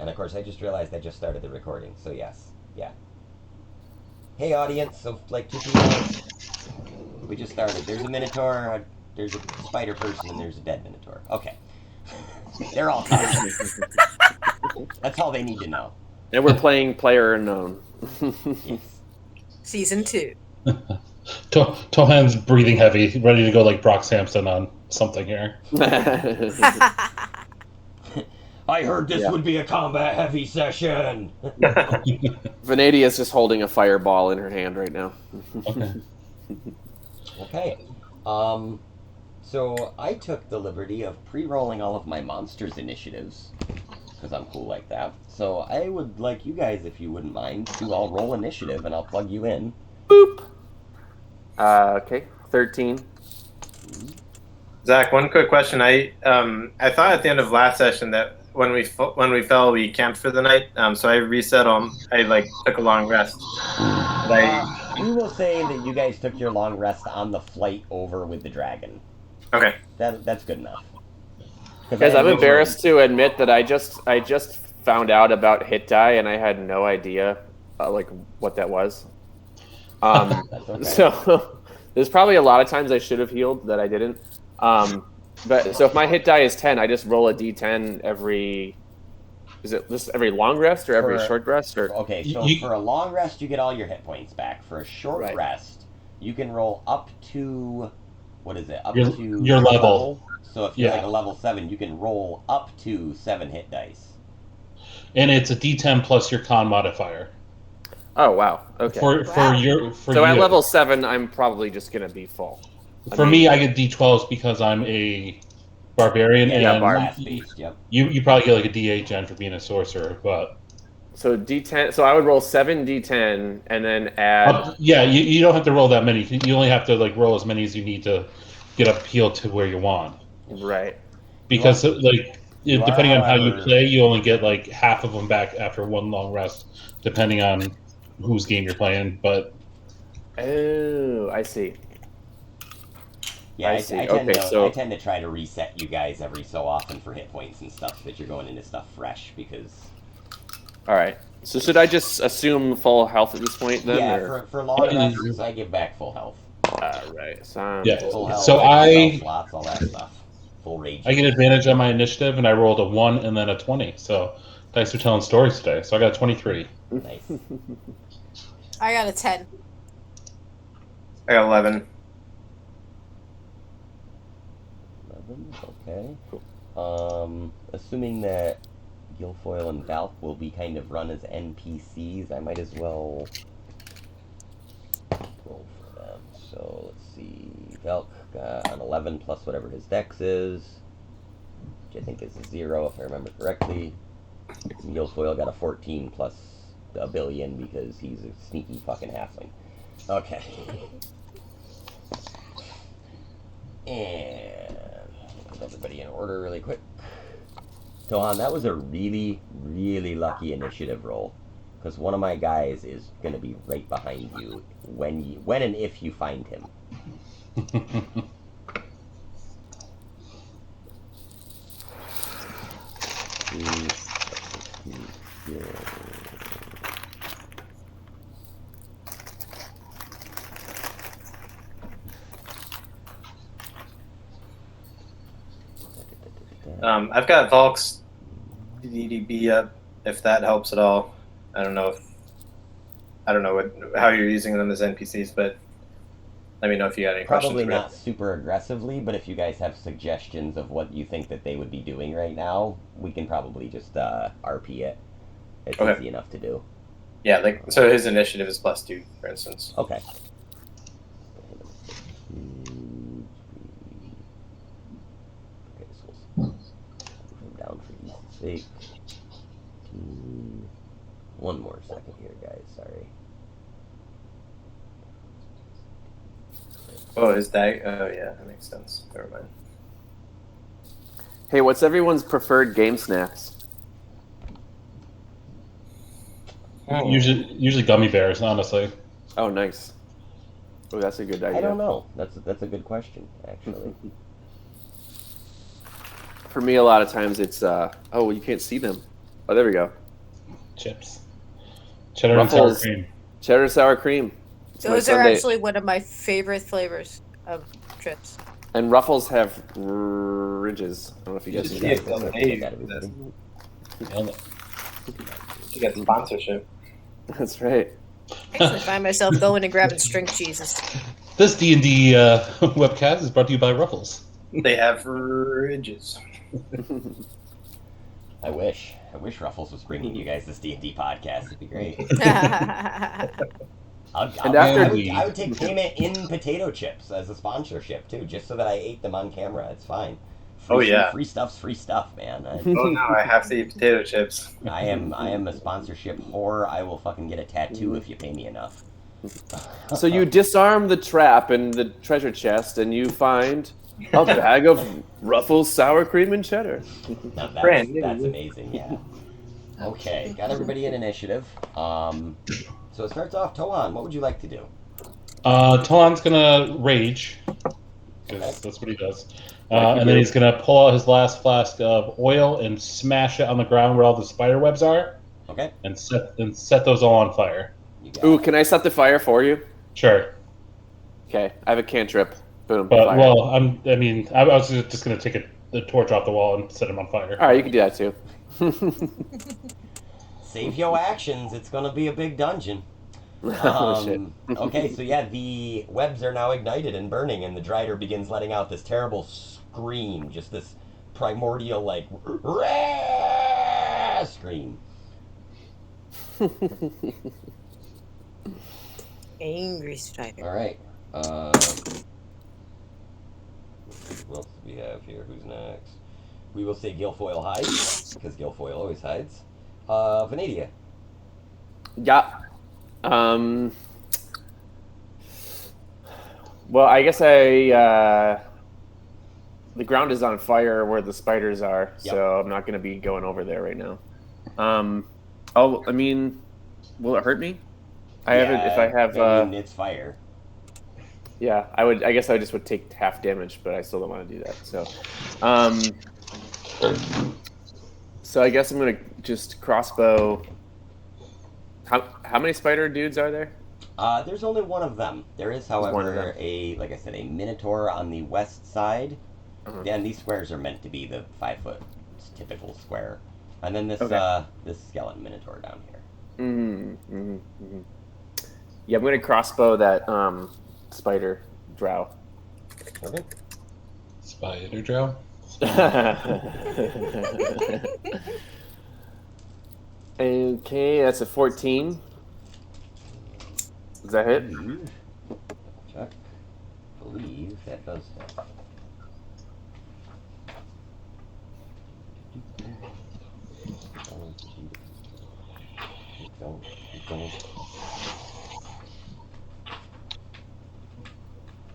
And of course, I just realized I just started the recording, so yes. Yeah. Hey, audience, so like 2 people, we just started. There's a Minotaur, there's a spider person, and there's a dead Minotaur. Okay. They're all talking. That's all they need to know. And we're playing Player Unknown. Yes. Season 2. Tohan's breathing heavy, ready to go like Brock Sampson on something here. I heard this would be a combat-heavy session. Vanadia's is just holding a fireball in her hand right now. Okay. So I took the liberty of pre-rolling all of my monsters initiatives, because I'm cool like that. So I would like you guys, if you wouldn't mind, to all roll initiative, and I'll plug you in. Boop! Okay, 13. Zach, one quick question. I thought at the end of last session that when we fell, we camped for the night. So I reset them. I took a long rest. We will say that you guys took your long rest on the flight over with the dragon. Okay. That's good enough. Guys, I'm embarrassed to admit that I just found out about hit die and I had no idea what that was. Okay. So there's probably a lot of times I should have healed that I didn't. But so if my hit die is 10, I just roll a d10 every. Is it just every long rest or every short rest? Or okay, so for a long rest, you get all your hit points back. For a short rest, you can roll up to what is it? Up to your level. So if you're like a level 7, you can roll up to 7 hit dice. And it's a d10 plus your con modifier. Oh wow! Okay. So at level 7, I'm probably just gonna be full. For me, I get d12s because I'm a barbarian, you probably get like a d8 gen for being a sorcerer, but so d10. So I would roll 7 d10 and then add. You don't have to roll that many. You only have to roll as many as you need to get up heal to where you want. Right. Because depending on how you play, you only get half of them back after one long rest, depending on whose game you're playing. But I see. Yeah, I tend to try to reset you guys every so often for hit points and stuff so that you're going into stuff fresh because... Alright. So should I just assume full health at this point then? Yeah, for long rests, I give back full health. Alright. Full health, so slots, all that stuff. Full rage. I get advantage on my initiative, and I rolled a 1 and then a 20. So thanks for telling stories today. So I got a 23. Nice. I got a 10. I got 11. Okay. Assuming that Guilfoyle and Valk will be kind of run as NPCs, I might as well roll for them. So let's see. Valk got an 11 plus whatever his dex is, which I think is a 0 if I remember correctly. Guilfoyle got a 14 plus a billion because he's a sneaky fucking halfling. Okay. And put everybody in order really quick. Tohan, that was a really, really lucky initiative roll. Because one of my guys is going to be right behind you when and if you find him. I've got Valk's DDB up, if that helps at all. I don't know how you're using them as NPCs, but let me know if you got any questions. Probably not super aggressively, but if you guys have suggestions of what you think that they would be doing right now, we can probably just RP it. It's easy enough to do. Yeah, so his initiative is +2, for instance. Okay. Down for easy's sake. One more second here, guys. Sorry. Oh, his dag. Oh, yeah, that makes sense. Never mind. Hey, what's everyone's preferred game snacks? Usually gummy bears, honestly. Oh, nice. Oh, that's a good idea. I don't know. That's a good question, actually. For me, a lot of times it's you can't see them. Oh, there we go. Chips. Cheddar and sour Ruffles. cream. Cheddar sour cream. It's my Those are Sunday. actually one of my favorite flavors of chips. And Ruffles have ridges. I don't know if you guys You see should that. get Hey, paid. everybody. Nailed it. You get sponsorship. That's right. I find myself going and grabbing string cheeses. This D&D webcast is brought to you by Ruffles. They have ridges. I wish Ruffles was bringing you guys this D&D podcast. It'd be great. I would take payment in potato chips as a sponsorship too, just so that I ate them on camera. It's fine. Free stuff's free stuff, man. Oh no, I have to eat potato chips. I am a sponsorship whore. I will fucking get a tattoo if you pay me enough. So you disarm the trap in the treasure chest, and you find a bag of Ruffles sour cream and cheddar. Now that's amazing. Yeah. Okay, got everybody in initiative. So it starts off. Tohan, what would you like to do? Tolan's gonna rage, because that's what he does. And then he's gonna pull out his last flask of oil and smash it on the ground where all the spider webs are. Okay. And set those all on fire. Ooh, can I set the fire for you? Sure. Okay, I have a cantrip. Boom. But fire. well, I was just gonna take the torch off the wall and set him on fire. All right, you can do that too. Save your actions. It's gonna be a big dungeon. Oh, shit. Okay, so yeah, the webs are now ignited and burning, and the Drider begins letting out this terrible scream, just this primordial, like, scream. Angry Strider. All right. What else do we have here? Who's next? We will say Guilfoyle hides, because Guilfoyle always hides. Vanadia. Yeah. Well, I guess the ground is on fire where the spiders are, so I'm not going to be going over there right now. Oh, I mean, will it hurt me? If I have. It's fire. Yeah, I guess I just would take half damage, but I still don't want to do that. So I guess I'm gonna just crossbow. How many spider dudes are there? There's only one of them. There is, however, like I said, a minotaur on the west side. And these squares are meant to be the 5-foot typical square. And then this skeleton minotaur down here. Yeah, I'm gonna crossbow that spider drow. Okay. Spider drow. Okay, that's a 14. Does that hit? Check. Believe that does hit. Don't.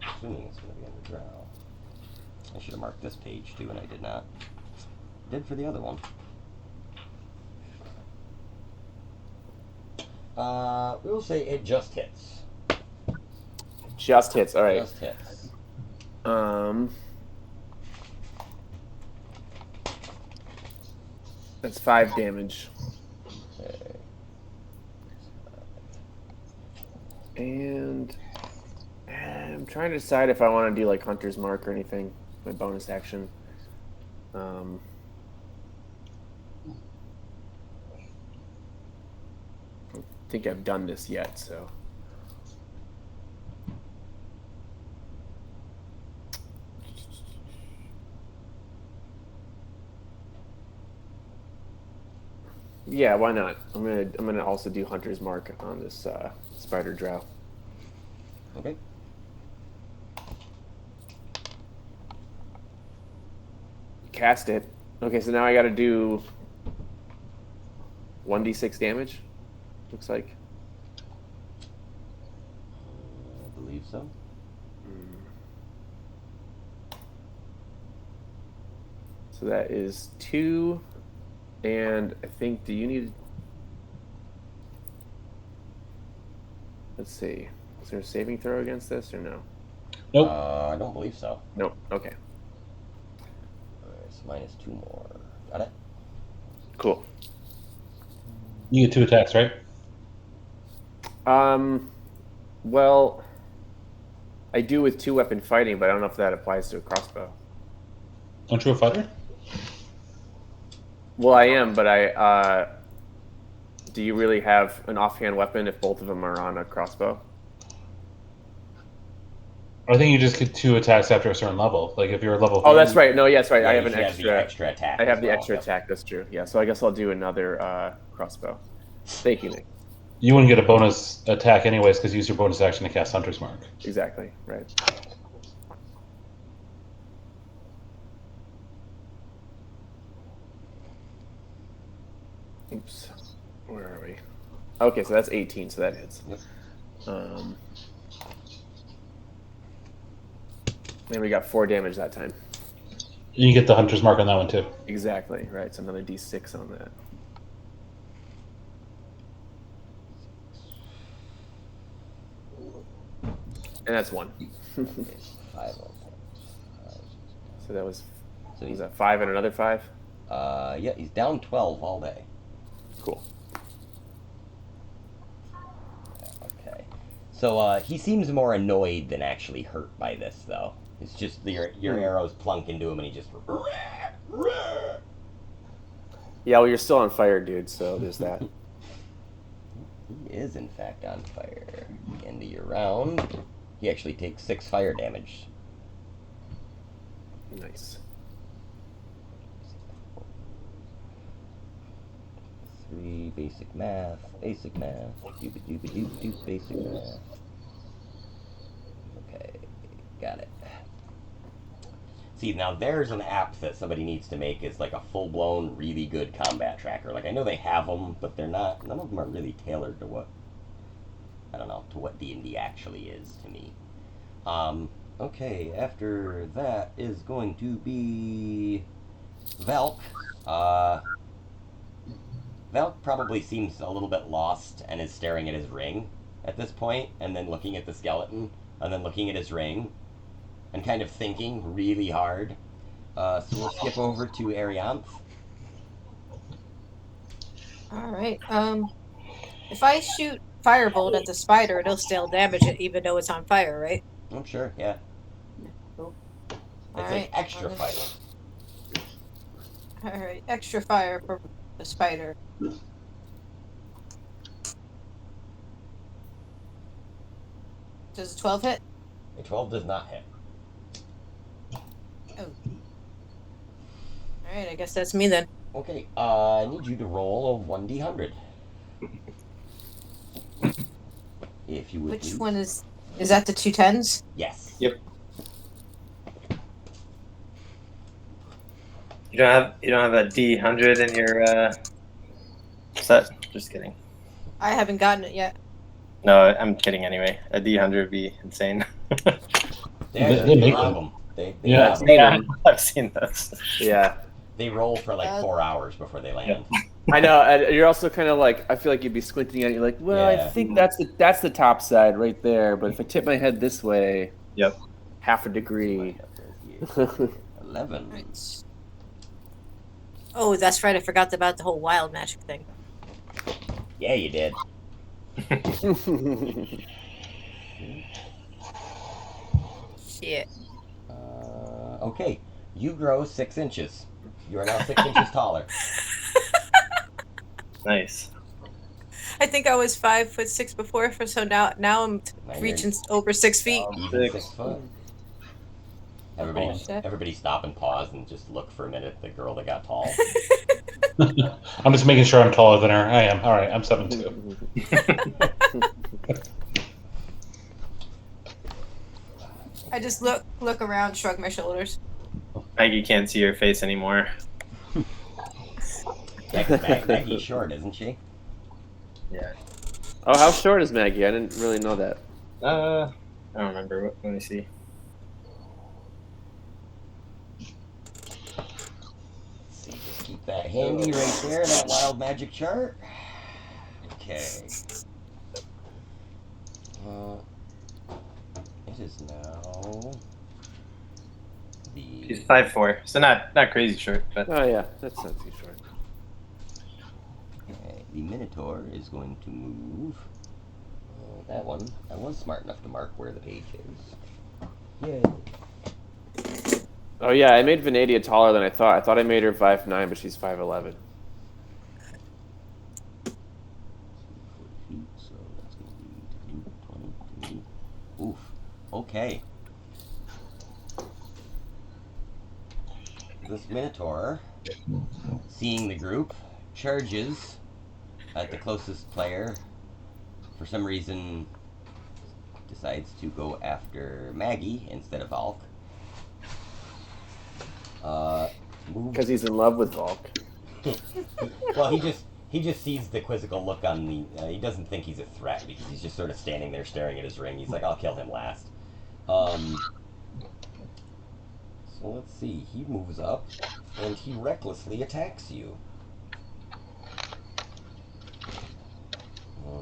Assuming it's going to be under drow. I should have marked this page too, and I did not. Did for the other one. We will say it just hits. Just hits. All right. Just hits. That's 5 damage. Okay. And I'm trying to decide if I want to do like Hunter's Mark or anything. My bonus action. I don't think I've done this yet, so. Yeah, why not? I'm gonna also do Hunter's Mark on this spider drow. Okay. Cast it. Okay, so now I got to do 1d6 damage. Looks like. I believe so. So that is 2, and I think, do you need... Let's see. Is there a saving throw against this, or no? Nope. I don't believe so. Nope. Okay. Alright, so minus 2 more. Got it? Cool. You get 2 attacks, right? Well, I do with 2-weapon fighting, but I don't know if that applies to a crossbow. Aren't you a fighter? Well, I am, but do you really have an offhand weapon if both of them are on a crossbow? I think you just get 2 attacks after a certain level. Like if you're a level. Oh, that's right. No, yes, right. Yeah, I have you an should extra. the extra attack. I have as the well, extra yep. attack. That's true. Yeah. So I guess I'll do another crossbow. Thank you, Nick. You wouldn't get a bonus attack anyways because you use your bonus action to cast Hunter's Mark. Exactly. Right. Oops. Where are we? Okay, so that's 18, so that hits. Yep. And we got 4 damage that time. You get the Hunter's Mark on that one too. Exactly, right. So another d6 on that. And that's 1. Okay, 5 So that was, So was he's that 5 and another 5? yeah, he's down 12 all day. Cool. Okay. So he seems more annoyed than actually hurt by this, though. It's just your arrows plunk into him, and he just. Yeah, well, you're still on fire, dude. So there's that. He is in fact on fire. At the end of your round, he actually takes 6 fire damage. Nice. 3 basic math, basic math, doobie doobie doop doop, basic math. Okay, got it. See, now there's an app that somebody needs to make. Is like a full-blown, really good combat tracker. Like, I know they have them, but they're not. None of them are really tailored to what, I don't know, to what D&D actually is to me. Okay, after that is going to be Velk. Velk probably seems a little bit lost and is staring at his ring at this point, and then looking at the skeleton, and then looking at his ring, and kind of thinking really hard. So we'll skip over to Arianth. Alright, if I shoot firebolt at the spider, it'll still damage it even though it's on fire, right? I'm sure, yeah. Cool. It's like extra fire. Alright, extra fire for the spider. Does a 12 hit? A 12 does not hit. Oh. Alright, I guess that's me then. Okay, I need you to roll a 1d100. If you would. Which please. one is that the 2 10s? Yes. Yep. You don't have a D100 in your set? Just kidding. I haven't gotten it yet. No, I'm kidding anyway. A D100 would be insane. They actually make have them. them. They Yeah. have 'em. Yeah, I've seen those. Yeah. They roll for like 4 hours before they land. I know. And you're also kind of like, I feel like you'd be squinting at it. You're like, well, Yeah. I think that's the top side right there. But if I tip my head this way, Yep. half a degree. 11. Right. Oh, that's right. I forgot about the whole wild magic thing. Yeah, you did. Shit. Okay, you grow 6 inches. You are now 6 inches taller. Nice. I think I was 5'6" before, so now I'm Now you're reaching over 6 feet. even 6 foot. Everybody, shit. everybody stop and pause and just look for a minute at the girl that got tall. I'm just making sure I'm taller than her. I am. All right, I'm 7'2". I just look around, shrug my shoulders. Maggie can't see your face anymore. Maggie's short, isn't she? Yeah. Oh, how short is Maggie? I didn't really know that. I don't remember. Let me see. See, just keep that handy right there, that wild magic chart. Okay. It is now the. She's 5'4", so not crazy short, but Oh yeah, that's not too short. Okay. the Minotaur is going to move. That one, I was smart enough to mark where the page is. Yay. Oh yeah, I made Venadia taller than I thought. I thought I made her 5'9", but she's 5'11". So that's going to be 20, 20. Oof. Okay. This Minotaur, seeing the group, charges at the closest player. For some reason, decides to go after Maggie instead of Valk. Because he's in love with Volk. Well, he just sees the quizzical look on the. He doesn't think he's a threat because he's just sort of standing there staring at his ring. He's like, I'll kill him last. So let's see. He moves up and he recklessly attacks you,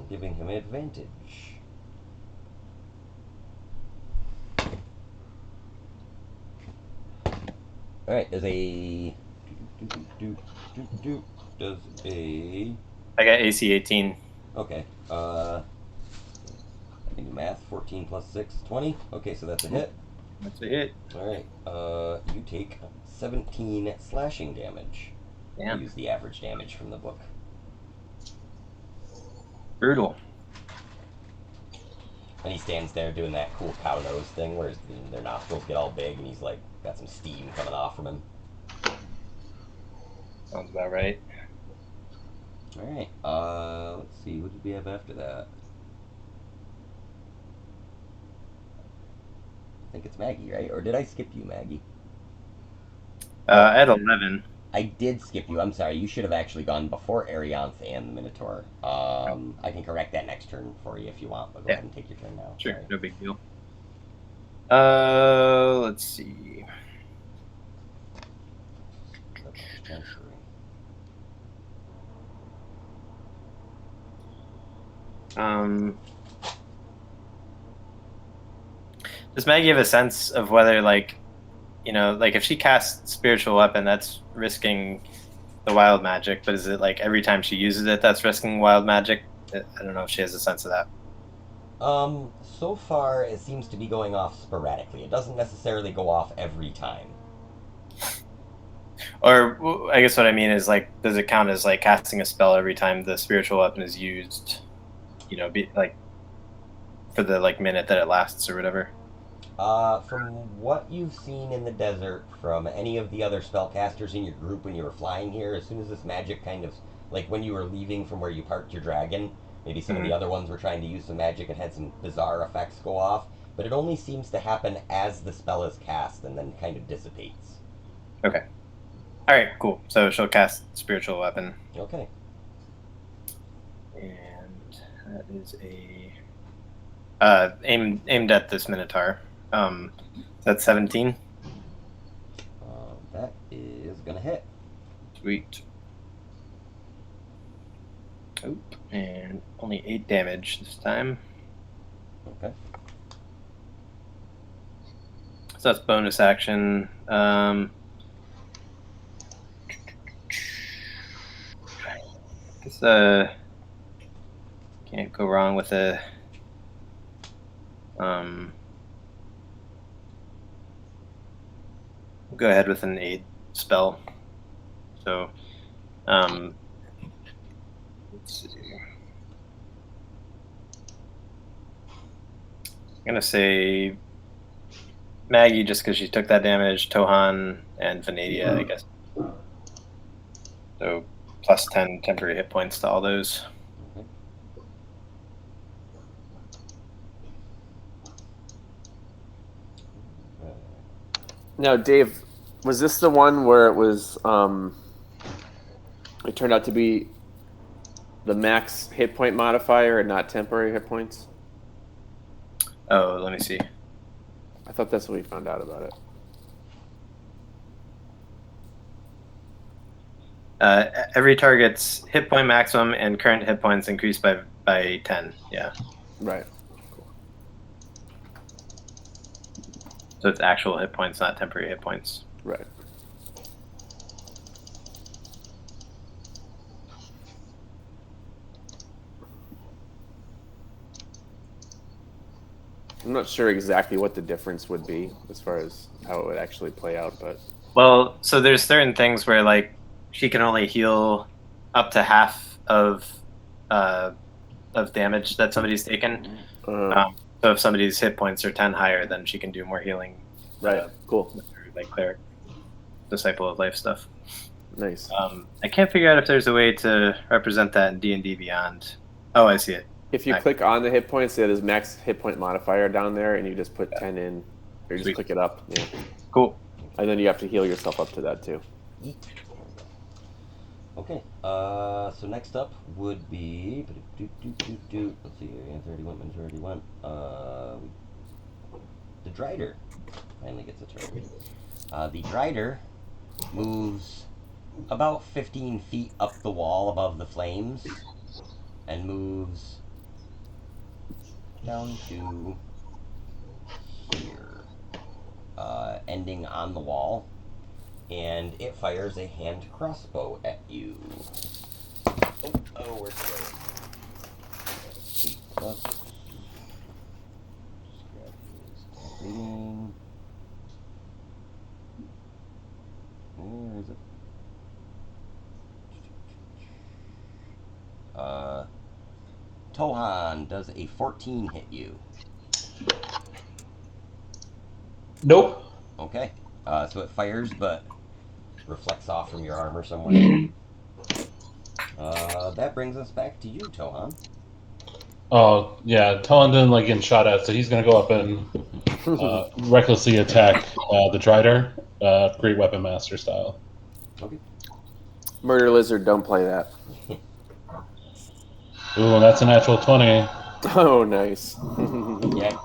giving him advantage. All right. Does a I got AC 18. Okay. I can do math. 14 plus 6, 20. Okay, so that's a hit. That's a hit. All right. You take 17 slashing damage. Yeah. Use the average damage from the book. Brutal. And he stands there doing that cool cow nose thing where their nostrils get all big, and he's like got some steam coming off from him. Sounds about right. All right. Let's see. What did we have after that? I think it's Maggie, right? Or did I skip you, Maggie? At 11. I did skip you. I'm sorry. You should have actually gone before Arianth and the Minotaur. I can correct that next turn for you if you want, but go ahead and take your turn now. Sure, Sorry. no big deal. Let's see. Does Maggie have a sense of whether, like, you know, like if she casts spiritual weapon, that's risking the wild magic, but is it like every time she uses it, that's risking wild magic? I don't know if she has a sense of that. So far it seems to be going off sporadically. It doesn't necessarily go off every time. Or I guess what I mean is, like, does it count as like casting a spell every time the spiritual weapon is used? You know, be like for the like minute that it lasts or whatever. From what you've seen in the desert from any of the other spellcasters in your group when you were flying here, as soon as this magic kind of, like when you were leaving from where you parked your dragon, maybe some of the other ones were trying to use some magic and had some bizarre effects go off, but it only seems to happen as the spell is cast and then kind of dissipates. Okay. All right, cool. So she'll cast spiritual weapon. Okay. And that is aimed at this Minotaur. That's 17. That is gonna hit. Sweet. Oop, and only 8 damage this time. Okay. So that's bonus action. Guess can't go wrong with a we'll go ahead with an aid spell. So let's see. I'm gonna say Maggie just because she took that damage, Tohan and Venadia, I guess. So plus 10 temporary hit points to all those. Now, Dave, was this the one where it was? It turned out to be the max hit point modifier and not temporary hit points. Oh, let me see. I thought that's what we found out about it. Every target's hit point maximum and current hit points increased by 10. Yeah. Right. So it's actual hit points, not temporary hit points. Right. I'm not sure exactly what the difference would be as far as how it would actually play out, but Well, so there's certain things where like she can only heal up to half of damage that somebody's taken. So if somebody's hit points are 10 higher, then she can do more healing. right. Cool. With her, like cleric, disciple of life stuff. Nice. I can't figure out if there's a way to represent that in D&D Beyond. Oh, I see it. If you click on the hit points, there's max hit point modifier down there, and you just put 10 in, or you just click it up. Yeah. Cool. And then you have to heal yourself up to that too. Okay, so next up would be let's see here, Anthony already went. The Drider finally gets a turn. The Drider moves about 15 feet up the wall above the flames and moves down to here, ending on the wall. And it fires a hand crossbow at you. Oh, we're slow. 8 plus. Reading. Where is it? Tohan, does a 14 hit you? Nope. Okay. So it fires, but reflects off from your armor somewhere. That brings us back to you, Tohan. Oh, yeah. Talon didn't like getting shot at, so he's going to go up and recklessly attack the Drider, Great Weapon Master style. Okay. Murder Lizard, don't play that. Ooh, that's a natural 20. Oh, nice. Yeah.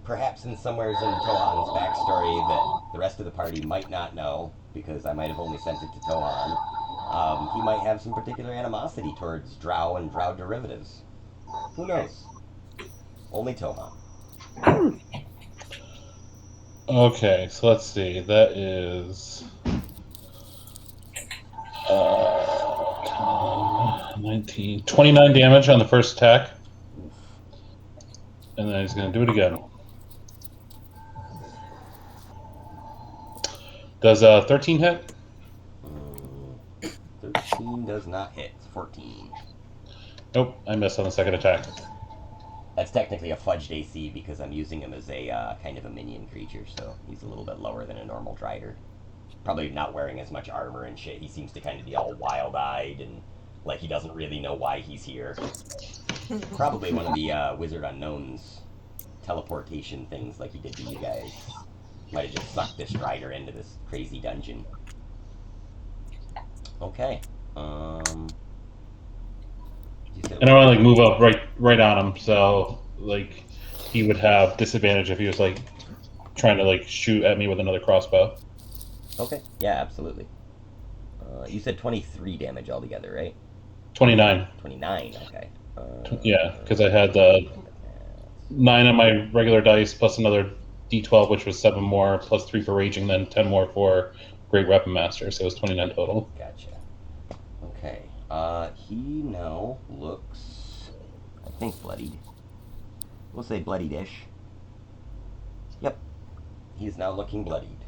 Perhaps in somewheres in Tohan's backstory that the rest of the party might not know, because I might have only sent it to Tohan. He might have some particular animosity towards Drow and Drow derivatives. Who knows? Only Tohan. Okay, so let's see. That is 19, 29 damage on the first attack. And then he's going to do it again. Does 13 hit? 13 does not hit. It's 14. Nope, I missed on the second attack. That's technically a fudged AC because I'm using him as a kind of a minion creature, so he's a little bit lower than a normal Drider. Probably not wearing as much armor and shit. He seems to kind of be all wild-eyed and like he doesn't really know why he's here. Probably one of the Wizard Unknown's teleportation things like he did to you guys. Might have just sucked this Drider into this crazy dungeon. Okay. And I want to like move up right on him, so like he would have disadvantage if he was like trying to like shoot at me with another crossbow. Okay. Yeah, absolutely. You said 23 damage altogether, right? 29. 29. Okay. Yeah, because I had the 9 on my regular dice plus another D12, which was 7 more, plus 3 for raging, then 10 more for Great Weapon Master, so it was 29 total. Gotcha. Okay. He now looks, I think, bloodied. We'll say bloodied-ish. Yep. He's now looking bloodied.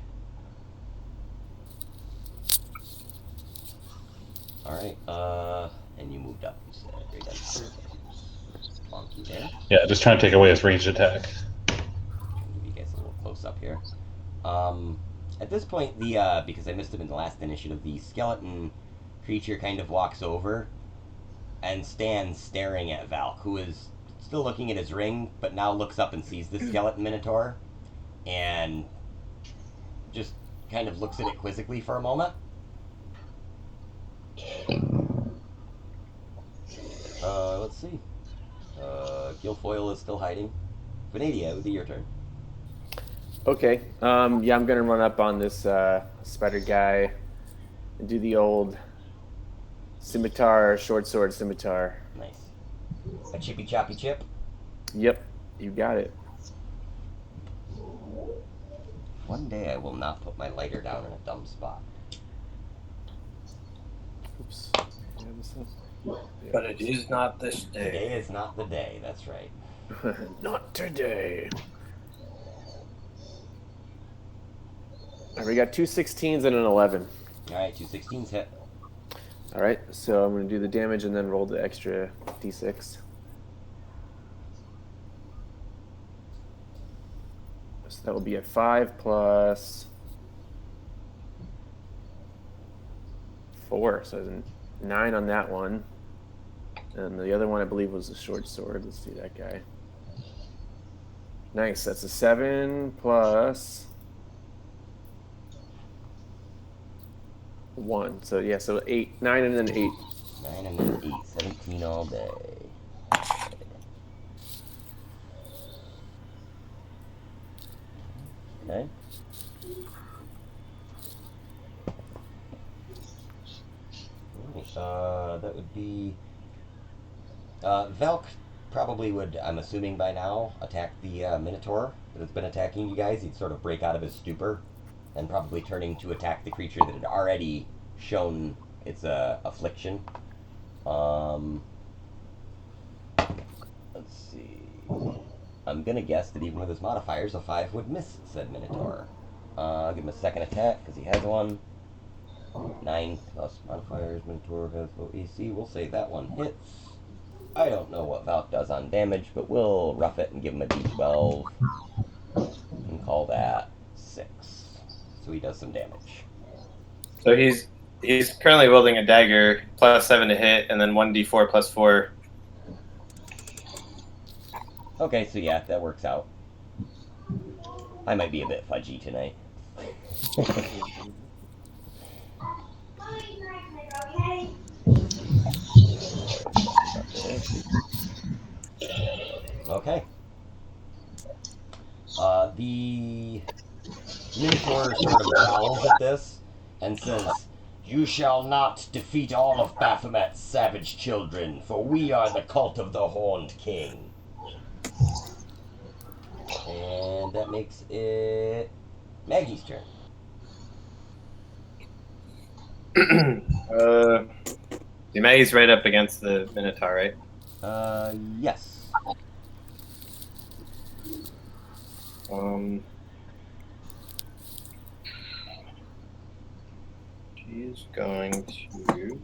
Alright, and you moved up, you said. Right up. Bonky there. Yeah, just trying to take away his ranged attack. Give you guys a little close up here. At this point, because I missed him in the last initiative, the skeleton creature kind of walks over and stands staring at Valk, who is still looking at his ring, but now looks up and sees the skeleton minotaur, and just kind of looks at it quizzically for a moment. Let's see. Guilfoyle is still hiding. Venadia, it would be your turn. Okay. Yeah, I'm gonna run up on this spider guy and do the old scimitar, short sword scimitar. Nice. A chippy choppy chip. Yep, you got it. One day I will not put my lighter down in a dumb spot. Oops. But it is not this Today day. is not the day, that's right. Not today. All right, we got 2 16s and an 11. All right, 2 16s hit. All right, so I'm going to do the damage and then roll the extra d6. So that will be a 5 plus 4. So there's a 9 on that one. And the other one, I believe, was the short sword. Let's do that guy. Nice. That's a 7 plus 1. So, yeah, so 8, 9, and then 8. 9 and then 8. 17 all day. Okay. That would be... Velk probably would, I'm assuming by now, attack the Minotaur that has been attacking you guys. He'd sort of break out of his stupor and probably turning to attack the creature that had already shown its affliction. Let's see. I'm gonna guess that even with his modifiers, a 5 would miss said Minotaur. I'll give him a second attack because he has one. 9 plus modifiers. Minotaur has low AC. We'll say that one hits. I don't know what Valk does on damage, but we'll rough it and give him a d12 and call that 6. So he does some damage. So he's currently wielding a dagger, plus 7 to hit, and then 1d4 plus 4. Okay, so yeah, that works out. I might be a bit fudgy tonight. Okay. The Minotaur sort of growls at this and says, "You shall not defeat all of Baphomet's savage children, for we are the cult of the Horned King." And that makes it Maggie's turn. The Maggie's right up against the Minotaur, right? Yes. She's going to...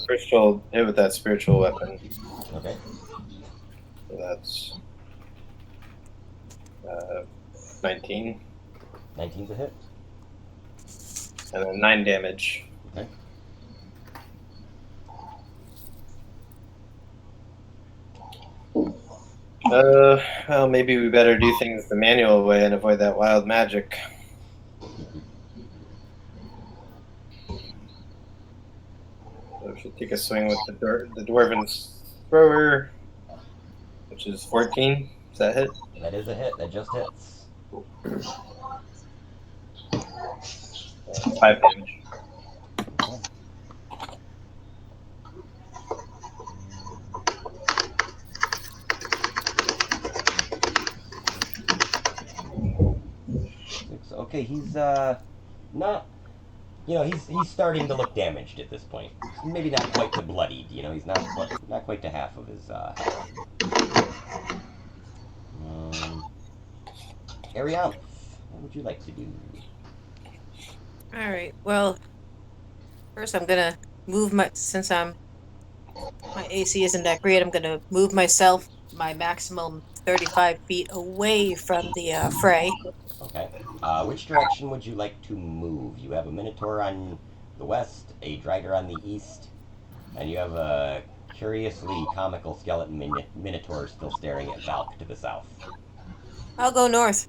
first she'll hit with that spiritual weapon. Okay. So that's 19. 19's a hit. And then 9 damage. Okay. Well, maybe we better do things the manual way and avoid that wild magic. So she'll take a swing with the Dwarven Thrower, which is 14. Does that hit? That is a hit. That just hits. 5 damage. Okay, he's not, he's starting to look damaged at this point. Maybe not quite to bloodied, he's not quite to half of his health. Ariana, what would you like to do? Alright, well, first I'm gonna move since my AC isn't that great, I'm gonna move myself my maximum 35 feet away from the fray. Okay. Which direction would you like to move? You have a Minotaur on the west, a Drider on the east, and you have a curiously comical skeleton Minotaur still staring at Valk to the south. I'll go north.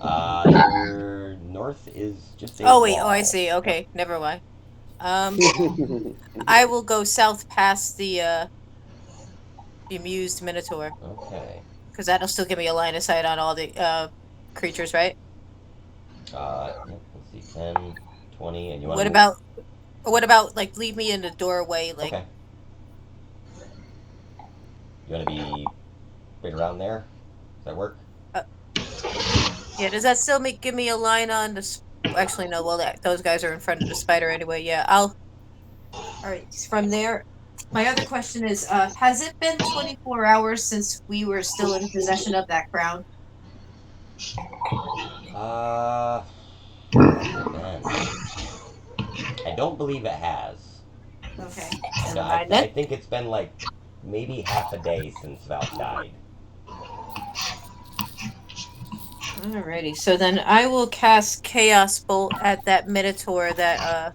Your north is just a Oh wait, wall. oh I see. Okay, never mind. I will go south past the amused Minotaur. Okay. Because that'll still give me a line of sight on all the creatures, right? Let's see, 10, 20, and you want What about like leave me in the doorway, like? Okay. You want to be right around there? Does that work? Yeah. Does that still give me a line on the? Actually, no. Well, those guys are in front of the spider anyway. Yeah, I'll. All right. From there, my other question is, has it been 24 hours since we were still in possession of that crown? Has it been? I don't believe it has. Okay, No, never I, mind I then. think it's been like maybe half a day since Valk died. Alrighty, so then I will cast Chaos Bolt at that Minotaur that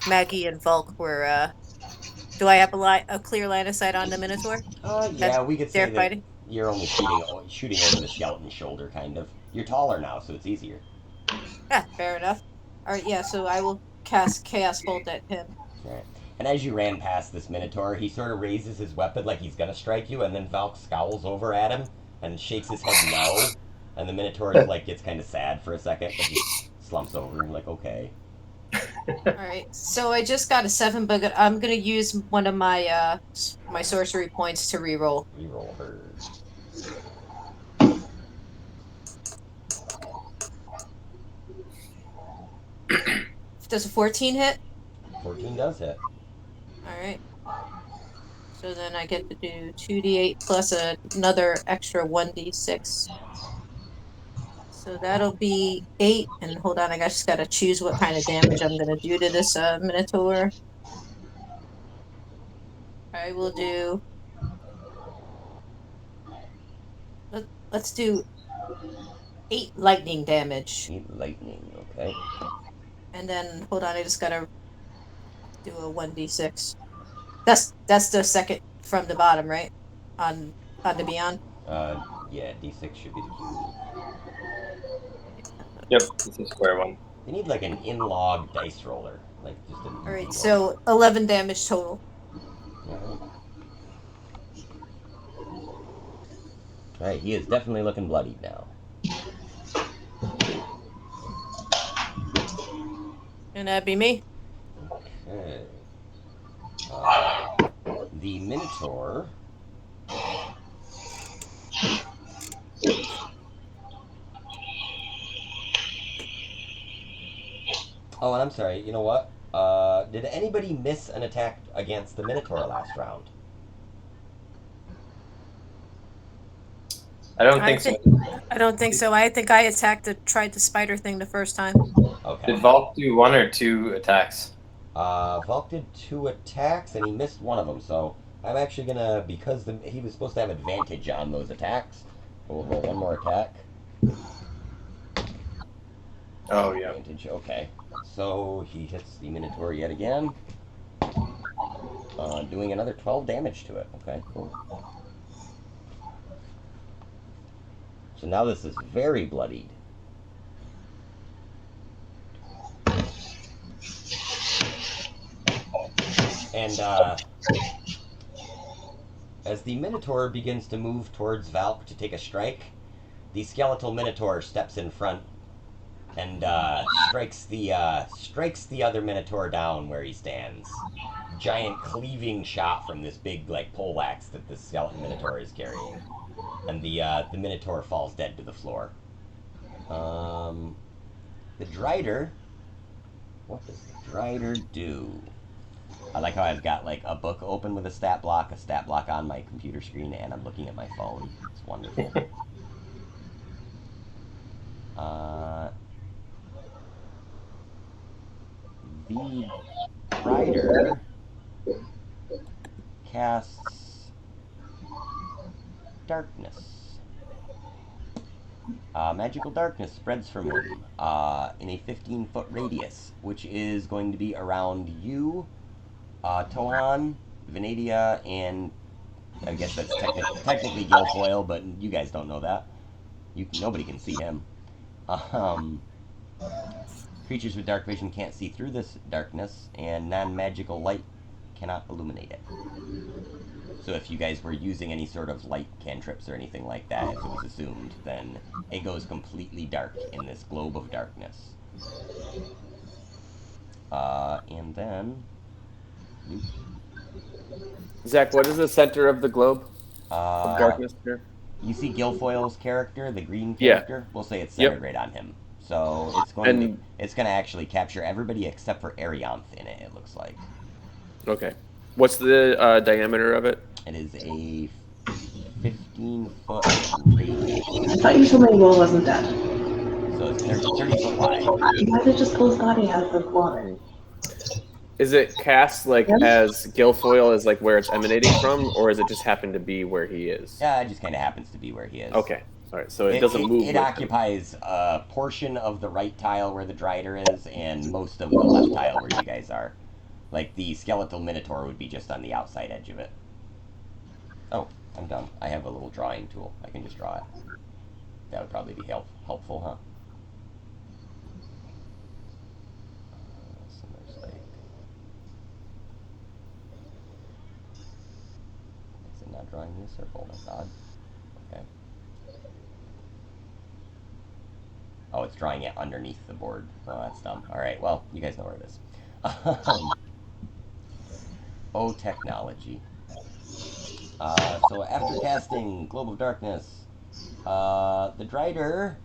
Maggie and Volk were. Do I have a clear line of sight on the Minotaur that Yeah, we could they're say that fighting? you're only shooting over the skeleton's shoulder, kind of. You're taller now, so it's easier. Yeah, fair enough. Alright, yeah, so I will cast Chaos Bolt at him. Right. And as you ran past this Minotaur, he sort of raises his weapon like he's gonna strike you, and then Valk scowls over at him and shakes his head no. And the Minotaur like gets kind of sad for a second, but he slumps over and like, okay. Alright, so I just got a 7, but I'm gonna use one of my my sorcery points to reroll. Reroll her. Does a 14 hit? 14 does hit. Alright. So then I get to do 2d8 plus another extra 1d6. So that'll be 8. And hold on, I just gotta choose what kind of damage I'm gonna do to this Minotaur. I will do. Let's do 8 lightning damage. 8 lightning, okay. And then hold on, I just gotta do a 1d6. That's the second from the bottom, right? On the beyond. Yeah, d6 should be the key. Yep, it's a square one. They need like an in-log dice roller, like just an. All right, so 11 damage total. Alright, he is definitely looking bloodied now. And that'd be me. Okay. The Minotaur. Oh, and I'm sorry, you know what? Did anybody miss an attack against the Minotaur last round? I don't think so. I don't think so. I think I tried the spider thing the first time. Okay. Did Volk do 1 or 2 attacks? Valk did 2 attacks and he missed one of them, so I'm actually gonna, because he was supposed to have advantage on those attacks, we'll roll one more attack. Oh, yeah. Advantage, okay. So he hits the Minotaur yet again, doing another 12 damage to it. Okay, cool. So now this is very bloodied. And as the Minotaur begins to move towards Valk to take a strike, the skeletal Minotaur steps in front and strikes the other Minotaur down where he stands. Giant cleaving shot from this big like poleaxe that the skeleton Minotaur is carrying, and the Minotaur falls dead to the floor. The Drider. What does the Drider do? I like how I've got like a book open with a stat block on my computer screen, and I'm looking at my phone. It's wonderful. The Rider casts Darkness. Magical darkness spreads from him in a 15-foot radius, which is going to be around you, Tohan, Venadia, and I guess that's technically Guilfoyle, but you guys don't know that. Nobody can see him. Creatures with dark vision can't see through this darkness, and non-magical light cannot illuminate it. So if you guys were using any sort of light cantrips or anything like that, if it was assumed, then it goes completely dark in this globe of darkness. And then... Zach, what is the center of the globe of darkness here? You see Guilfoyle's character, the green character? Yeah. We'll say it's centered right on him. So it's going to actually capture everybody except for Arianth in it, it looks like. Okay. What's the diameter of it? It is a 15-foot radius. I thought you told me Will wasn't dead. So it's 30 foot wide. Why did it just pull his body out of the water? Is it cast like Yes. as Guilfoyle is like where it's emanating from, or is it just happen to be where he is? Yeah, it just kind of happens to be where he is. Okay. All right. So it doesn't move. It with him. occupies a portion of the right tile where the Drider is, and most of the left tile where you guys are. Like the skeletal minotaur would be just on the outside edge of it. Oh, I'm done. I have a little drawing tool. I can just draw it. That would probably be helpful, huh? So there's like... Is it not drawing me a circle? That's odd. Okay. Oh, it's drawing it underneath the board. Oh, that's dumb. Alright, well, you guys know where it is. Oh, technology. So after casting Globe of Darkness, the Drider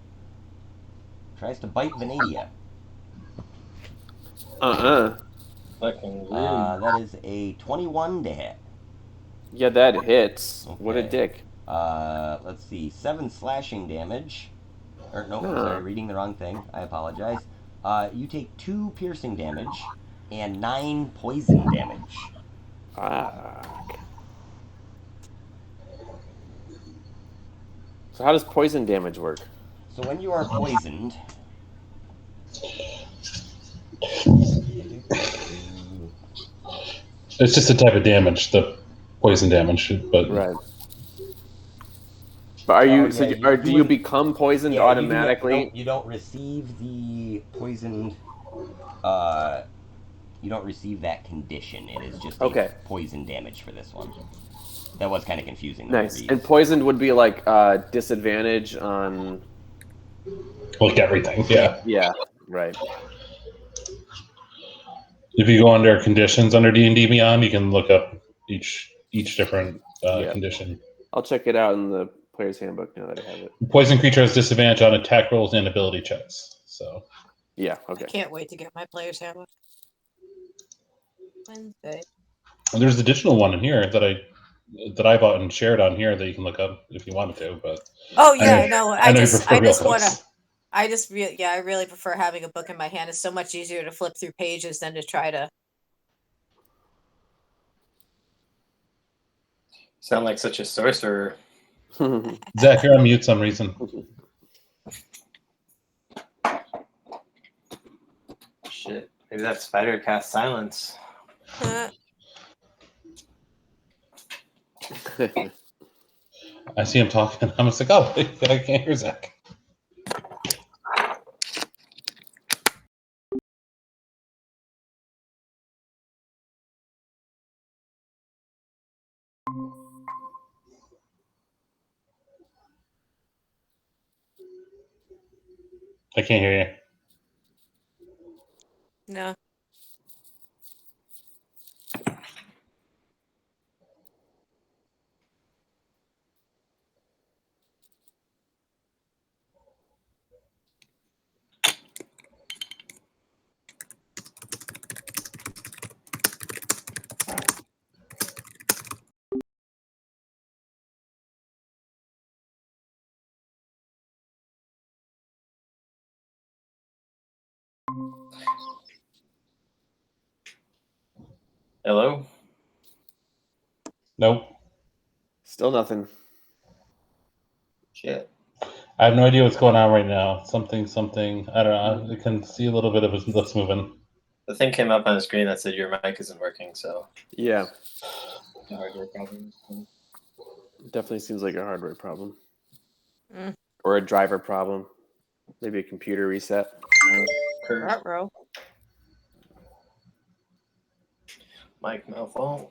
tries to bite Venadia. Fucking That is a 21 to hit. Yeah, that hits. Okay. What a dick. Let's see, 7 slashing damage. Or no, No. sorry, reading the wrong thing. I apologize. You take 2 piercing damage and 9 poison damage. Fuck. So how does poison damage work? So when you are poisoned, It's just a type of damage, the poison damage, but Right. But are you? Oh, so yeah, you, do you wouldn't- become poisoned yeah, automatically? you don't receive the poisoned. You don't receive that condition. It is just Okay. poison damage for this one. That was kind of confusing. Nice. And poisoned would be like disadvantage on. like everything, yeah. Yeah. Right. If you go under conditions under D&D Beyond, you can look up each different Yeah. condition. I'll check it out in the player's handbook now that I have it. Poison creature has disadvantage on attack rolls and ability checks. So Yeah. I Okay. can't wait to get my player's handbook. Wednesday. and there's additional one in here that I bought and shared on here that you can look up if you wanted to. But Oh yeah, know- no, I know you I prefer real just wanna. books. I really prefer having a book in my hand. It's so much easier to flip through pages than to try to. sound like such a sorcerer. Zach, you're on mute some reason. Shit. Maybe that spider cast silence. I see him talking. I'm just like, oh, I can't hear Zach. I can't hear you. No. Hello? Nope. Still nothing. Shit. I have no idea what's going on right now. Something. I don't know. I can see a little bit of his lips moving. The thing came up on the screen that said your mic isn't working, so Yeah. hardware problems. Definitely seems like a hardware problem. Mm. Or a driver problem. Maybe a computer reset. Ruh-roh. Mic malfunction.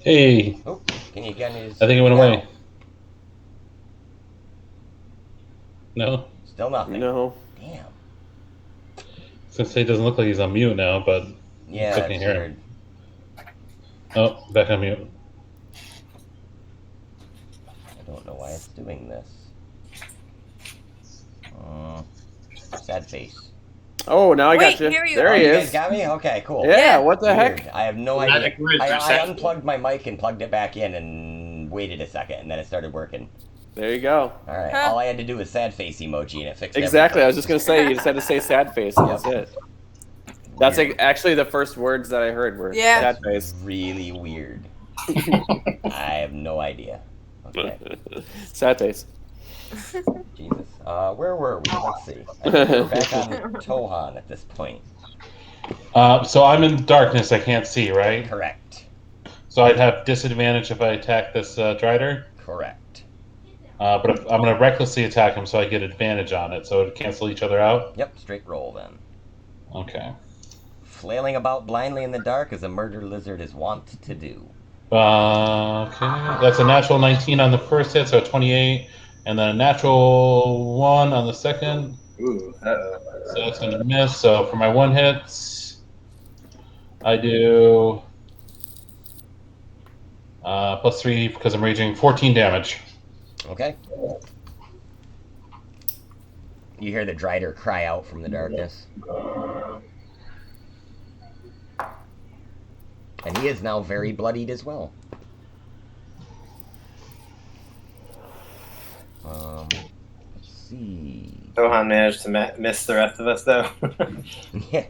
Hey, Oh, can you get his? I think it went away. No? Still nothing. No. Damn. I was gonna say it doesn't look like he's on mute now, but Yeah, still that's can't hear weird. him. Oh, back on mute. I don't know why it's doing this. Sad face. Oh, now I Wait, got you. here you There are. he You is. guys got me? Okay, cool. Yeah, Yeah. what the Weird. heck? I have no Dramatic idea. words I are sexual. unplugged my mic and plugged it back in and waited a second, and then it started working. There you go. All right. Huh. All I had to do was sad face emoji, and it fixed Exactly. I was everything. just gonna say you just had to say sad face, and that's it. That's Weird. actually the first words that I heard were Yeah. sad face. Really weird. I have no idea. Okay. Sad face. Jesus. Where were we? Let's see. I think we're back on Tohan at this point. So I'm in darkness. I can't see, right? Correct. So I'd have disadvantage if I attack this Drider. Correct. But if, I'm going to recklessly attack him, so I get advantage on it. So it cancel each other out. Yep, straight roll then. Okay. Flailing about blindly in the dark as a murder lizard is wont to do. Okay. That's a natural 19 on the first hit, so 28. And then a natural 1 on the second. Ooh. So that's going to miss. So for my one hits, I do +3 because I'm raging 14 damage. Okay. You hear the Drider cry out from the darkness. And he is now very bloodied as well. Let's see. Sohan managed to miss the rest of us, though. Yeah.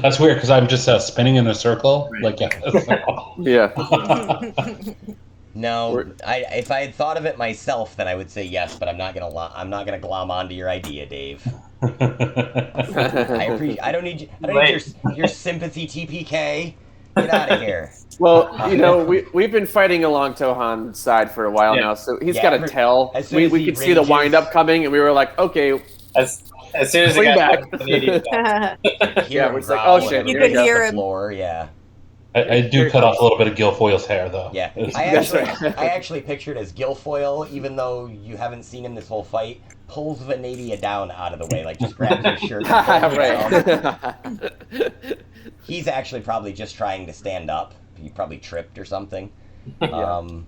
That's weird because I'm just spinning in a circle. Like, yeah. Yeah. No, if I had thought of it myself, then I would say yes, but I'm not gonna glom onto your idea, Dave. I appreciate. I don't need your sympathy, TPK. Get out of here. Well, you know, we've been fighting along Tohan's side for a while now, so he's got to tell. as soon as We he could see the rages- wind up coming, and we were like, okay, As soon as he Bring got back. Canadian back. Hear Yeah, him we're just like, growl oh, shit, whenever You he could hits hear the him. floor. Yeah. I do cut off a little bit of Guilfoyle's hair, though. Yeah, It's- That's right. I actually pictured as Guilfoyle, even though you haven't seen him this whole fight, pulls Venadia down out of the way, like just grabs his shirt. And pulls him down. right. He's actually probably just trying to stand up. He probably tripped or something. All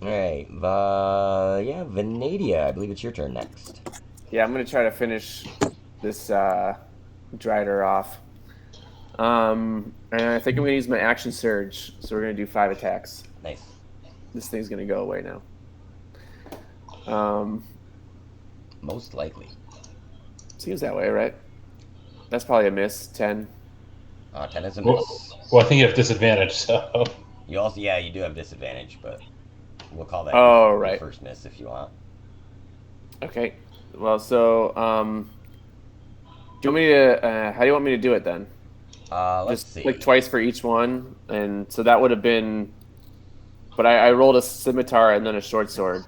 right, yeah, Venadia. I believe it's your turn next. Yeah, I'm gonna try to finish this Drider off. And I think I'm gonna use my action surge, so we're gonna do 5 attacks. Nice. This thing's gonna go away now. Most likely. Seems that way, right? That's probably a miss. 10. 10 is a miss. Well, I think you have disadvantage, so. You also, yeah, you do have disadvantage, but we'll call that Oh, your right. first miss if you want. Okay. Well, so do you want me to? How do you want me to do it then? Let's Just see. like twice for each one, and so that would have been. But I rolled a scimitar and then a short sword,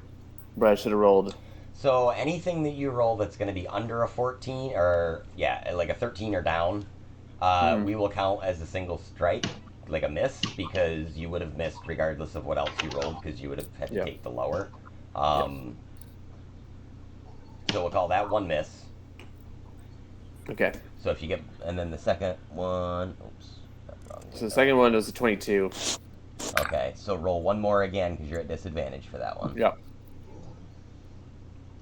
but I should have rolled. So anything that you roll that's going to be under a 14, or yeah, like a 13 or down, we will count as a single strike, like a miss, because you would have missed regardless of what else you rolled, because you would have had to Yeah. take the lower. So we'll call that one miss. Okay. So if you get, and then the second one, oops. Wrong So the second one was a 22. Okay, so roll one more again because you're at disadvantage for that one. Yep.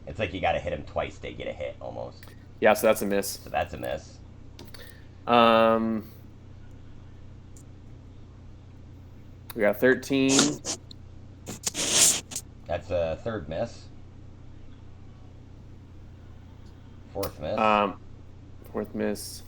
It's like you got to hit him twice to get a hit almost. Yeah, so that's a miss. So that's a miss. We got 13. That's a third miss. Fourth miss. Fourth miss.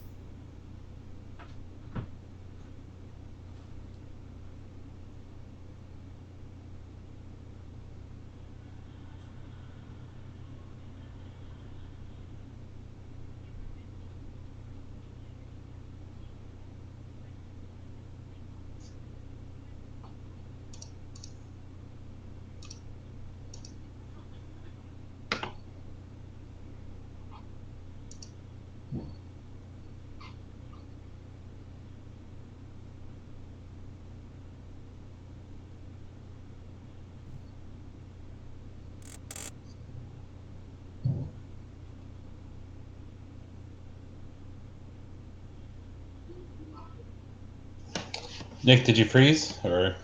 Nick, did you freeze or?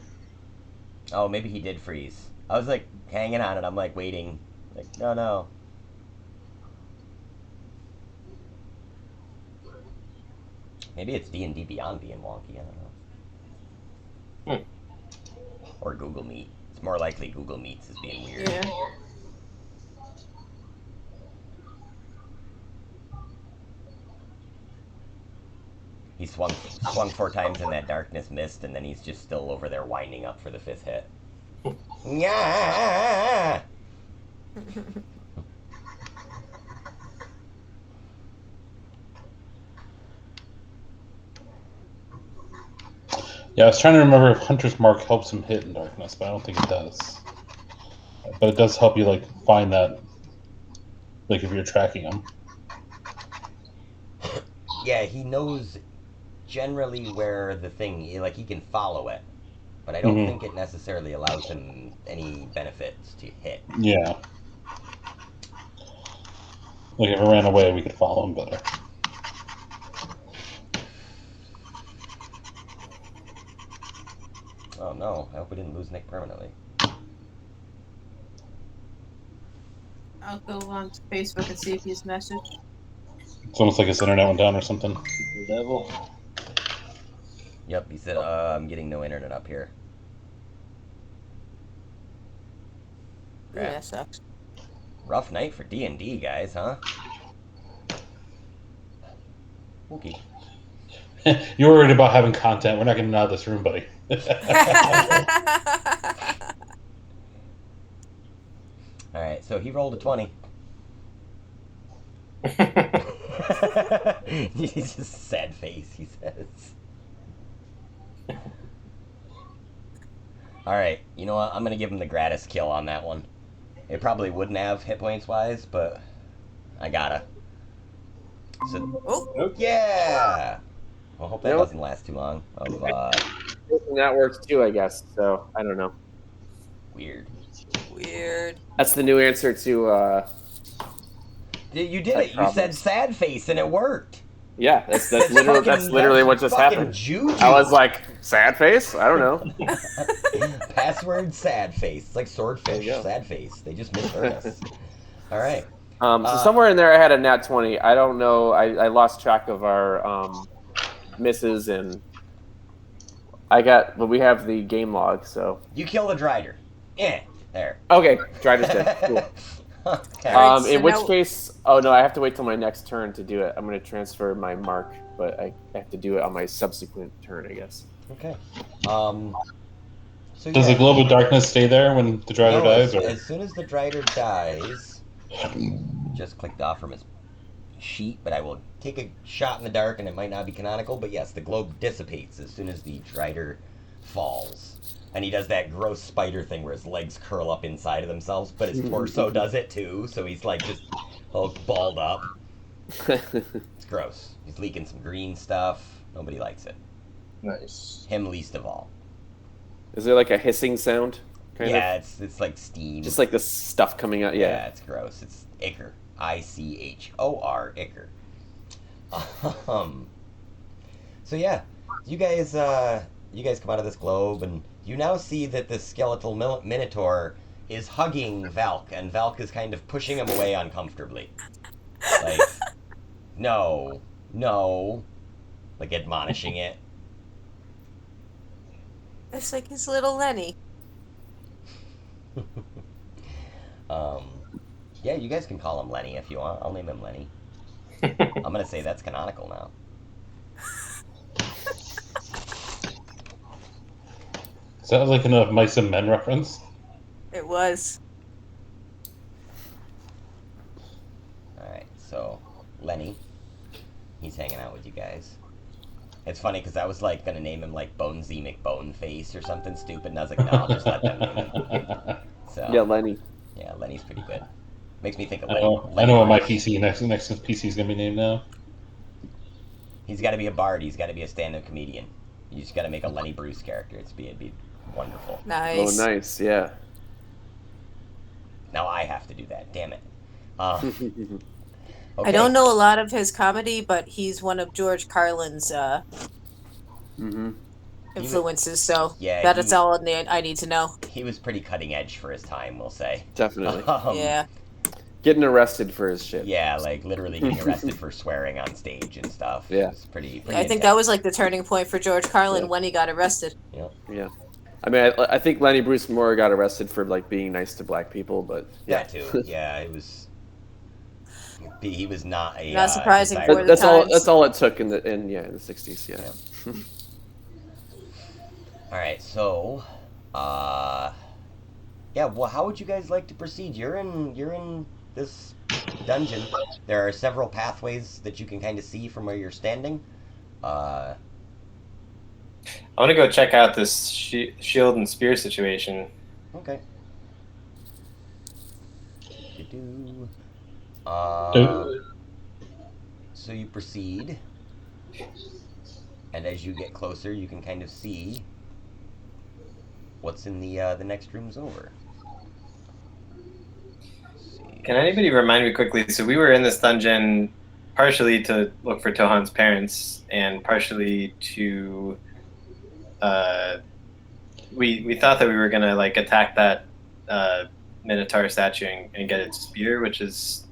Oh, maybe he did freeze. I was like hanging on it. I'm like waiting. Like, no. Maybe it's D&D Beyond being wonky. I don't know. Or Google Meet. It's more likely Google Meets is being weird. Yeah. He swung 4 times in that darkness mist, and then he's just still over there winding up for the 5th hit. Yeah. Yeah, I was trying to remember if Hunter's Mark helps him hit in darkness, but I don't think it does. But it does help you like find that, like if you're tracking him. Yeah, he knows generally where the thing, like he can follow it, but I don't think it necessarily allows him any benefits to hit. Yeah. Like if it ran away, we could follow him better. Oh no, I hope we didn't lose Nick permanently. I'll go on to Facebook and see if he's messaged. It's almost like his internet went down or something. Devil. Yep, he said, I'm getting no internet up here. Ooh, that sucks. Rough night for D&D, guys, huh? Okay. You're worried about having content. We're not getting out of this room, buddy. Alright, so he rolled a 20. He's just sad face, he says. Alright, you know what? I'm gonna give him the gratis kill on that one. It probably wouldn't have hit points wise, but I gotta. So, Oh, yeah! Well, hope that Nope. doesn't last too long. That works too, I guess. So I don't know. Weird. weird. That's the new answer to. You did That it. You said sad face, and it worked. Yeah, that's literally what just happened. Juju. I was like, sad face? I don't know. Password sad face. It's like swordfish There you go. sad face. They just misheard us. All right. So somewhere in there, I had a nat 20. I don't know. I lost track of our misses, and but we have the game log. So You kill the Drider. Yeah. There. okay, tried to say. Cool. Okay. Alright, so In which now- case, oh no, I have to wait till my next turn to do it. I'm going to transfer my mark, but I have to do it on my subsequent turn, I guess. Okay. So Does the globe of darkness stay there when the driver dies? Or? as soon as the Drider dies, just clicked off from his sheet, but I will take a shot in the dark, and it might not be canonical, but yes, the globe dissipates as soon as the Drider falls. And he does that gross spider thing where his legs curl up inside of themselves, but his torso does it too, so he's like just all balled up. It's gross. He's leaking some green stuff. Nobody likes it. Nice. Him least of all. Is there like a hissing sound? Yeah, it's like steam. Just like the stuff coming out. Yeah, Yeah. it's gross. It's Ichor. Ichor. Ichor. So yeah, you guys come out of this globe, and you now see that the skeletal minotaur is hugging Valk, and Valk is kind of pushing him away uncomfortably. Like, no, like admonishing it. It's like his little Lenny. Yeah, you guys can call him Lenny if you want. I'll name him Lenny. I'm gonna say that's canonical now. Is that like a Mice and Men reference? It was. Alright, so Lenny, he's hanging out with you guys. It's funny because I was like gonna name him like Bonesy McBoneface or something stupid, and I was like, no, I'll just let them name him. So Yeah, Lenny. yeah, Lenny's pretty good. Makes me think of I Lenny. know, I know what my PC next PC is gonna be named now. He's got to be a bard. He's got to be a stand-up comedian. You just got to make a Lenny Bruce character. It'd be wonderful. Nice. Oh, nice. Yeah. Now I have to do that. Damn it. Okay. I don't know a lot of his comedy, but he's one of George Carlin's Mm-hmm. influences, so Yeah, that's all I need to know. He was pretty cutting edge for his time, we'll say. Definitely. Yeah. Getting arrested for his shit. Yeah, like literally getting arrested for swearing on stage and stuff. Yeah. It was pretty I think that was like the turning point for George Carlin when he got arrested. Yep. Yeah. I mean, I think Lenny Bruce Moore got arrested for like being nice to black people, but yeah. That too. Yeah, it was. He was not a. Not surprising designer. for the That's all. times. That's all it took in the 60s. Yeah. All right, so, yeah. Well, how would you guys like to proceed? You're in this dungeon. There are several pathways that you can kind of see from where you're standing. I want to go check out this shield and spear situation. Okay. So you proceed, and as you get closer, you can kind of see what's in the next rooms over. Can anybody remind me quickly? So we were in this dungeon partially to look for Tohan's parents, and partially to we thought that we were gonna like attack that Minotaur statue and get its spear, which is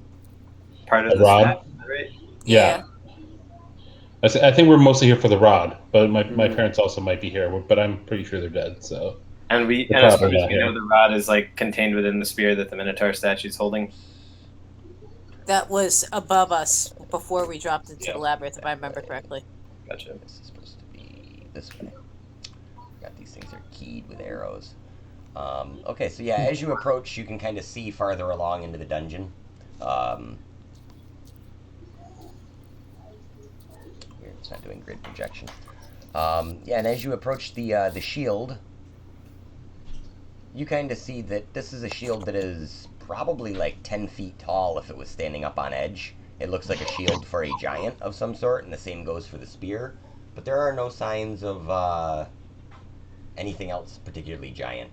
part of the rod, staff, right? Yeah. I think we're mostly here for the rod, but my parents also might be here, but I'm pretty sure they're dead. So. And we They're and as probably far as not we know, here. the rod is like contained within the spear that the Minotaur statue is holding. That was above us before we dropped into Yeah. the labyrinth, if I remember correctly. Gotcha. This is supposed to be this way. Got these things are keyed with arrows. Okay, so yeah, as you approach, you can kind of see farther along into the dungeon. Weird, it's not doing grid projection. Yeah, and as you approach the shield, you kind of see that this is a shield that is probably like 10 feet tall if it was standing up on edge. It looks like a shield for a giant of some sort, and the same goes for the spear. But there are no signs of anything else particularly giant.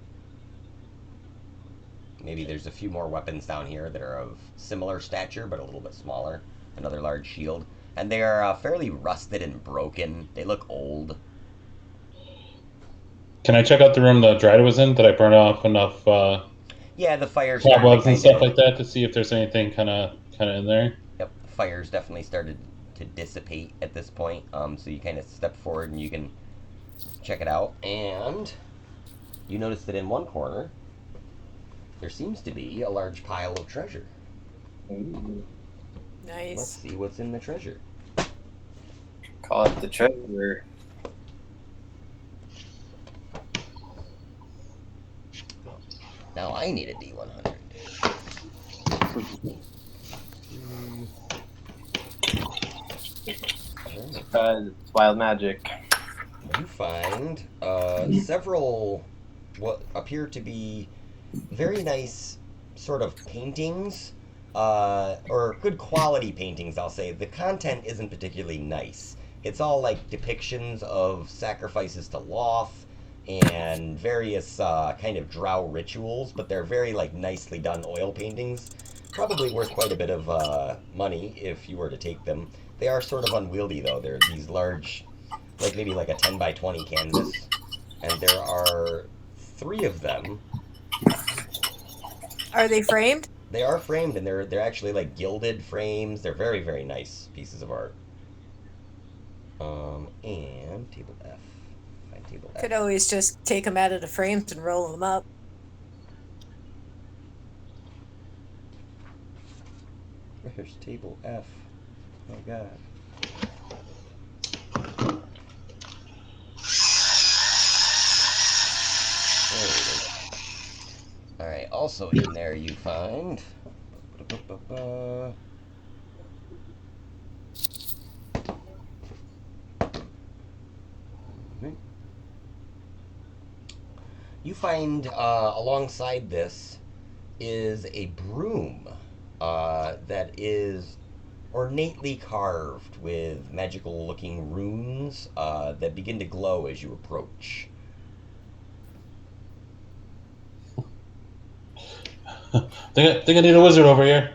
Maybe there's a few more weapons down here that are of similar stature, but a little bit smaller. Another large shield. And they are fairly rusted and broken. They look old. Can I check out the room that Dryda was in? Did I burn off enough Yeah, the fire's cobwebs and stuff kinda- like that to see if there's anything kind of in there? Yep, the fire's definitely started to dissipate at this point. So you kind of step forward and you can check it out. And you notice that in one corner, there seems to be a large pile of treasure. Ooh. Nice. Let's see what's in the treasure. Call it the treasure. Now I need a D100. It's wild magic. You find several what appear to be very nice sort of paintings, or good quality paintings, I'll say. The content isn't particularly nice. It's all like depictions of sacrifices to Loth and various kind of drow rituals, but they're very like nicely done oil paintings. Probably worth quite a bit of money if you were to take them. They are sort of unwieldy though. They're these large, like maybe like a 10 by 20 canvas, and there are 3 of them. Are they framed? They are framed, and they're actually like gilded frames. They're very, very nice pieces of art. And table F. Find table F. Could always just take them out of the frames and roll them up. Where's table F? Oh god. There it is. Alright, also in there you find you find alongside this is a broom that is ornately carved with magical looking runes that begin to glow as you approach. Think I need a wizard over here.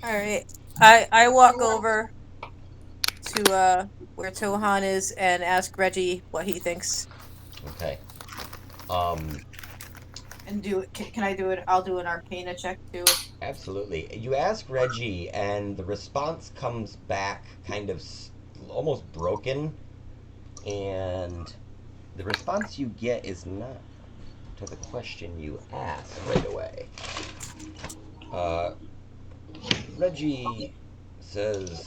Alright. I walk over to where Tohan is and ask Reggie what he thinks. Okay. And can I do it? I'll do an Arcana check too. Absolutely. You ask Reggie, and the response comes back kind of almost broken, and the response you get is not to the question you asked right away. Reggie says,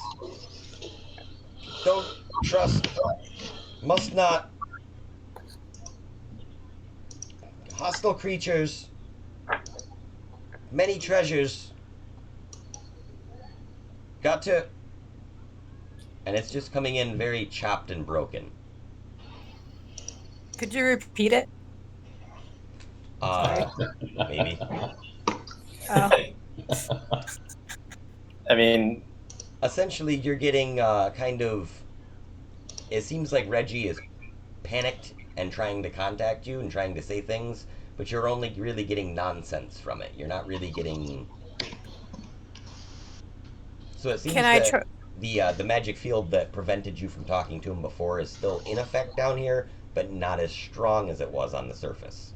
"Don't trust, must not. Hostile creatures, many treasures. Got to." And it's just coming in very chopped and broken. Could you repeat it? Maybe. Oh, I mean, Essentially, you're getting kind of. It seems like Reggie is panicked and trying to contact you and trying to say things, but you're only really getting nonsense from it. You're not really getting. So it seems can I that try? the magic field that prevented you from talking to him before is still in effect down here, but not as strong as it was on the surface.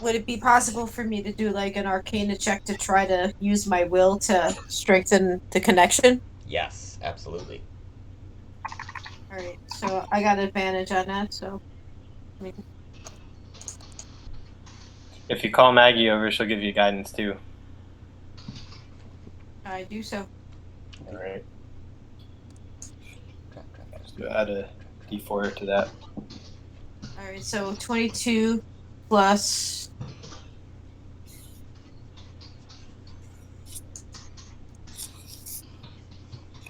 Would it be possible for me to do like an Arcana check to try to use my will to strengthen the connection? Yes, absolutely. All right, so I got advantage on that. So if you call Maggie over, she'll give you guidance too. I do so. All right. Trap. Just add a d4 to that. All right, so 22 plus.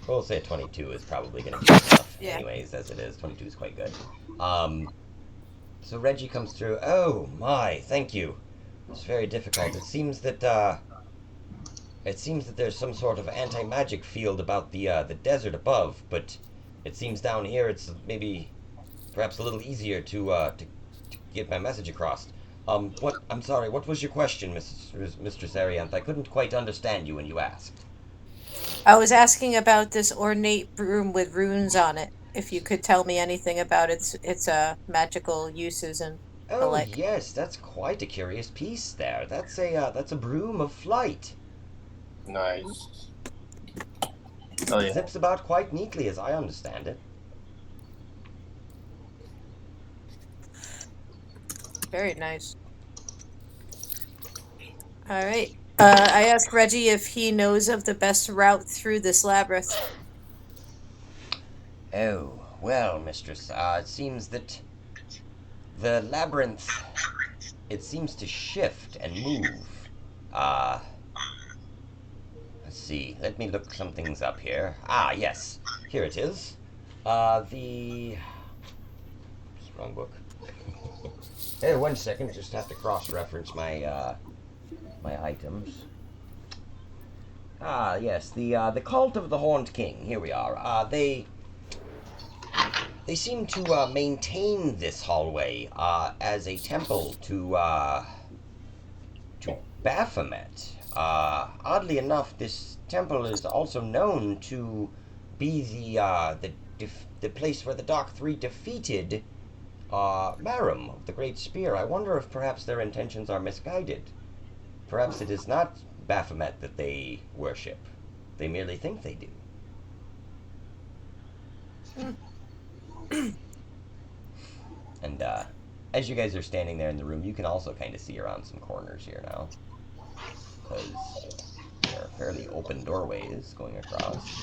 We'll say 22 is probably going to be enough, Yeah. anyways, as it is. 22 is quite good. So Reggie comes through. Oh my, thank you. It's very difficult. It seems that there's some sort of anti-magic field about the desert above, but it seems down here it's maybe perhaps a little easier to get my message across. What? I'm sorry. What was your question, Mistress Arianth? I couldn't quite understand you when you asked. I was asking about this ornate broom with runes on it. If you could tell me anything about its magical uses and the Oh like. yes, that's quite a curious piece there. That's a broom of flight. Nice. Oh It yeah. zips about quite neatly, as I understand it. Very nice. All right. I asked Reggie if he knows of the best route through this labyrinth. Oh well, Mistress. It seems that the labyrinth. It seems to shift and move. Let's see. Let me look some things up here. Ah, yes. Here it is. The. Wrong book. Hey, 1 second. Just have to cross-reference my my items. Ah, yes. The cult of the Horned King. Here we are. They seem to maintain this hallway as a temple to Baphomet. Oddly enough, this temple is also known to be the place where the Dark Three defeated Maram of the Great Spear. I wonder if perhaps their intentions are misguided. Perhaps it is not Baphomet that they worship. They merely think they do. And as you guys are standing there in the room, you can also kind of see around some corners here now. Because there are fairly open doorways going across.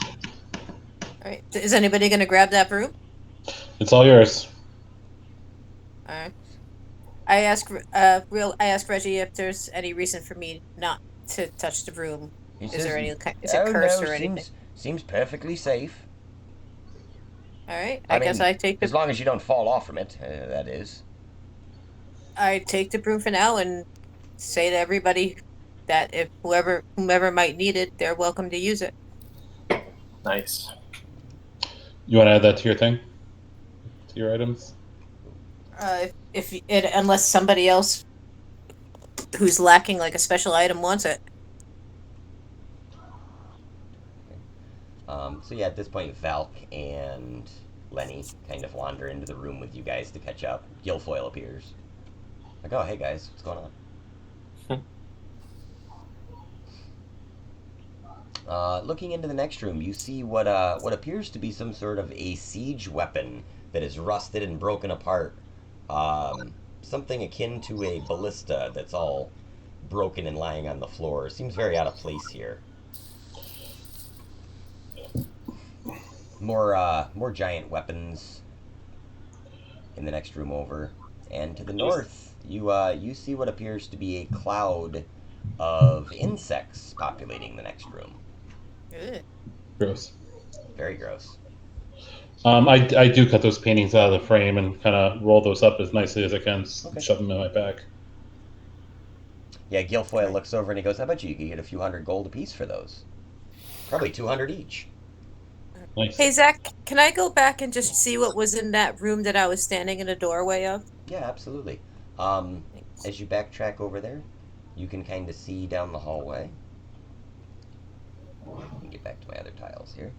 All right. Is anybody going to grab that broom? It's all yours. All right. I asked Reggie if there's any reason for me not to touch the broom. Is there any? Is it cursed or anything? Seems perfectly safe. All right. I guess I take as long as you don't fall off from it. That is. I take the broom for now and say to everybody that if whomever might need it, they're welcome to use it. Nice. You want to add that to your thing? To your items? Unless somebody else who's lacking like a special item wants it. So yeah, at this point, Valk and Lenny kind of wander into the room with you guys to catch up. Guilfoyle appears. Like, oh, hey guys, what's going on? Looking into the next room, you see what appears to be some sort of a siege weapon that is rusted and broken apart. Something akin to a ballista that's all broken and lying on the floor. Seems very out of place here. More giant weapons in the next room over, and to the north, you see what appears to be a cloud of insects populating the next room. Ugh. Gross. Very gross. I do cut those paintings out of the frame and kind of roll those up as nicely as I can, Okay. shove them in my bag. Yeah, Guilfoyle looks over and he goes, "How about you? You could get a few hundred gold apiece for those. Probably 200 each." Nice. Hey Zach, can I go back and just see what was in that room that I was standing in the doorway of? Yeah, absolutely. Thanks. As you backtrack over there, you can kind of see down the hallway. Let me get back to my other tiles here.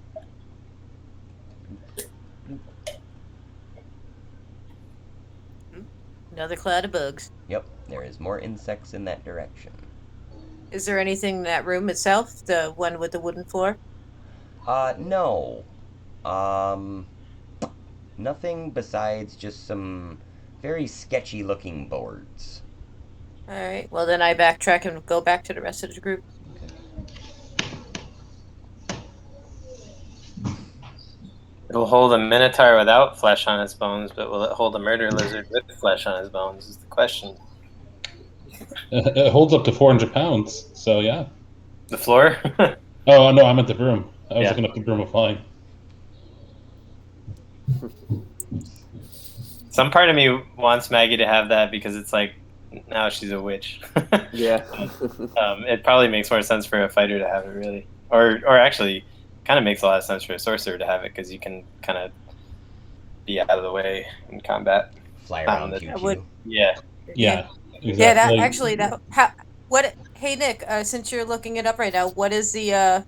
Another cloud of bugs. Yep, there is more insects in that direction. Is there anything in that room itself? The one with the wooden floor? No. Nothing besides just some very sketchy looking boards. Alright, well then I backtrack and go back to the rest of the group. It'll hold a minotaur without flesh on its bones, but will it hold a murder lizard with flesh on its bones? Is the question. It holds up to 400 pounds, so yeah. The floor? Oh no, I meant the broom. I was Yeah. looking up the broom of flying. Some part of me wants Maggie to have that because it's like now she's a witch. Yeah. It probably makes more sense for a fighter to have it, really, or actually, kind of makes a lot of sense for a sorcerer to have it because you can kind of be out of the way in combat. Fly around that QQ. would- Yeah. Yeah, exactly. Yeah, that actually what hey Nick, since you're looking it up right now, what is the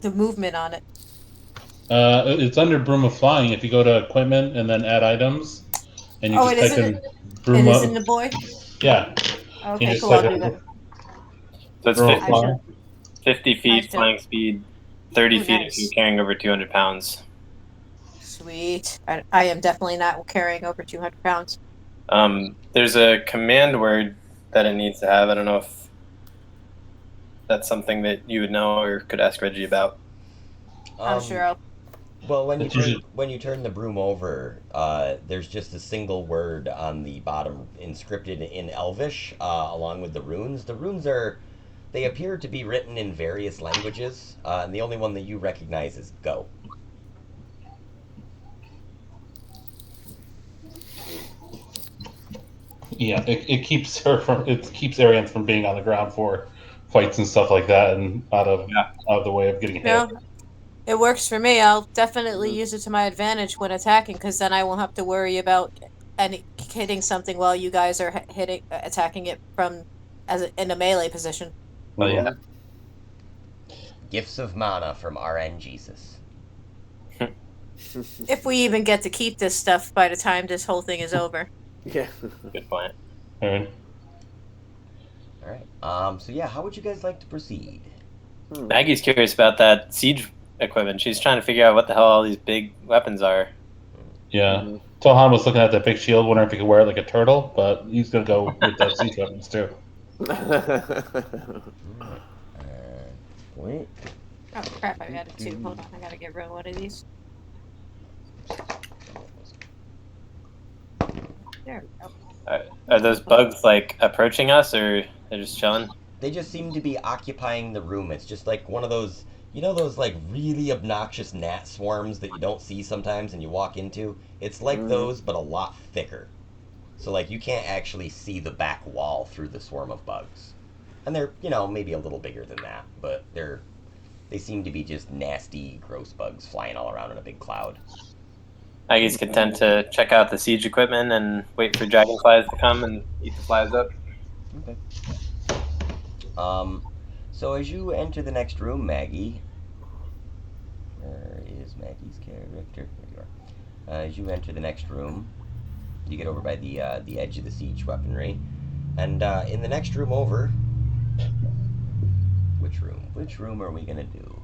movement on it? It's under broom of flying. If you go to equipment and then add items, and you Oh, just it is type in in It broom is of in the boy? yeah. You Okay, just cool, I'll type do in that. So it's broom of 50, I flying. 50 I feet should- flying speed, 30 Ooh, feet if nice. you're carrying over 200 pounds. Sweet. I am definitely not carrying over 200 pounds. There's a command word that it needs to have. I don't know if that's something that you would know or could ask Reggie about. I'm sure I'll Well, when you It's usually- turn the broom over, there's just a single word on the bottom inscripted in Elvish, along with the runes. The runes they appear to be written in various languages, and the only one that you recognize is "go." Yeah, it keeps Ariane from being on the ground for fights and stuff like that, and out of the way of getting hit. No, it works for me. I'll definitely use it to my advantage when attacking, because then I won't have to worry about hitting something while you guys are attacking it in a melee position. Oh, yeah. Gifts of mana from RN Jesus. If we even get to keep this stuff by the time this whole thing is over. Yeah. Good point. All right. All right. So yeah, how would you guys like to proceed? Maggie's curious about that siege equipment. She's trying to figure out what the hell all these big weapons are. Yeah. Tohan was looking at that big shield, wondering if he could wear it like a turtle, but he's gonna go with the siege weapons too. Wait. Oh crap, I got it too. Hold on, I gotta get rid of one of these. There we go. Are those bugs like approaching us, or they're just chilling? They just seem to be occupying the room. It's just like one of those, those like really obnoxious gnat swarms that you don't see sometimes and you walk into? It's like those, but a lot thicker. So like you can't actually see the back wall through the swarm of bugs. And they're, maybe a little bigger than that, but they seem to be just nasty, gross bugs flying all around in a big cloud. Maggie's content to check out the siege equipment and wait for dragonflies to come and eat the flies up. Okay. So as you enter the next room, Maggie, Maggie's character. There you are. As you enter the next room, you get over by the edge of the siege weaponry, and in the next room over, which room? Which room are we gonna do?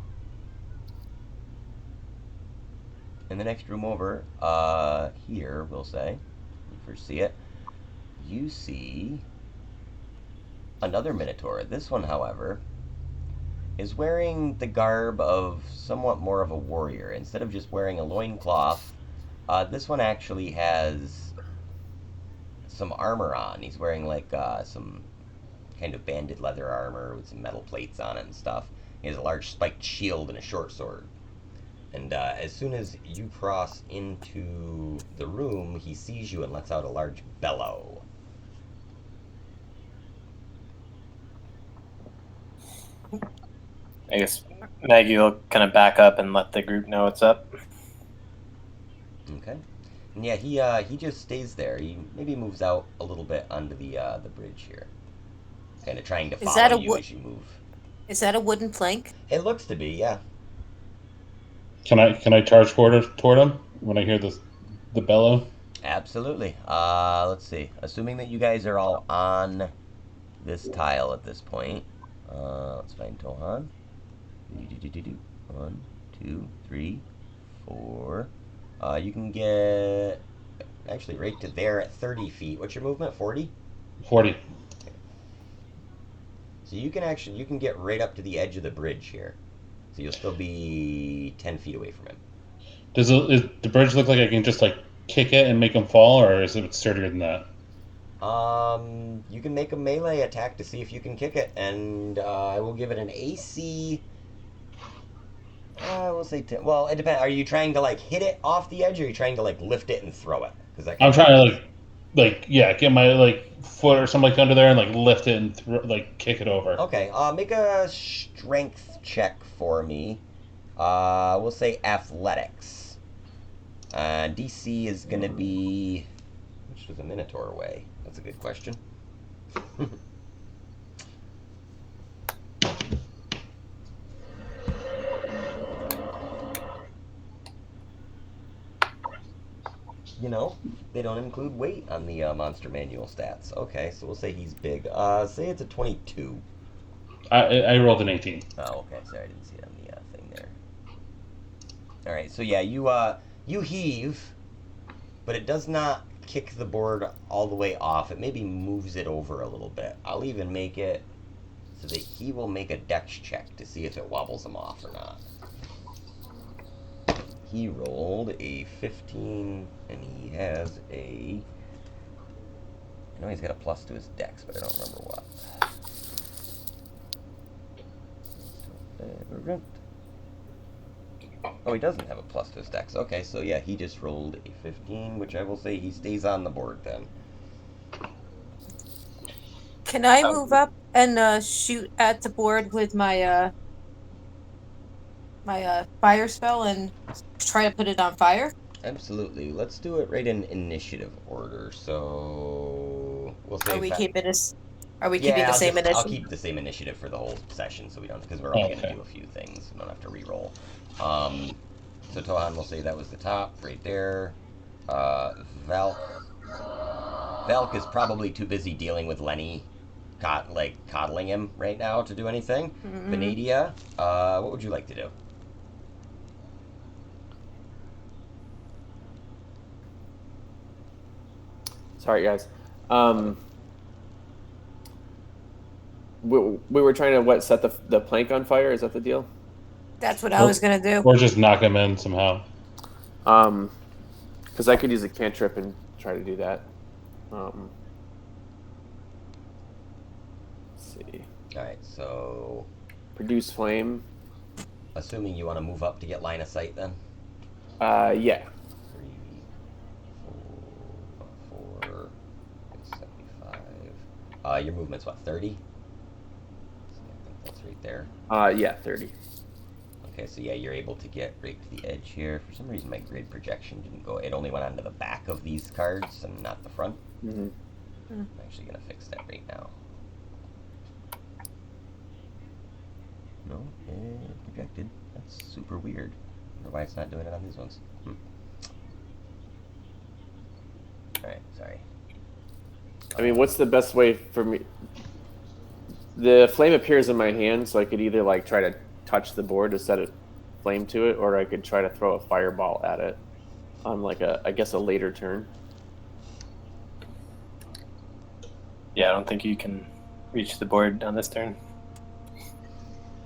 In the next room over, here we'll say, you first see it. You see another Minotaur. This one, however, is wearing the garb of somewhat more of a warrior. Instead of just wearing a loincloth, this one actually has some armor on. He's wearing like some kind of banded leather armor with some metal plates on it and stuff. He has a large spiked shield and a short sword. And as soon as you cross into the room, he sees you and lets out a large bellow. I guess Maggie will kind of back up and let the group know what's up. Okay. And yeah, he just stays there. He maybe moves out a little bit onto the bridge here, kind of trying to Is that follow a you as you move. Is that a wooden plank? It looks to be, yeah. Can I charge toward him when I hear the bellow? Absolutely. Let's see. Assuming that you guys are all on this tile at this point, let's find Tohan. 1, 2, 3, 4. You can get actually right to there at 30 feet. What's your movement? 40? 40. So you can get right up to the edge of the bridge here. So you'll still be 10 feet away from him. Does the bridge look like I can just like kick it and make him fall, or is it sturdier than that? You can make a melee attack to see if you can kick it, and I will give it an AC. We'll say 10. Well, it depends. Are you trying to like hit it off the edge, or are you trying to like lift it and throw it? Because I'm trying to get my like foot or something like under there and like lift it and kick it over. Okay. Make a strength check for me. We'll say athletics. DC is gonna be. Which does a Minotaur weigh? That's a good question. You know, they don't include weight on the monster manual stats. Okay, so we'll say he's big. Say it's a 22. I rolled an 18. Oh, okay. Sorry, I didn't see it on the thing there. All right, so yeah, you heave, but it does not kick the board all the way off. It maybe moves it over a little bit. I'll even make it so that he will make a dex check to see if it wobbles him off or not. He rolled a 15, and he has a... I know he's got a plus to his dex, but I don't remember what. Oh, he doesn't have a plus to his dex. Okay, so yeah, he just rolled a 15, which I will say he stays on the board then. Can I move up and shoot at the board with my fire spell and try to put it on fire? Absolutely. Let's do it right in initiative order. So we'll say. Are we keeping the Yeah, same initiative? I'll keep the same initiative for the whole session, so we don't, because we're only going to do a few things. We don't have to re-roll. So Tohan will say that was the top right there. Valk is probably too busy dealing with Lenny, coddling him right now to do anything. Mm-hmm. Venadia, what would you like to do? Sorry, guys. We were trying to set the plank on fire. Is that the deal? That's what I was gonna do. Or just knock him in somehow. Because I could use a cantrip and try to do that. Let's see. All right, so Produce flame. assuming you want to move up to get line of sight, then. Yeah. 3, 4, 75. Your movement's what, 30? So I think that's right there. Yeah, 30. Okay, so yeah, you're able to get right to the edge here. For some reason, my grid projection didn't go. It only went onto the back of these cards and not the front. Mm-hmm. I'm actually gonna fix that right now. No, it projected. That's super weird. wonder why it's not doing it on these ones. Alright, sorry. I mean, what's the best way for me? The flame appears in my hand, so I could either like try to touch the board to set a flame to it, or I could try to throw a fireball at it on like I guess a later turn. Yeah, I don't think you can reach the board on this turn.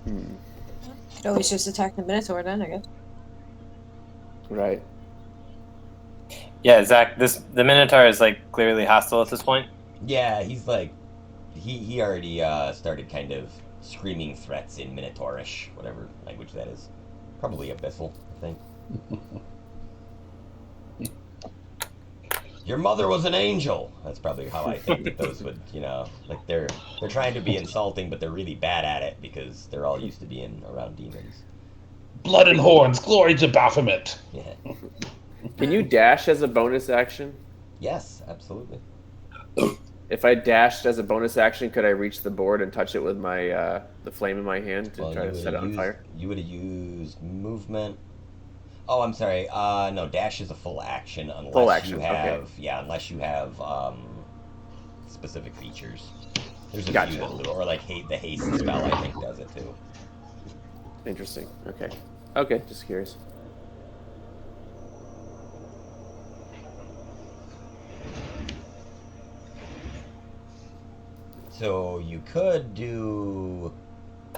Could always just attack the Minotaur then, I guess. Right. Yeah, Zach, the Minotaur is like clearly hostile at this point. Yeah, he's like, he already started kind of screaming threats in Minotaurish, whatever language that is. Probably Abyssal, I think. Your mother was an angel. That's probably how I think that those would, like they're trying to be insulting, but they're really bad at it because they're all used to being around demons. Blood and horns, glory to Baphomet. Yeah. Can you dash as a bonus action? Yes, absolutely. If I dashed as a bonus action, could I reach the board and touch it with my the flame in my hand to try to set it on fire? You would have used movement. Oh, I'm sorry. No, dash is a full action unless you have unless you have specific features. There's a few that or like the haste spell I think does it too. Interesting. Okay, just curious. So you could do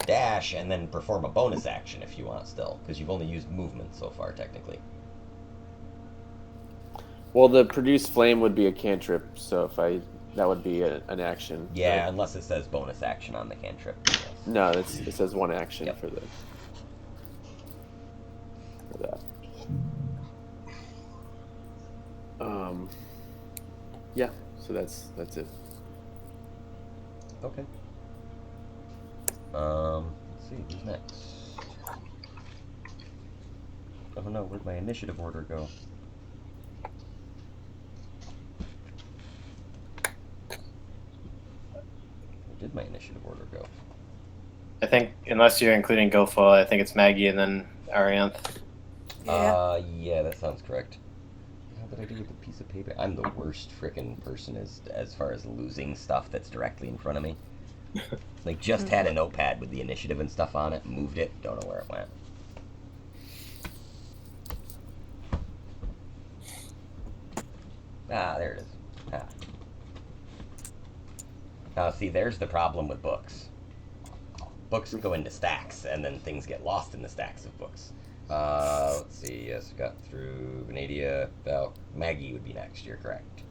dash and then perform a bonus action if you want still, because you've only used movement so far technically. Well, the produce flame would be a cantrip, so that would be an action. Yeah, unless it says bonus action on the cantrip. Yes. No, it says one action for that. Yeah, so that's it. Okay. Let's see, who's next? Oh no, where'd my initiative order go? Where did my initiative order go? I think, unless you're including Goful, I think it's Maggie and then Arianth. Yeah, that sounds correct. How did I do with the piece of paper? I'm the worst frickin' person as far as losing stuff that's directly in front of me. Like, just had a notepad with the initiative and stuff on it, moved it, don't know where it went. Ah, there it is. Ah. Now, see, there's the problem with books. Books go into stacks, and then things get lost in the stacks of books. Let's see, yes, we got through Venadia. Well, Maggie would be next, you're correct.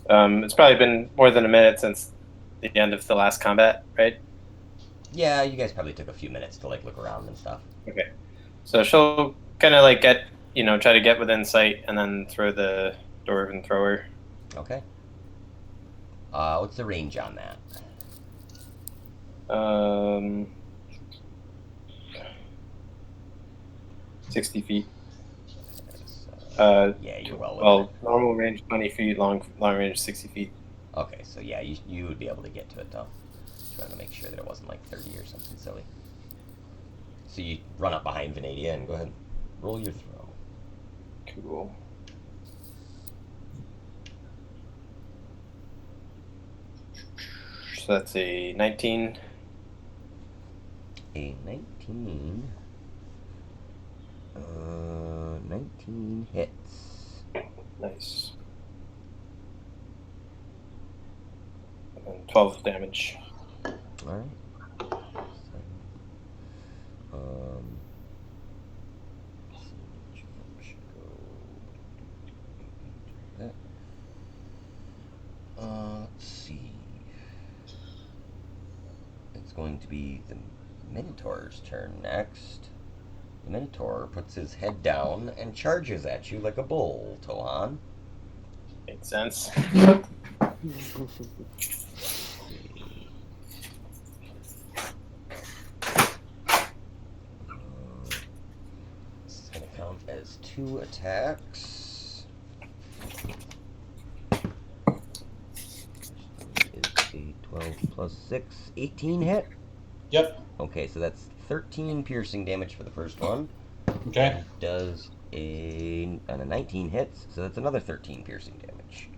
It's probably been more than a minute since the end of the last combat, right? Yeah, you guys probably took a few minutes to, like, look around and stuff. Okay. So she'll kind of, like, try to get within sight and then throw the Dwarven Thrower. Okay. What's the range on that? 60 feet. Yeah, you're well within it. Normal range 20 feet, long range 60 feet. Okay, so yeah, you would be able to get to it, though. Trying to make sure that it wasn't like 30 or something silly. So you run up behind Venadia and go ahead and roll your throw. Cool. So that's a 19. A 19. 19 hits. Nice. And 12 damage. Alright. Let's see. It's going to be the Minotaur's turn next. The Minotaur puts his head down and charges at you like a bull, Tohan. Makes sense. This is going to count as 2 attacks. Is a 12 plus 6, 18 hit? Yep. Okay, so that's 13 piercing damage for the first one. Okay. Does on a 19 hits, so that's another 13 piercing damage.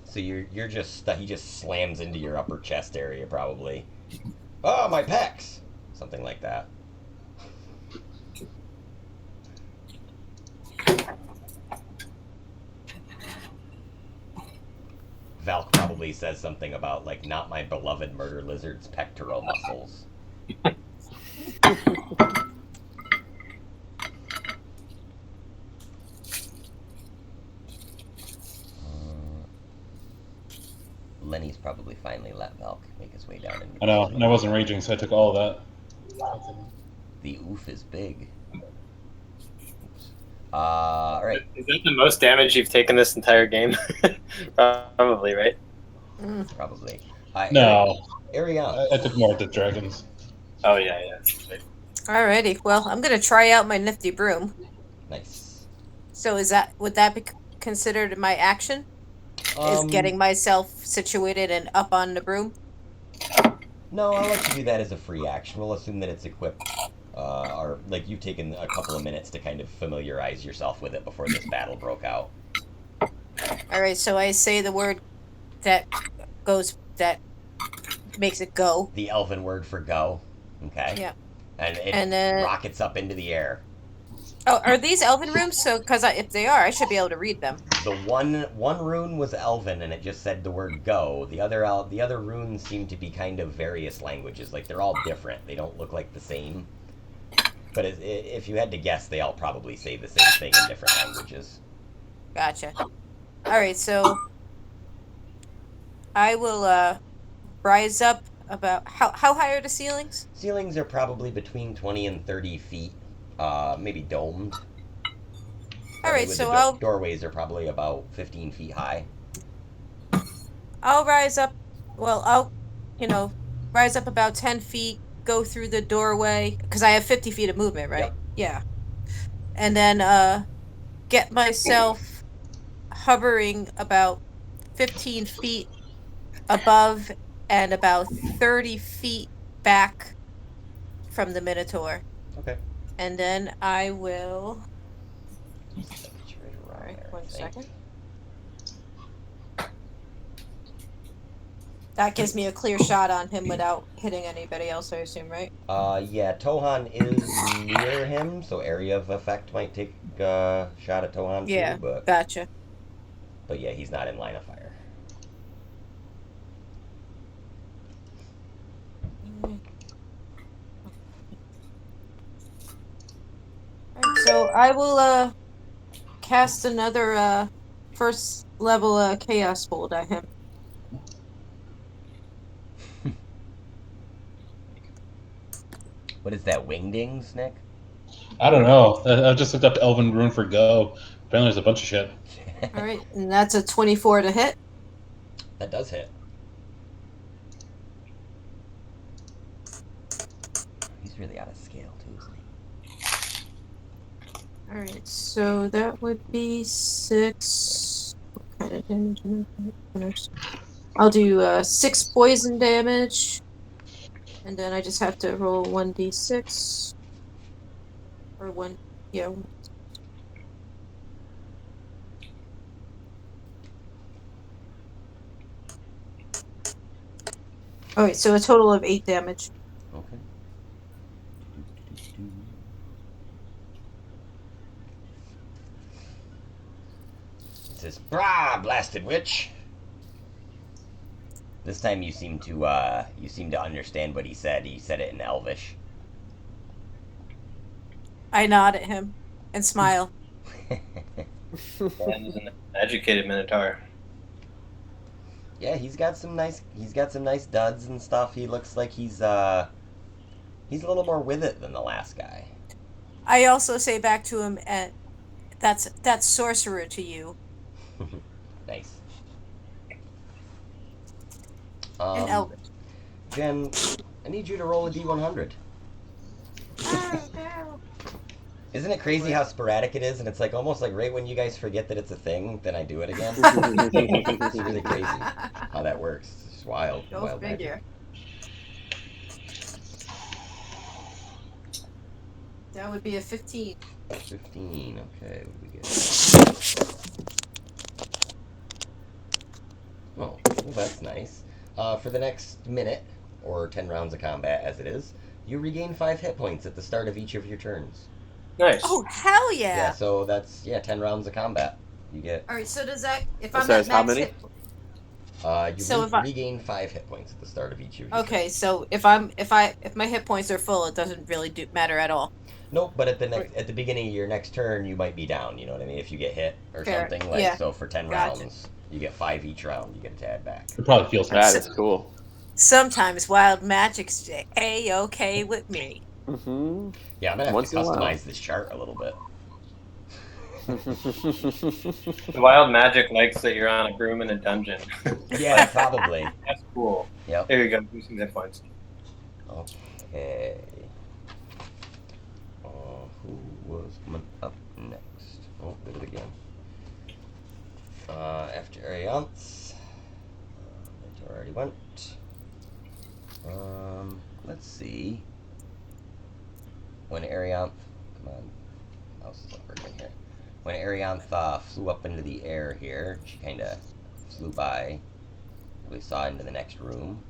So you're just he just slams into your upper chest area probably. Oh, my pecs, something like that. Valk probably says something about like not my beloved murder lizard's pectoral muscles. Lenny's probably finally let Valk make his way down. I know, and I wasn't raging, so I took all of that. The oof is big. All right. Is that the most damage you've taken this entire game? Probably, right? Probably. No. Ariana. I took more at the dragons. Oh, yeah. Alrighty. Well, I'm gonna try out my nifty broom. Nice. So would that be considered my action? Is getting myself situated and up on the broom? No, I'll let you do that as a free action. We'll assume that it's equipped. Or like you've taken a couple of minutes to kind of familiarize yourself with it before this battle broke out. Alright, so I say the word that makes it go. The elven word for go. Okay. Yeah. And it rockets up into the air. Oh, are these elven runes? So, because if they are, I should be able to read them. The one rune was elven, and it just said the word go. The other runes seem to be kind of various languages. Like they're all different. They don't look like the same. But if you had to guess, they all probably say the same thing in different languages. Gotcha. Alright, so I will rise up about how high are the ceilings? Ceilings are probably between 20 and 30 feet, maybe domed. Alright, so doorways are probably about 15 feet high. I'll rise up. Well, I'll rise up about 10 feet, go through the doorway because I have 50 feet of movement, right? Yep. Yeah. And then get myself hovering about 15 feet above and about 30 feet back from the Minotaur. Okay. And then I will... Right Alright, there, 1 second. That gives me a clear shot on him without hitting anybody else, I assume, right? Yeah, Tohan is near him, so area of effect might take a shot at Tohan Yeah, too, but gotcha. But yeah, he's not in line of fire. Alright, so I will cast another first level chaos hold at him. What is that, wingdings, Nick? I don't know. I just looked up Elven Rune for Go. Apparently there's a bunch of shit. Alright, and that's a 24 to hit. That does hit. He's really out of scale, too, isn't he? Alright, so that would be 6. What kind of damage am I doing? I'll do 6 poison damage. And then I just have to roll 1d6. Or 1. Yeah. Alright, so a total of 8 damage. Okay. It says, "Brah, blasted witch." This time you seem to understand what he said. He said it in Elvish. I nod at him and smile. And he's an educated Minotaur. Yeah, he's got some nice duds and stuff. He looks like he's a little more with it than the last guy. I also say back to him, that's sorcerer to you. Nice. And Elvish. Jen, I need you to roll a d100. Isn't it crazy how sporadic it is? And it's like almost like right when you guys forget that it's a thing, then I do it again. It's really crazy how that works. It's just wild. Go wild figure. magic. That would be a 15. 15. Okay, what do we get? Oh, well, that's nice. For the next minute, or 10 rounds of combat as it is, you regain 5 hit points at the start of each of your turns. Nice. Oh, hell Yeah, yeah! so that's 10 rounds of combat. You get All right, so does that if That I'm says at how max many? hit? you So if I regain 5 hit points at the start of each of your okay, turns. so if my hit points are full, it doesn't really matter at all. Nope, but at the beginning of your next turn, you might be down. You know what I mean? If you get hit or Fair. something, Yeah. so for 10 Gotcha. rounds, you get 5 each round. You get a tad back. It probably feels That nice. is cool. Sometimes wild magic's A-okay with me. Mm-hmm. Yeah, I'm gonna have Once to in a while. customize this chart a little bit. The wild magic likes that you're on a broom in a dungeon. Yeah, probably. That's cool. Yep. There you go. Do some hit points. Okay. Who was coming up next? Oh, did it again. After Ariance. It already went. Let's see. When Arianth... Come on. Mouse is not working here. When Arianth flew up into the air here, she kind of flew by. We saw into the next room.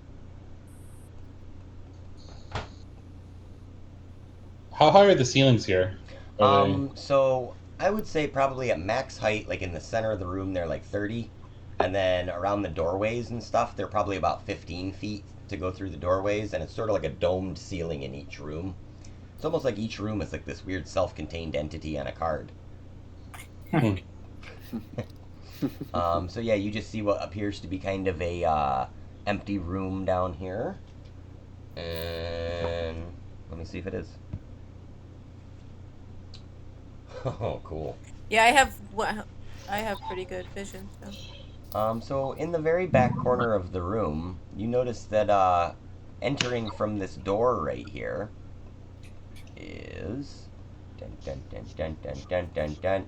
How high are the ceilings here? So I would say probably at max height, like in the center of the room, they're like 30. And then around the doorways and stuff, they're probably about 15 feet to go through the doorways. And it's sort of like a domed ceiling in each room. It's almost like each room is like this weird self-contained entity on a card. So yeah, you just see what appears to be kind of a empty room down here. And let me see if it is. Oh, cool. Yeah, I have pretty good vision. So. So in the very back corner of the room, you notice that entering from this door right here is dun, dun, dun, dun, dun, dun, dun, dun,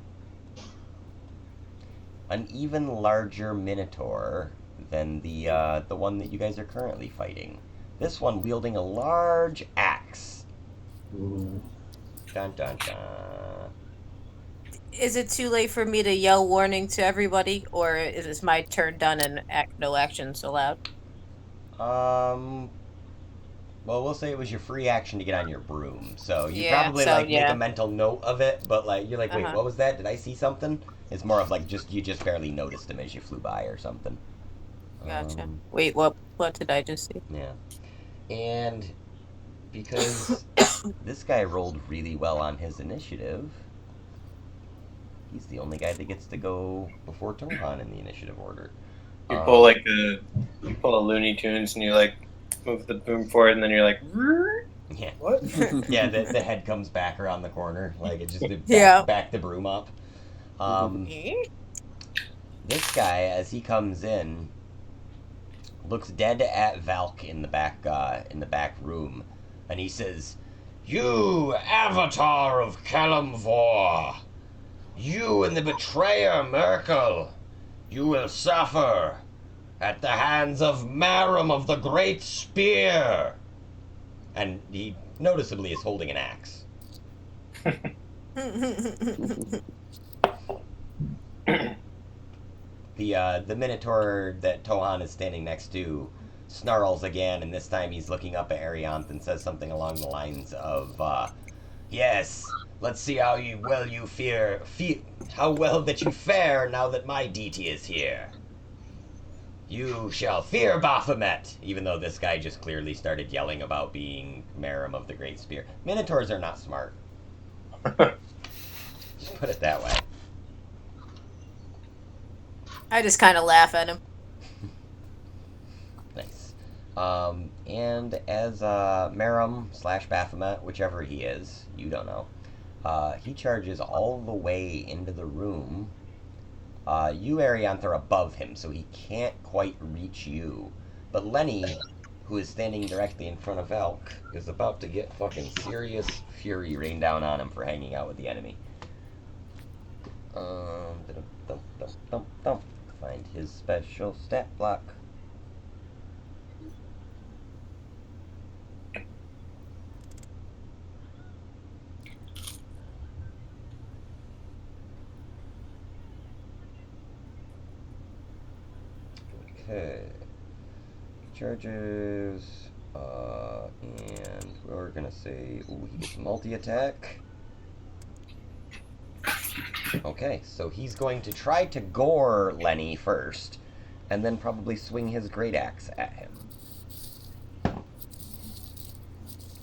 an even larger minotaur than the one that you guys are currently fighting. This one wielding a large axe. Ooh. Dun dun dun. Is it too late for me to yell warning to everybody, or is this my turn done and no actions allowed? Well, we'll say it was your free action to get on your broom, so you Yeah, probably so, make yeah. a mental note of it, but like you're like, wait, Uh-huh. what was that? Did I see something? It's more of like you just barely noticed him as you flew by or something. Gotcha. Wait, what did I just see? Yeah, and because this guy rolled really well on his initiative, he's the only guy that gets to go before Tohan in the initiative order. You pull you pull a Looney Tunes and you like move the boom forward and then you're like, Yeah. what? Yeah, the head comes back around the corner, like it just Yeah. back the broom up. This guy, as he comes in, looks dead at Valk in the back room, and he says, "You avatar of Kalimvor, you and the betrayer Merkel, you will suffer at the hands of Maram of the Great Spear." And he noticeably is holding an axe. The Minotaur that Tohan is standing next to snarls again, and this time he's looking up at Arianth and says something along the lines of, "Yes, let's see how well that you fare now that my deity is here. You shall fear Baphomet," even though this guy just clearly started yelling about being Maram of the Great Spear. Minotaurs are not smart. Just put it that way. I just kind of laugh at him. Nice. And as Maram / Baphomet, whichever he is, you don't know, he charges all the way into the room. You, Arianth, are above him, so he can't quite reach you. But Lenny, who is standing directly in front of Valk, is about to get fucking serious fury rained down on him for hanging out with the enemy. Find his special stat block. Okay. Charges. And we're gonna say, ooh, he gets multi-attack. Okay, so he's going to try to gore Lenny first, and then probably swing his great axe at him.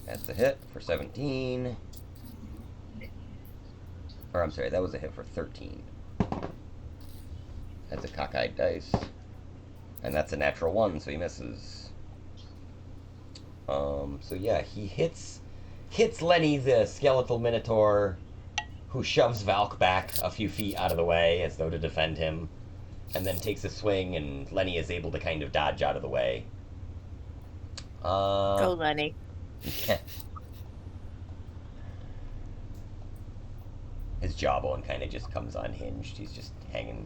That's a hit for 17. Or, I'm sorry, that was a hit for 13. That's a cockeyed dice. And that's a natural 1, so he misses. So yeah, he hits Lenny, the skeletal minotaur, who shoves Valk back a few feet out of the way as though to defend him, and then takes a swing, and Lenny is able to kind of dodge out of the way. Go, Lenny. His jawbone kind of just comes unhinged. He's just hanging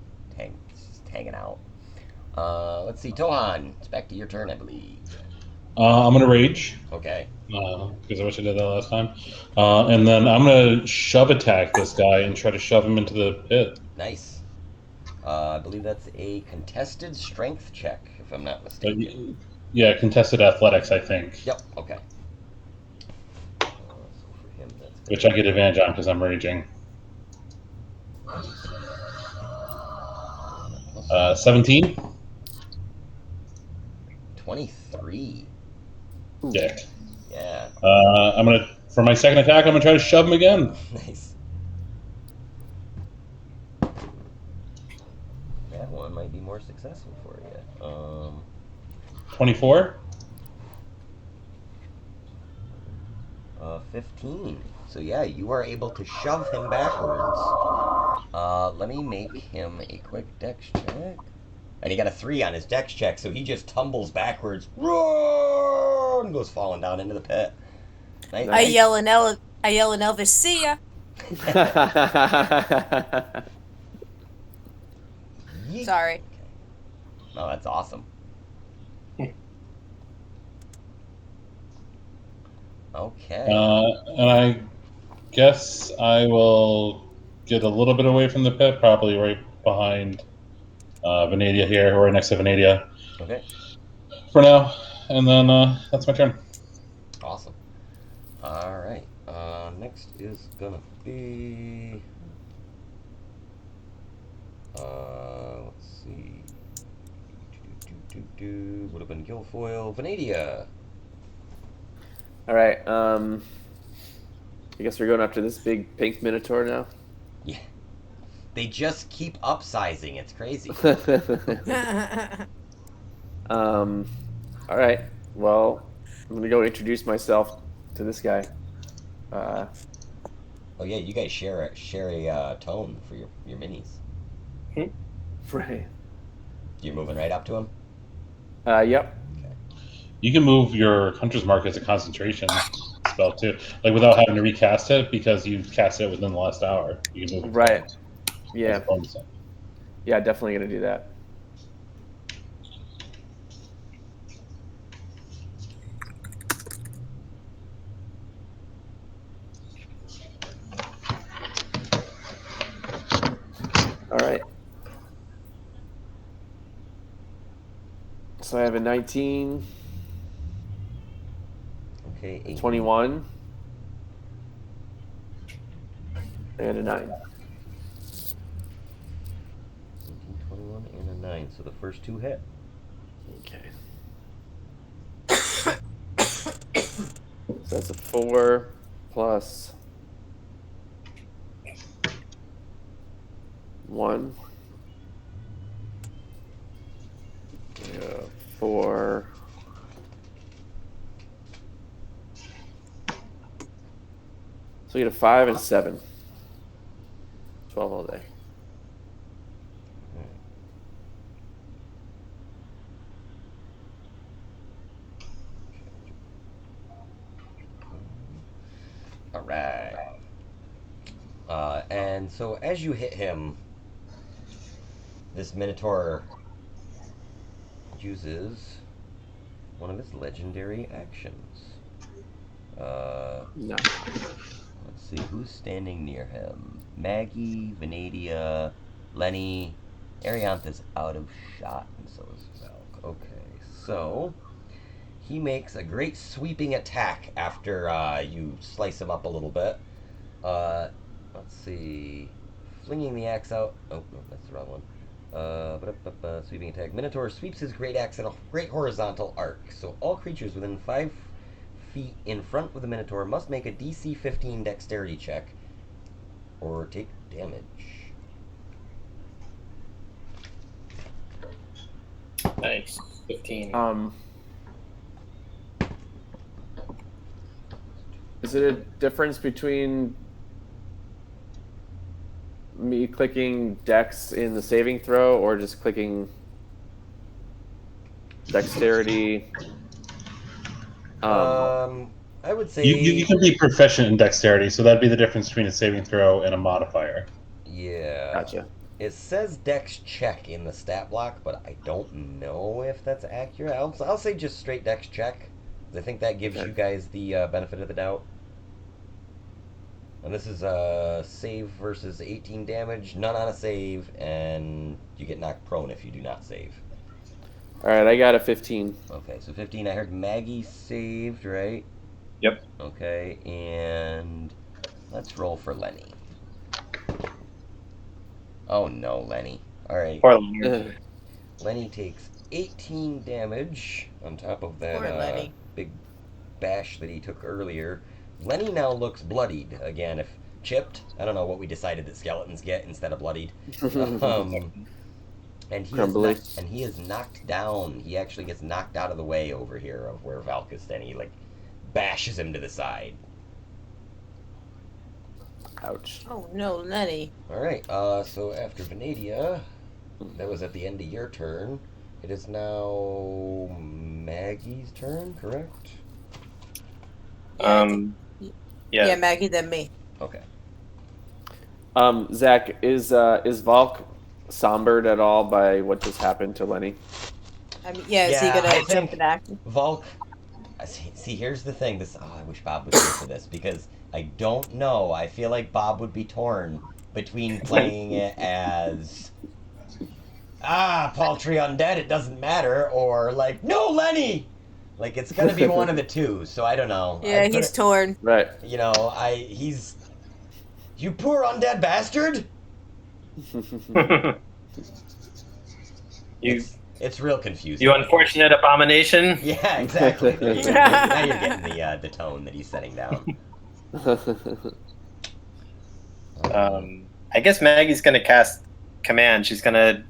out. Let's see, Tohan. It's back to your turn, I believe. I'm gonna rage. Okay. Because I wish I did that last time. And then I'm gonna shove attack this guy and try to shove him into the pit. Nice. I believe that's a contested strength check, if I'm not mistaken. Yeah, contested athletics, I think. Yep. Okay. So for him, that's Which I get advantage on because I'm raging. 17. 23. Yeah. Yeah. I'm gonna, for my second attack, I'm gonna try to shove him again. Nice. That one might be more successful for you. 24. 15. So yeah, you are able to shove him backwards. Let me make him a quick dex check. And he got a 3 on his dex check, so he just tumbles backwards, roar, and goes falling down into the pit. Nice. I yell in Elvis, see ya. Yeet. Sorry. Oh, that's awesome. Okay. And I guess I will get a little bit away from the pit, probably right behind Venadia here, or right next to Venadia. Okay. For now, and then that's my turn. Awesome. All right. Next is gonna be. Let's see. Would have been Guilfoyle. Venadia. All right. I guess we're going after this big pink minotaur now. Yeah. They just keep upsizing. It's crazy. All right. Well, I'm gonna go introduce myself to this guy. Oh yeah, you guys share a tone for your minis. Right. You're moving right up to him. Yep. You can move your Hunter's Mark as a concentration spell too, like without having to recast it because you've cast it within the last hour. You can move it. Right. Yeah. As a bonus. Yeah, definitely gonna do that. All right. So I have a 19, Okay. 8. 21, and a 9. 21 and a 9. So the first 2 hit. Okay. So that's a 4 plus 1. 4. So you get a 5 and 7. 12 all day. All right. And so as you hit him, this Minotaur uses one of his legendary actions. No. Let's see, who's standing near him? Maggie, Venadia, Lenny. Ariantha's out of shot, and so is Valk. Okay, so he makes a great sweeping attack after you slice him up a little bit. Let's see. Flinging the axe out. Oh, no, that's the wrong one. Sweeping attack. Minotaur sweeps his great axe in a great horizontal arc. So all creatures within 5 feet in front of the Minotaur must make a DC 15 dexterity check or take damage. Nice. 15. Is it a difference between me clicking Dex in the saving throw or just clicking Dexterity? I would say You can be proficient in dexterity, so that'd be the difference between a saving throw and a modifier. yeah. Gotcha. It says Dex check in the stat block, but I don't know if that's accurate. I'll say just straight Dex check. I think that gives you guys the benefit of the doubt. And this is a save versus 18 damage, none on a save, and you get knocked prone if you do not save. All right, I got a 15. Okay, so 15. I heard Maggie saved, right? Yep. Okay, and let's roll for Lenny. Oh no, Lenny. Alright. Poor Leonard. Lenny takes 18 damage on top of Poor that Lenny. big bash that he took earlier. Lenny now looks bloodied again. If chipped, I don't know what we decided that skeletons get instead of bloodied. And Crumbly. he is knocked down. He actually gets knocked out of the way over here of where Valk is standing. He like bashes him to the side. Ouch. Oh no, Lenny. Alright, so after Venadia, that was at the end of your turn. It is now Maggie's turn, correct? Yeah. Yeah, Maggie, then me. Okay. Zach, is Valk sombered at all by what just happened to Lenny? I mean, yeah, is he Yeah, gonna I jump think- in action? Volk, see, here's the thing. I wish Bob was here for this, because I don't know. I feel like Bob would be torn between playing it as paltry undead, it doesn't matter, or like, no, Lenny! Like, it's gonna be one of the two, so I don't know. Yeah, he's torn. Right. You know, he's... You poor undead bastard! It's real confusing. You unfortunate abomination. Yeah, exactly. Now you're getting the tone that he's setting down. I guess Maggie's gonna cast command. She's gonna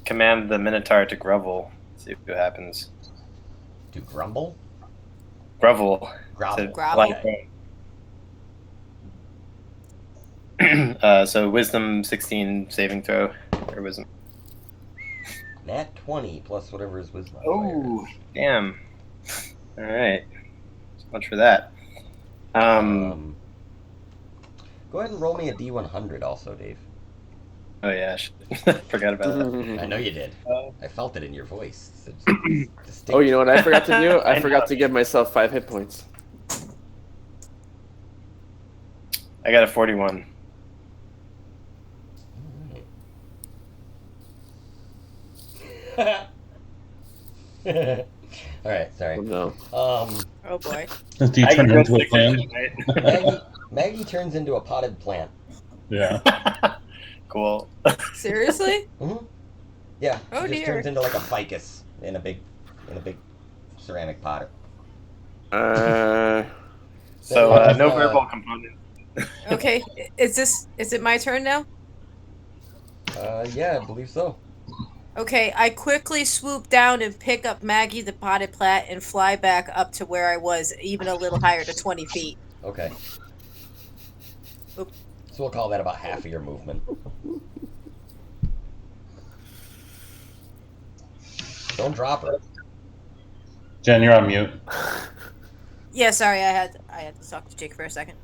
command the Minotaur to grovel. See what happens. To grumble? Grovel. Grovel. To Grovel. lie. So wisdom 16 saving throw or wisdom. Nat 20 plus whatever his wisdom. Oh, damn. All right. So much for that. Go ahead and roll me a D100 also, Dave. Oh yeah, forgot about that. I know you did. I felt it in your voice. It's distinct. Oh, you know what I forgot to do? I I forgot know. to give myself 5 hit points. I got a 41. All right, sorry. Oh, no. Oh boy. Do you I turn can into go a plant? Maggie turns into a potted plant. Yeah. Cool. Seriously? Yeah. She Oh, just dear. turns into like a ficus in a big ceramic pot. Uh, So Then, no verbal component. Okay. Is it my turn now? Yeah, I believe so. Okay, I quickly swoop down and pick up Maggie the potted plant and fly back up to where I was, even a little higher to 20 feet. Okay. Oop. So we'll call that about half of your movement. Don't drop her. Jen, you're on mute. Yeah, sorry, I had to talk to Jake for a second.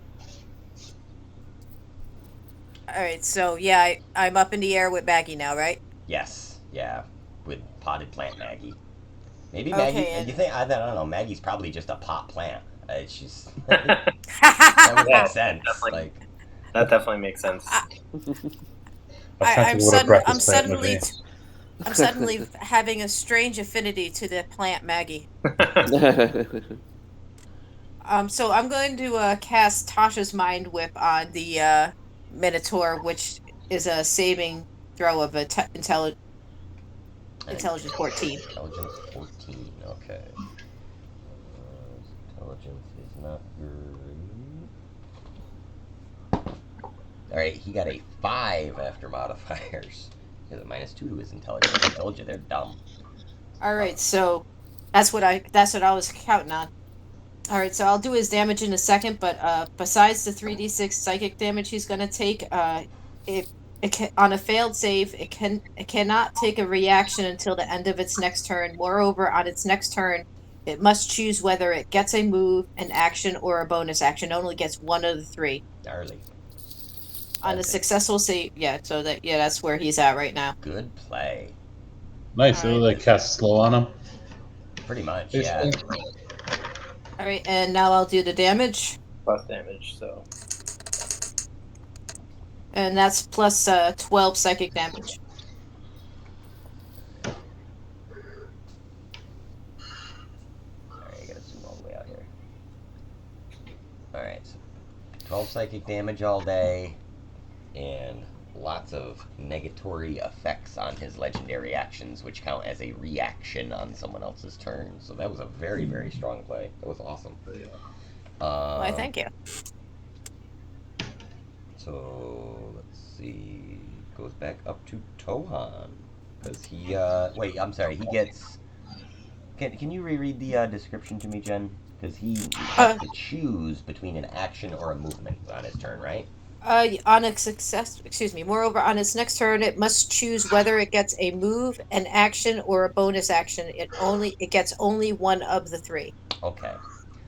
Alright, so yeah, I'm up in the air with Maggie now, right? Yes. Yeah. With potted plant Maggie. Maybe Okay, Maggie. and- You think? I don't know. Maggie's probably just a pot plant. She's. That would make sense. Definitely. Like. That definitely makes sense. I was trying to think what a breakfast I'm plant would suddenly be. I'm suddenly having a strange affinity to the plant Maggie. So I'm going to cast Tasha's Mind Whip on the Minotaur, which is a saving throw of intelligence 14. Intelligence 14. Okay. Intelligence is not great. Alright, he got a 5 after modifiers. He has a -2 to his intelligence. I told you, they're dumb. Alright, so that's what I was counting on. Alright, so I'll do his damage in a second, but besides the 3d6 psychic damage he's gonna take, on a failed save, it cannot take a reaction until the end of its next turn. Moreover, on its next turn, it must choose whether it gets a move, an action, or a bonus action. It only gets one of the 3. Gnarly. On a successful save, that's where he's at right now. Good play. Nice. So they cast slow on him. Pretty much, yeah. Alright, and now I'll do the damage. Plus damage, so. And that's plus 12 psychic damage. Alright, I gotta zoom all the way out here. Alright, so 12 psychic damage all day, and lots of negatory effects on his legendary actions, which count as a reaction on someone else's turn. So that was a very, very strong play. That was awesome. Why, thank you. So, let's see. Goes back up to Tohan. Because he, wait, I'm sorry. He gets... Can you reread the description to me, Jen? Because he has to choose between an action or a movement on his turn, right? On a success, moreover, on its next turn, it must choose whether it gets a move, an action, or a bonus action. It gets only one of the 3. Okay.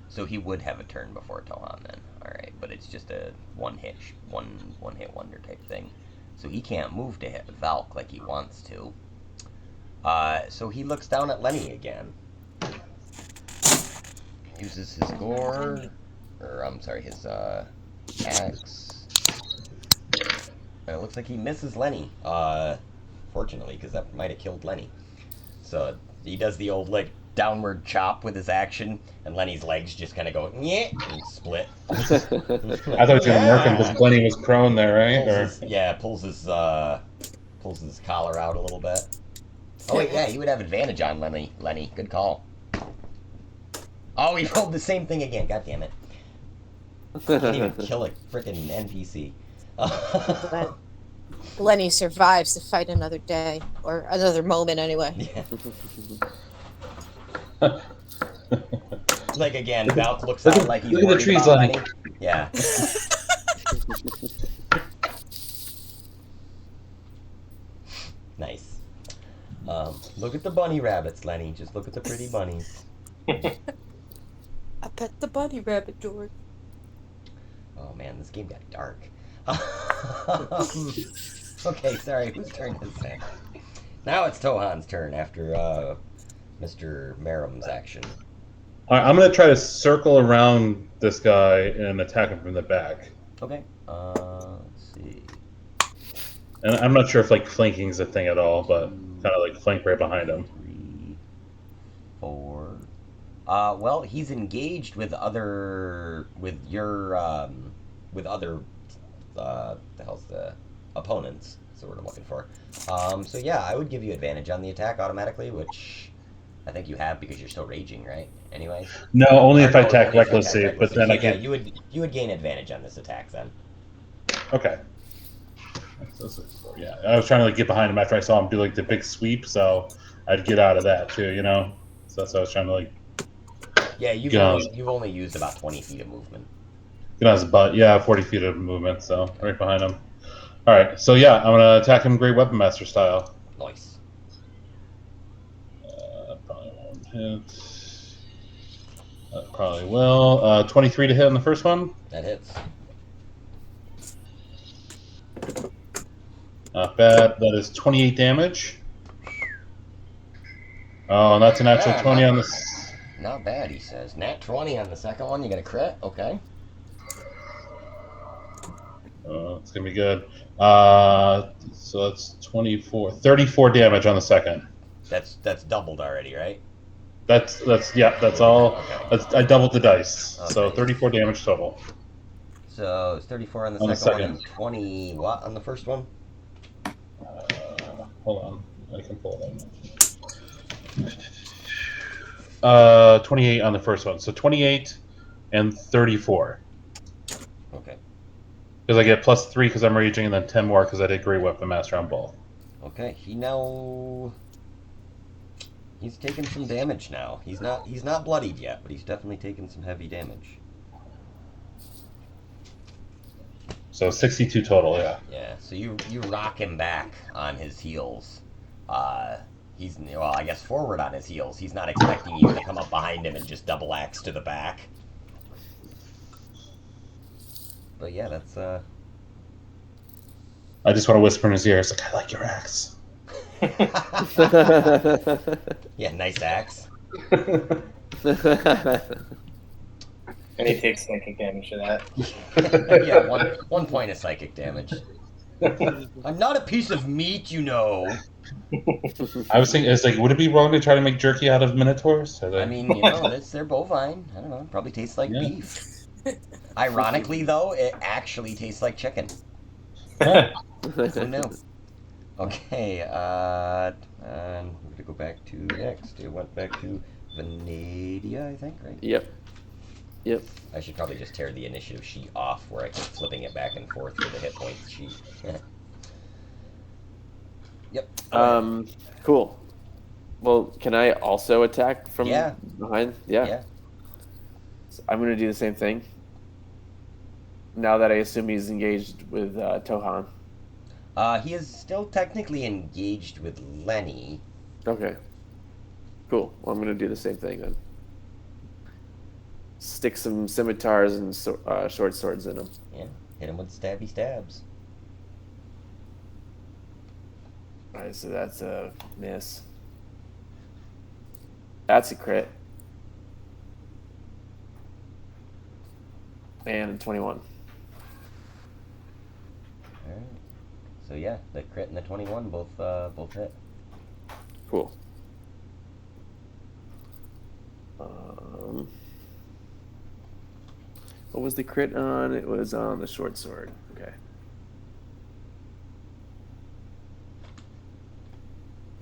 So he would have a turn before Tohan then. Alright, but it's just a one-hit wonder type thing. So he can't move to hit Valk like he wants to. So he looks down at Lenny again. Uses his gore, or I'm sorry, his axe. And it looks like he misses Lenny. Fortunately, because that might have killed Lenny. So he does the old like downward chop with his action, and Lenny's legs just kind of go yeah and split. I thought it was gonna work him because Lenny was prone there, right? Pulls his collar out a little bit. Oh wait, yeah, he would have advantage on Lenny. Good call. Oh, he rolled the same thing again. God damn it! Can't even kill a freaking NPC. Lenny survives to fight another day, or another moment anyway. Yeah. Like again, Valk looks out like he's look at the worried trees, about Lenny. Lenny. Yeah. Nice. Look at the bunny rabbits, Lenny. Just look at the pretty bunnies. I pet the bunny rabbit, George. Oh man, this game got dark. Okay, sorry, whose turn is it? Now it's Tohan's turn after Mr. Maram's action. All right, I'm gonna try to circle around this guy and attack him from the back. Okay. Let's see. And I'm not sure if like flanking is a thing at all, but kind of like flank right behind him. 3, 4. Well, he's engaged with other the hell's the opponents. That's the word I'm looking for. So yeah, I would give you advantage on the attack automatically, which I think you have because you're still raging, right? Anyway. No, only if I attack only if you recklessly, attack but then recklessly. I can. Yeah, you would gain advantage on this attack then. Okay. Yeah, I was trying to like get behind him after I saw him do like the big sweep, so I'd get out of that too, you know. So that's what I was trying to like. Yeah, you've only used about 20 feet of movement. Get on his butt. Yeah, 40 feet of movement, so right behind him. All right, so yeah, I'm gonna attack him Great Weapon Master style. Nice. Probably won't hit. Probably will. 23 to hit on the first one. That hits. Not bad. That is 28 damage. Oh, and that's a natural 20 on this. Not bad, he says. Nat 20 on the second one. You got a crit? Okay. It's gonna be good. So that's 24, 34 damage on the second. That's doubled already, right? That's all. Okay. I doubled the dice, so Okay. 34 damage total So it's 34 on the on the second one second. and 20 what on the first one? Hold on, I can pull it up. 28 on the first one, so 28 and 34. Okay. Because I get +3 because I'm raging, and then 10 more because I did Great Weapon Master on both. Okay. He's taking some damage now. He's not bloodied yet, but he's definitely taking some heavy damage. So 62 total, yeah. Yeah. So you rock him back on his heels. He's I guess forward on his heels. He's not expecting you to come up behind him and just double axe to the back. But yeah, that's I just want to whisper in his ear, it's like, I like your axe. yeah, nice axe. And he takes psychic damage for that. yeah, one point of psychic damage. I'm not a piece of meat, you know. I was thinking, it's like, would it be wrong to try to make jerky out of minotaurs? I mean, you know, they're bovine. I don't know. Probably tastes like beef. Ironically, though, it actually tastes like chicken. Who knew? Okay, and we're gonna go back to next. It went back to Venadia, I think, right? Yep. I should probably just tear the initiative sheet off where I keep flipping it back and forth for the hit points sheet. Yep. Cool. Well, can I also attack from behind? Yeah. So I'm gonna do the same thing. Now that I assume he's engaged with Tohan. He is still technically engaged with Lenny. Okay. Cool. Well, I'm gonna do the same thing then. Stick some scimitars and short swords in him. Yeah. Hit him with stabby stabs. Alright, so that's a miss. That's a crit. And 21. Alright. So yeah, the crit and the 21 both hit. Cool. What was the crit on? It was on the short sword. Okay.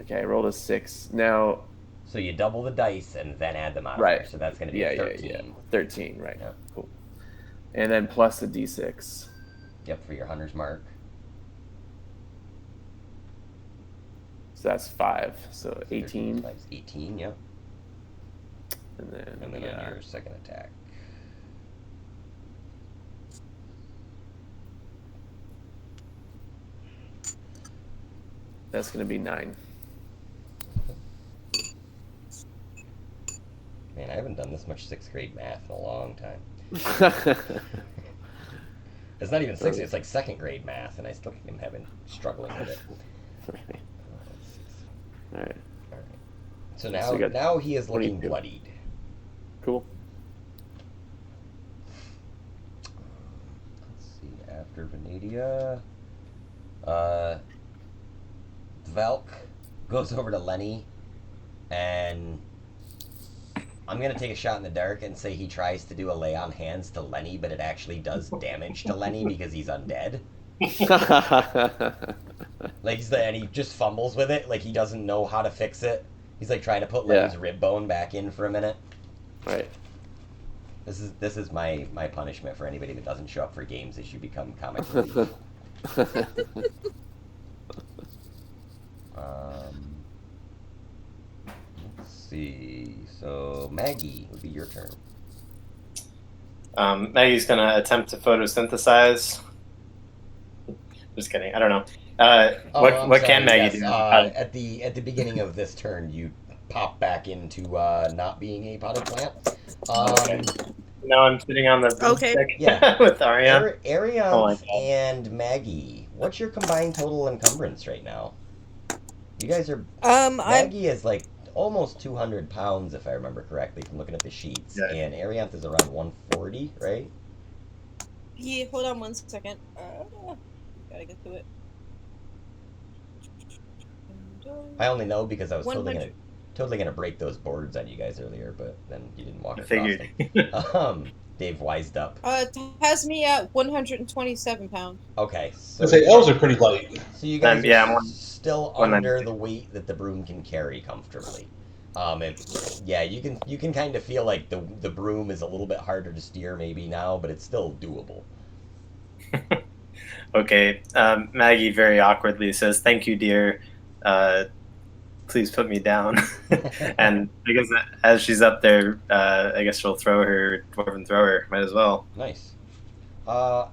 Okay, I rolled a 6. Now. So you double the dice and then add the modifier. Right. So that's going to be 13. Yeah. 13, right. Yeah. Cool. And then plus the d6. Yep, for your hunter's mark. So that's 5. So 18. 18, yep. And then on your second attack. That's going to be 9. Man, I haven't done this much 6th grade math in a long time. It's not even 6th, it's like 2nd grade math, and I still am struggling with it. Right. All right. So So now he is looking 22. bloodied. Cool. Let's see, after Venadia, Velk goes over to Lenny, and I'm going to take a shot in the dark and say he tries to do a lay on hands to Lenny, but it actually does damage to Lenny because he's undead. And he just fumbles with it, like he doesn't know how to fix it. He's like trying to put Lenny's rib bone back in for a minute. Right. This is my punishment for anybody that doesn't show up for games as you become comic relief. Let's see. So Maggie, would be your turn. Maggie's gonna attempt to photosynthesize. Just kidding. I don't know. What can Maggie do? At the beginning of this turn, you pop back into not being a potted plant. Okay. Now I'm sitting on the broomstick Yeah. with Arya. Ariane and Maggie, what's your combined total encumbrance right now? You guys are. Maggie is like almost 200 pounds, if I remember correctly, from looking at the sheets. Yeah. And Arianth is around 140, right? Yeah, hold on 1 second. Gotta get to it. I only know because I was 100. totally gonna break those boards on you guys earlier, but then you didn't walk I across figured. them. Dave wised up. It has me at 127 pounds. Okay, I so say elves are pretty light. so you guys Yeah, are I'm still one under 96. the weight that the broom can carry comfortably. Yeah, you can kind of feel like the broom is a little bit harder to steer maybe now, but it's still doable. Okay. Maggie very awkwardly says, "Thank you, dear. Please put me down." And I guess as she's up there, I guess she'll throw her dwarven thrower. Might as well. Nice. Uh,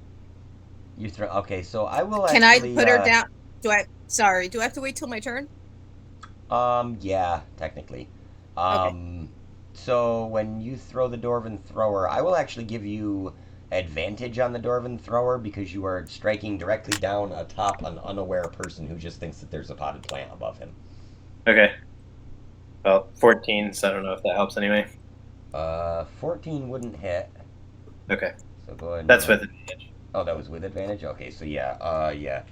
you throw. Okay, so I will Can I actually. put her down? Sorry, do I have to wait till my turn? Yeah, technically. Okay. So when you throw the dwarven thrower, I will actually give you advantage on the dwarven thrower because you are striking directly down atop an unaware person who just thinks that there's a potted plant above him. Okay. Well, 14. So I don't know if that helps anyway. 14 wouldn't hit. Okay. So go ahead. And That's roll. with advantage. Oh, that was with advantage. Okay, so yeah. Yeah.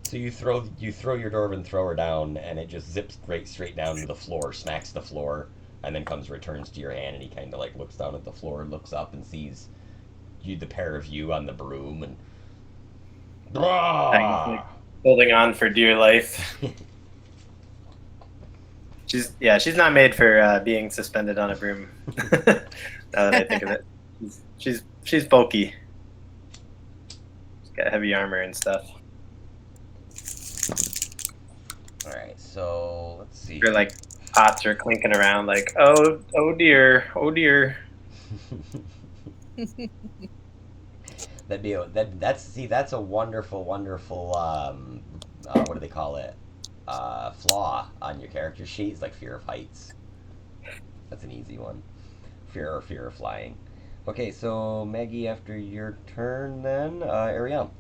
So you throw your dwarven thrower down, and it just zips straight down to the floor, smacks the floor, and then returns to your hand, and he kind of like looks down at the floor, looks up, and sees the pair of you on the broom, and Maggie's like holding on for dear life. She's not made for being suspended on a broom. Now that I think of it, she's bulky. She's got heavy armor and stuff. All right, so let's see. Her like pots are clinking around, like oh dear, oh dear. That's a wonderful what do they call it? Flaw on your character sheet is like fear of heights. That's an easy one. Fear of flying. Okay, so Maggie, after your turn, then Ariel.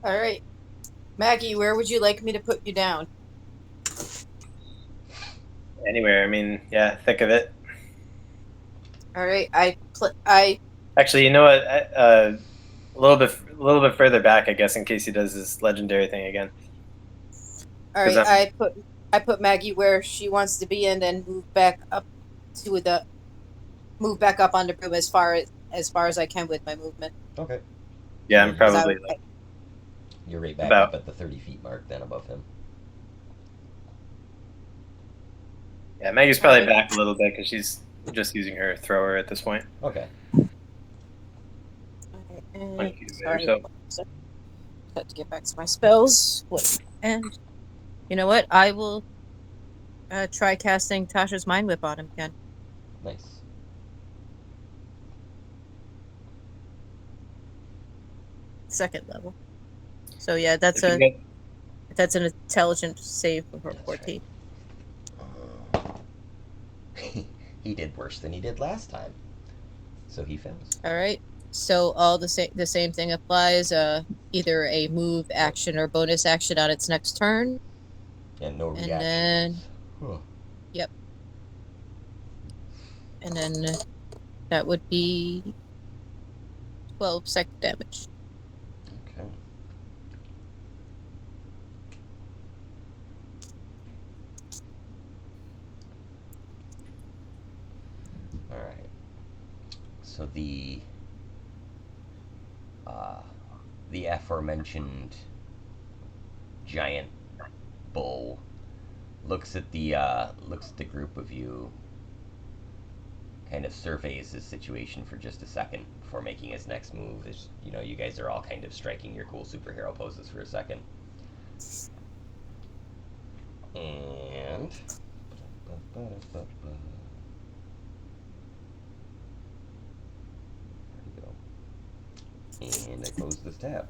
All right. Maggie, where would you like me to put you down? Anywhere, I mean, yeah, think of it. All right. I Actually, you know what? A little bit further back, I guess, in case he does this legendary thing again. All right. I put Maggie where she wants to be, and then move back up on the broom as far as I can with my movement. Okay. Yeah, I'm probably like you're right back about up at the 30 feet mark then above him. yeah. Maggie's probably back a little bit because she's just using her thrower at this point. Okay. And, Sorry. Have to get back to my spells. And you know what? I will try casting Tasha's Mind Whip on him again. Nice. Second level. So yeah, that's an intelligence save for 14. Right. He did worse than he did last time, so he fails. All right. So all the same thing applies. Either a move, action, or bonus action on its next turn. And no reaction. And then, Huh. yep. And then that would be 12 psychic damage. Okay. All right. So the aforementioned giant bull looks at the group of you, kind of surveys his situation for just a second before making his next move. You guys are all kind of striking your cool superhero poses for a second. And where'd he go? And I closed this tab.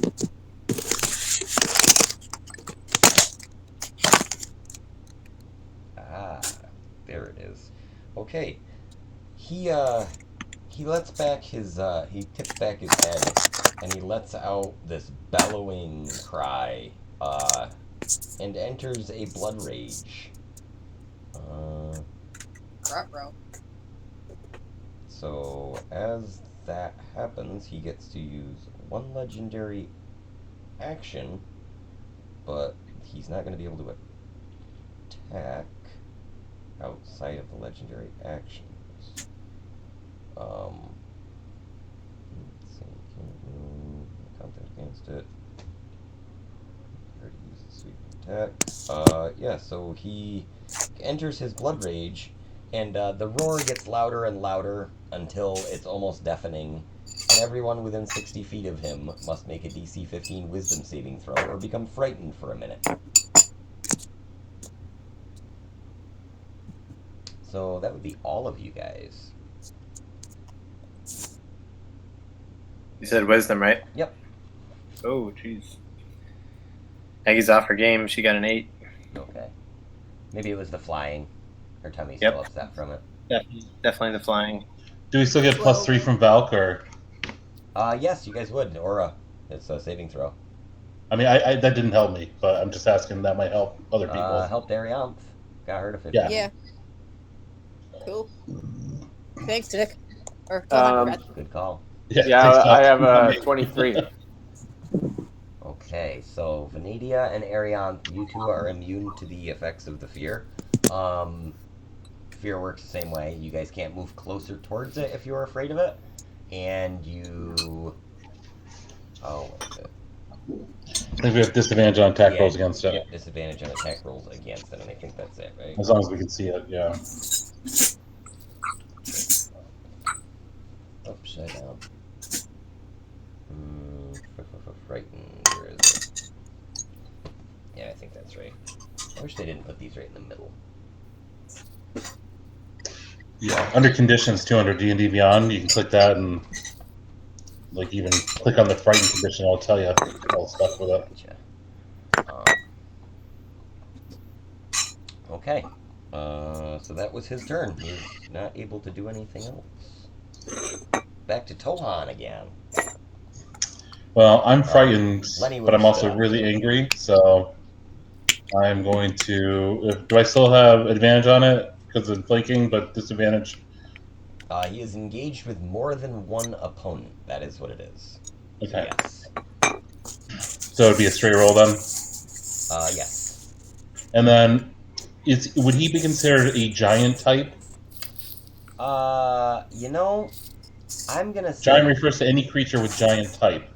Oops. There it is. Okay. He lets back his he tips back his head and he lets out this bellowing cry and enters a blood rage. Ruh-roh. So as that happens, he gets to use one legendary action, but he's not going to be able to attack outside of the legendary actions. Let's see, can't move, count that against it. Already used the sweep attack. Yeah, so he enters his blood rage, and the roar gets louder and louder until it's almost deafening, and everyone within 60 feet of him must make a DC 15 wisdom saving throw or become frightened for a minute. So that would be all of you guys. You said wisdom, right? Yep. Oh, jeez. Aggie's off her game. She got an 8. Okay. Maybe it was the flying. Her tummy's Yep. still upset from it. Definitely the flying. Do we still get +3 from Valk, or? Yes, you guys would. Aura. It's a saving throw. I mean, I that didn't help me, but I'm just asking. That might help other people. Helped Arianth. Got her to 50. Yeah. Cool. Thanks, Nick. Or Tohan, Good call. Yeah, thanks, I Valk. have 23. Okay, so Venedia and Arianth, you two are immune to the effects of the fear. Fear works the same way. You guys can't move closer towards it if you're afraid of it. And you... Oh, what is it? I think we have disadvantage on attack rolls against it. Yeah, disadvantage on attack rolls against it, and I think that's it, right? As long as we can see it, yeah. Upside down. Frightened. Where is it? Yeah, I think that's right. I wish they didn't put these right in the middle. Yeah. Under conditions, 200 D&D Beyond, you can click that and like even click on the frightened condition. I'll tell you all the stuff with it. Gotcha. Okay. So that was his turn. He's not able to do anything else. Back to Tohan again. Well, I'm frightened, Lenny but I'm also was, really angry, so I'm going to... Do I still have advantage on it because of flanking, but disadvantage? He is engaged with more than one opponent. That is what it is. Okay. So yes. So it'd be a straight roll then? Yes. And then, would he be considered a giant type? You know, I'm gonna say... Giant refers to any creature with giant type.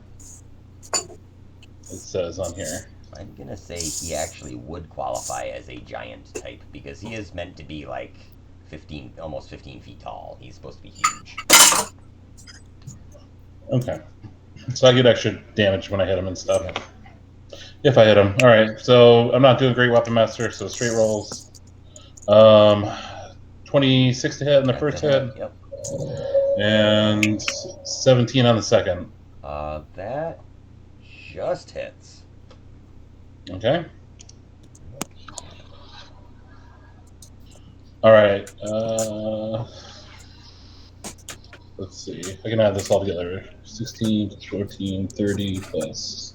It says on here. I'm gonna say he actually would qualify as a giant type because he is meant to be like 15, almost 15 feet tall. He's supposed to be huge. Okay. So I get extra damage when I hit him and stuff. If I hit him. Alright, so I'm not doing great weapon master, so straight rolls. 26 to hit on the first hit. Yep. And 17 on the second. That just hits. Okay. Alright, let's see. I can add this all together. 16, 14, 30 plus...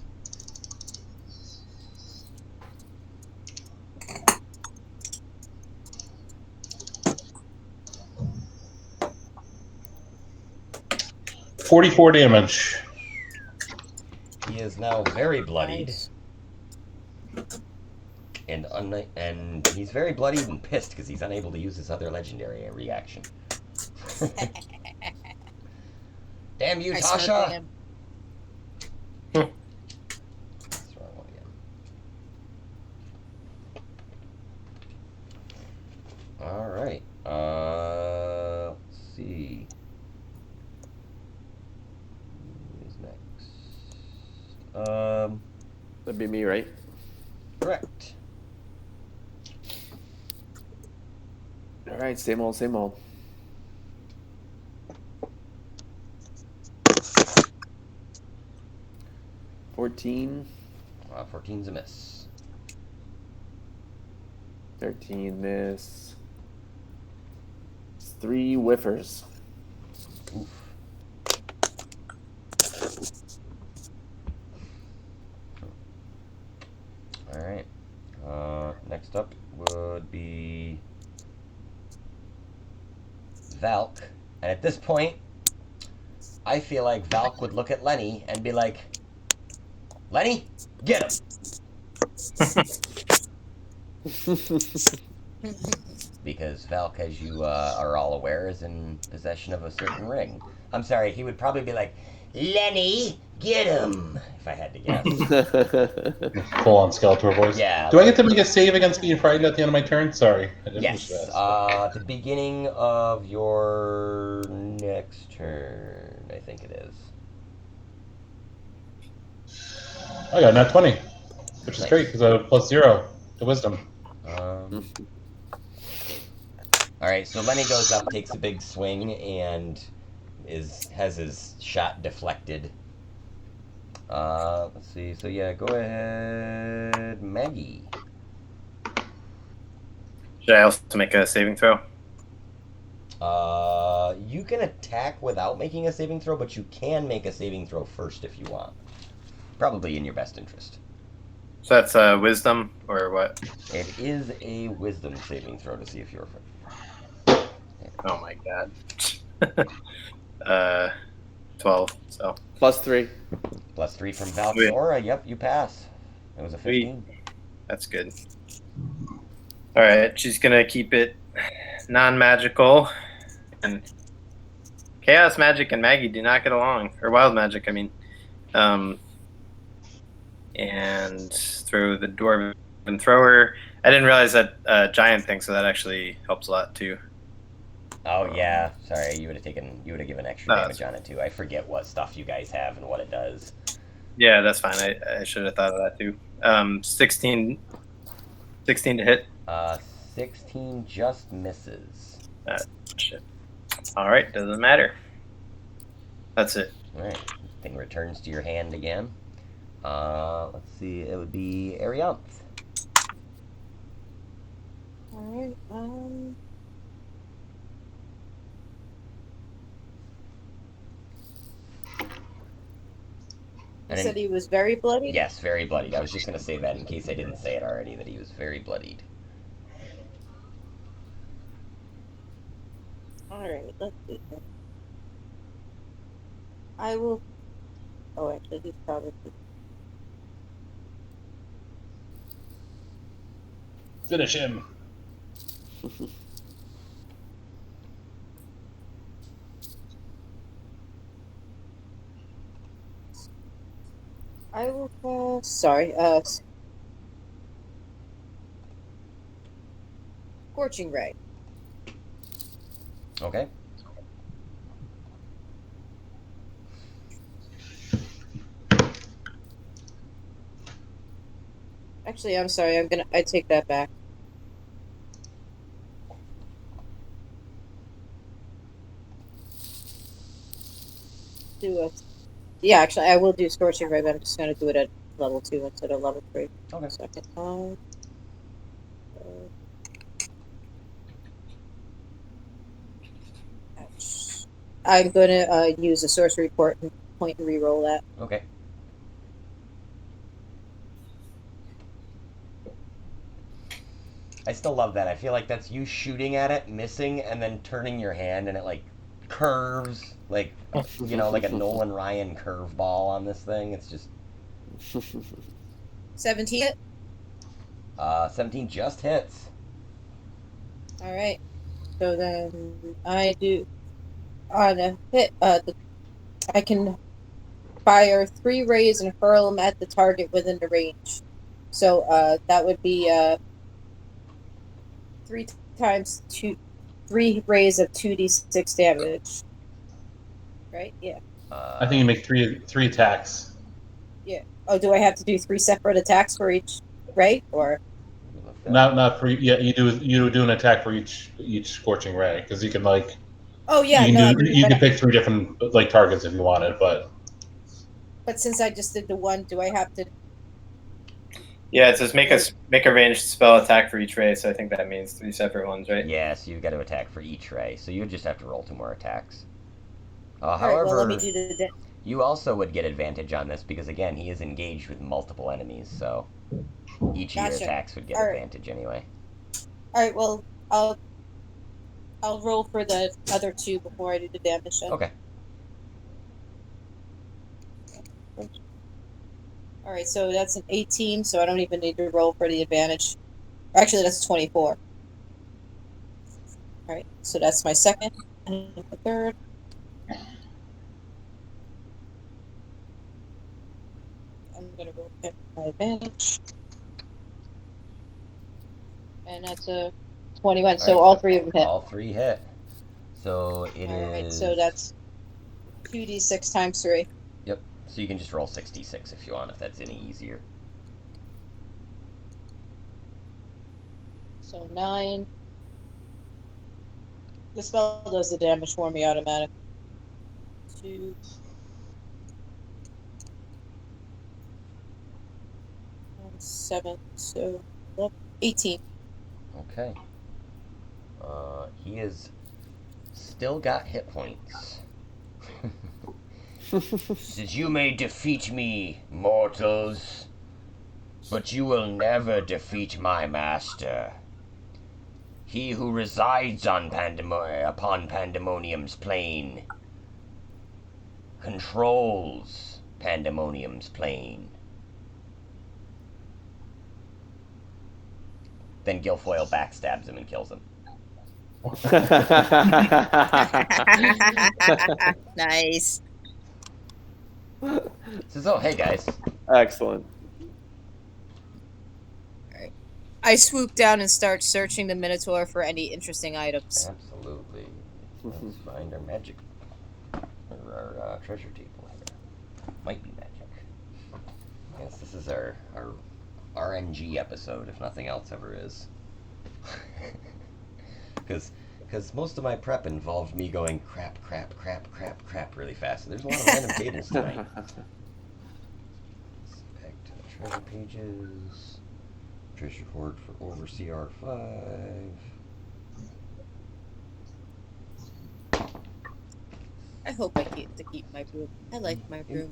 $44 damage. He is now very bloodied. Nice. And he's very bloodied and pissed because he's unable to use his other legendary reaction. Damn you, I smote Tasha! him. That's the wrong one again. Alright. Let's see. Who's next? That'd be me, right? Correct. All right, same old, same old. $14, 14's a miss. 13 miss. 3 whiffers. Oof. Alright. next up would be Valk. And at this point, I feel like Valk would look at Lenny and be like, Lenny, get him! Because Valk, as you are all aware, is in possession of a certain ring. I'm sorry, he would probably be like, Lenny, get him! If I had to guess. Full on Skeletor voice. Yeah. Do I get to make a save against being frightened at the end of my turn? Sorry. I didn't Yes. wish to At the beginning of your next turn, I think it is. I got a nat 20, which is Nice. great because I have +0 to wisdom. Alright, so Lenny goes up, takes a big swing, and has his shot deflected. Let's see. So yeah, go ahead, Maggie. Should I also make a saving throw? You can attack without making a saving throw, but you can make a saving throw first if you want. Probably in your best interest. So that's wisdom or what? It is a wisdom saving throw to see if you're... Oh my god. 12. So +3. +3 from Valk's Sweet. aura. Yep, you pass. It was a 15. that's good. All right, she's gonna keep it non-magical, and chaos magic and Maggie do not get along, or wild magic, I mean. And throw the dwarven thrower. I didn't realize that giant thing, so that actually helps a lot too. Oh yeah, sorry. You would have given extra No, damage on it too. I forget what stuff you guys have and what it does. Yeah, that's fine. I should have thought of that too. 16 to hit. 16 just misses. Shit. All right, doesn't matter. That's it. All right, thing returns to your hand again. Let's see. It would be Arianth. Alright, You said he was very bloody? Yes, very bloodied. I was just going to say that in case I didn't say it already, that he was very bloodied. Alright, let's do that. I will... Oh, actually, he's probably... Finish him. I will call... Sorry, Scorching Ray. Okay. Actually, I'm sorry, I take that back. Yeah, actually, I will do Scorching Ray, but I'm just going to do it at level 2 instead of level 3. Okay. Second. Ouch. I'm going to use a sorcery point and reroll that. Okay. I still love that. I feel like that's you shooting at it, missing, and then turning your hand, and it like curves like like a Nolan Ryan curveball on this thing. It's just 17 hit? 17 just hits. Alright. So then I do on a hit I can fire 3 rays and hurl them at the target within the range. So that would be 3 rays of 2d6 damage. Right? Yeah. I think you make three attacks. Yeah. Oh, do I have to do 3 separate attacks for each ray, or? Not for yeah. You do an attack for each scorching ray because you can like. Oh yeah, you no. you can pick 3 different like targets if you wanted, but. But since I just did the one, do I have to? Yeah, it says make a ranged spell attack for each ray, so I think that means 3 separate ones, right? Yes, you've got to attack for each ray, so you would just have to roll 2 more attacks. All However, right, well, let me do you also would get advantage on this because again, he is engaged with multiple enemies. So Each of your Gotcha. attacks would get All right. advantage anyway. All right. Well, I'll roll for the other two before I do the damage. Then. Okay. All right. So that's an 18. So I don't even need to roll for the advantage. Actually, that's 24. All right. So that's my second and the third. I'm gonna roll my advantage. And that's a 21. So all three of them hit. All three hit. So it All right. is. So that's 2d6 times 3. Yep. So you can just roll 66 if you want, if that's any easier. So 9. The spell does the damage for me automatically. 2. 7. So 18. Okay. He is still got hit points. Says, "You may defeat me, mortals, but you will never defeat my master. He who resides on upon Pandemonium's plane controls Pandemonium's plane." Then Guilfoyle backstabs him and kills him. Nice. Says, "Oh, hey guys." Excellent. I swoop down and start searching the Minotaur for any interesting items. Absolutely. Let's find our magic, or our treasure table here. Might be magic. Yes, this is our RNG episode, if nothing else ever is. Because most of my prep involved me going crap really fast. So there's a lot of random cadence tonight. Back to the treasure pages. Treasure hoard for Overseer R5. I hope I get to keep my broom. I like my broom.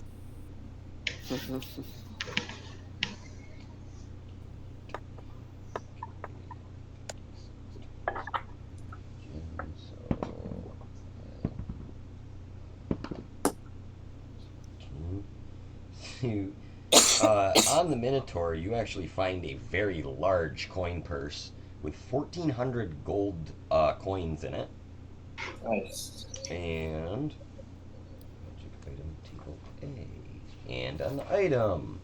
On the Minotaur, you actually find a very large coin purse with 1,400 gold coins in it. Nice. And magic item table A. And an item.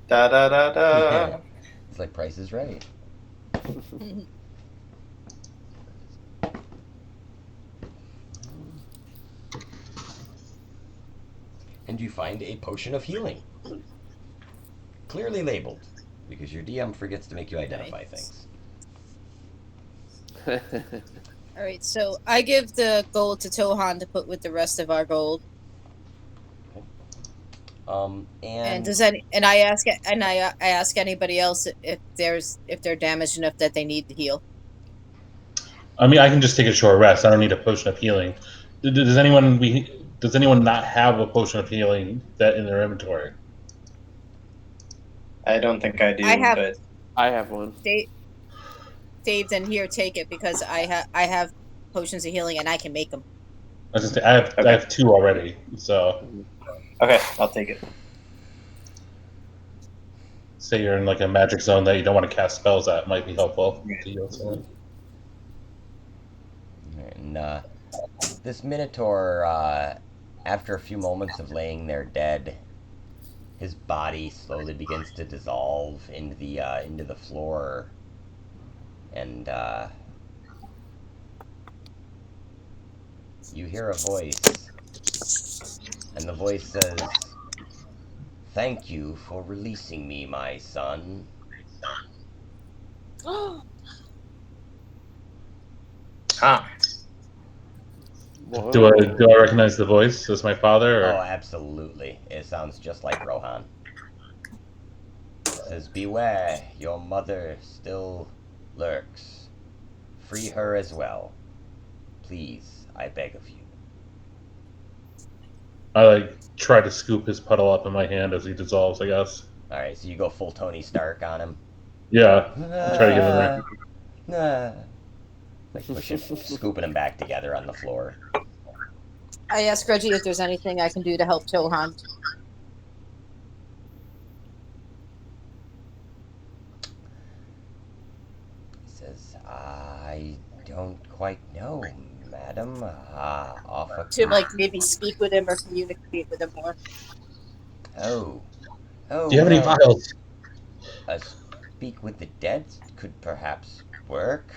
Da da da da. It's like Price is Right. And you find a potion of healing. Clearly labeled, because your DM forgets to make you identify things. Alright, so I give the gold to Tohan to put with the rest of our gold. And does any I ask anybody else if they're damaged enough that they need to heal. I mean, I can just take a short rest. I don't need a potion of healing. Does anyone not have a potion of healing that in their inventory? I don't think I do, but I have one. Dave, then here, take it because I have potions of healing and I can make them. I have 2 already, so. okay, I'll take it. Say you're in like a magic zone that you don't want to cast spells at, might be helpful to heal someone. And this Minotaur, after a few moments of laying there dead, his body slowly begins to dissolve into the floor, and you hear a voice, and the voice says, "Thank you for releasing me, my son." Ah. Whoa. Do I recognize the voice as my father? Or? Oh, absolutely. It sounds just like Rohan. It says, "Beware, your mother still lurks. Free her as well. Please, I beg of you." I try to scoop his puddle up in my hand as he dissolves, I guess. All right, so you go full Tony Stark on him. Yeah. Try to get in there. Like pushing, scooping him back together on the floor. I asked Reggie if there's anything I can do to help Tohan. He says, "I don't quite know, madam. Offer To like maybe speak with him or communicate with him more. Oh, Do you have any well, vials? speak with the dead could perhaps work.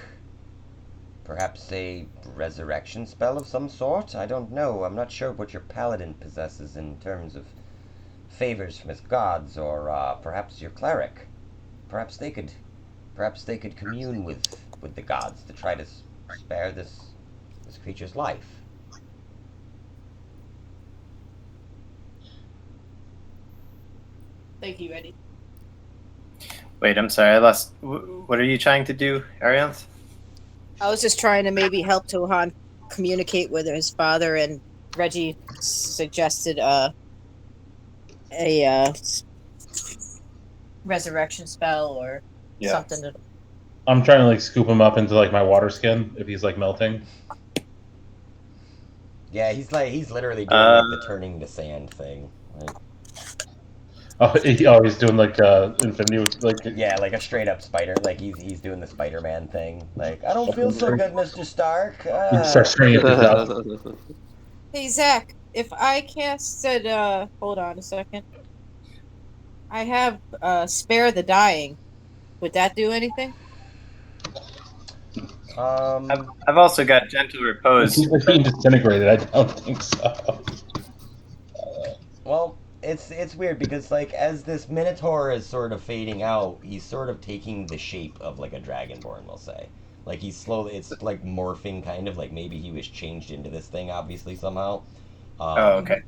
Perhaps a resurrection spell of some sort? I don't know. I'm not sure what your paladin possesses in terms of favors from his gods, or perhaps your cleric. Perhaps they could commune with the gods to try to spare this creature's life. Thank you, Eddie. Wait, I'm sorry, I lost. What are you trying to do, Arianth? I was just trying to maybe help Tohan communicate with his father, and Reggie suggested a resurrection spell or something. To... I'm trying to like scoop him up into like my water skin if he's like melting. Yeah, he's literally doing like the turning to sand thing. Like, he's doing like infinity, like yeah, like a straight up spider. Like he's doing the Spider-Man thing. Like, I don't feel so good, Mr. Stark. he starts turning into dust. Hey Zach, if I casted hold on a second. I have spare the dying. Would that do anything? I've also got gentle repose. He's like being disintegrated. I don't think so. Well, it's weird because like as this Minotaur is sort of fading out, he's sort of taking the shape of like a dragonborn, we'll say. Like he's slowly, it's like morphing kind of, like maybe he was changed into this thing obviously somehow. Oh, okay.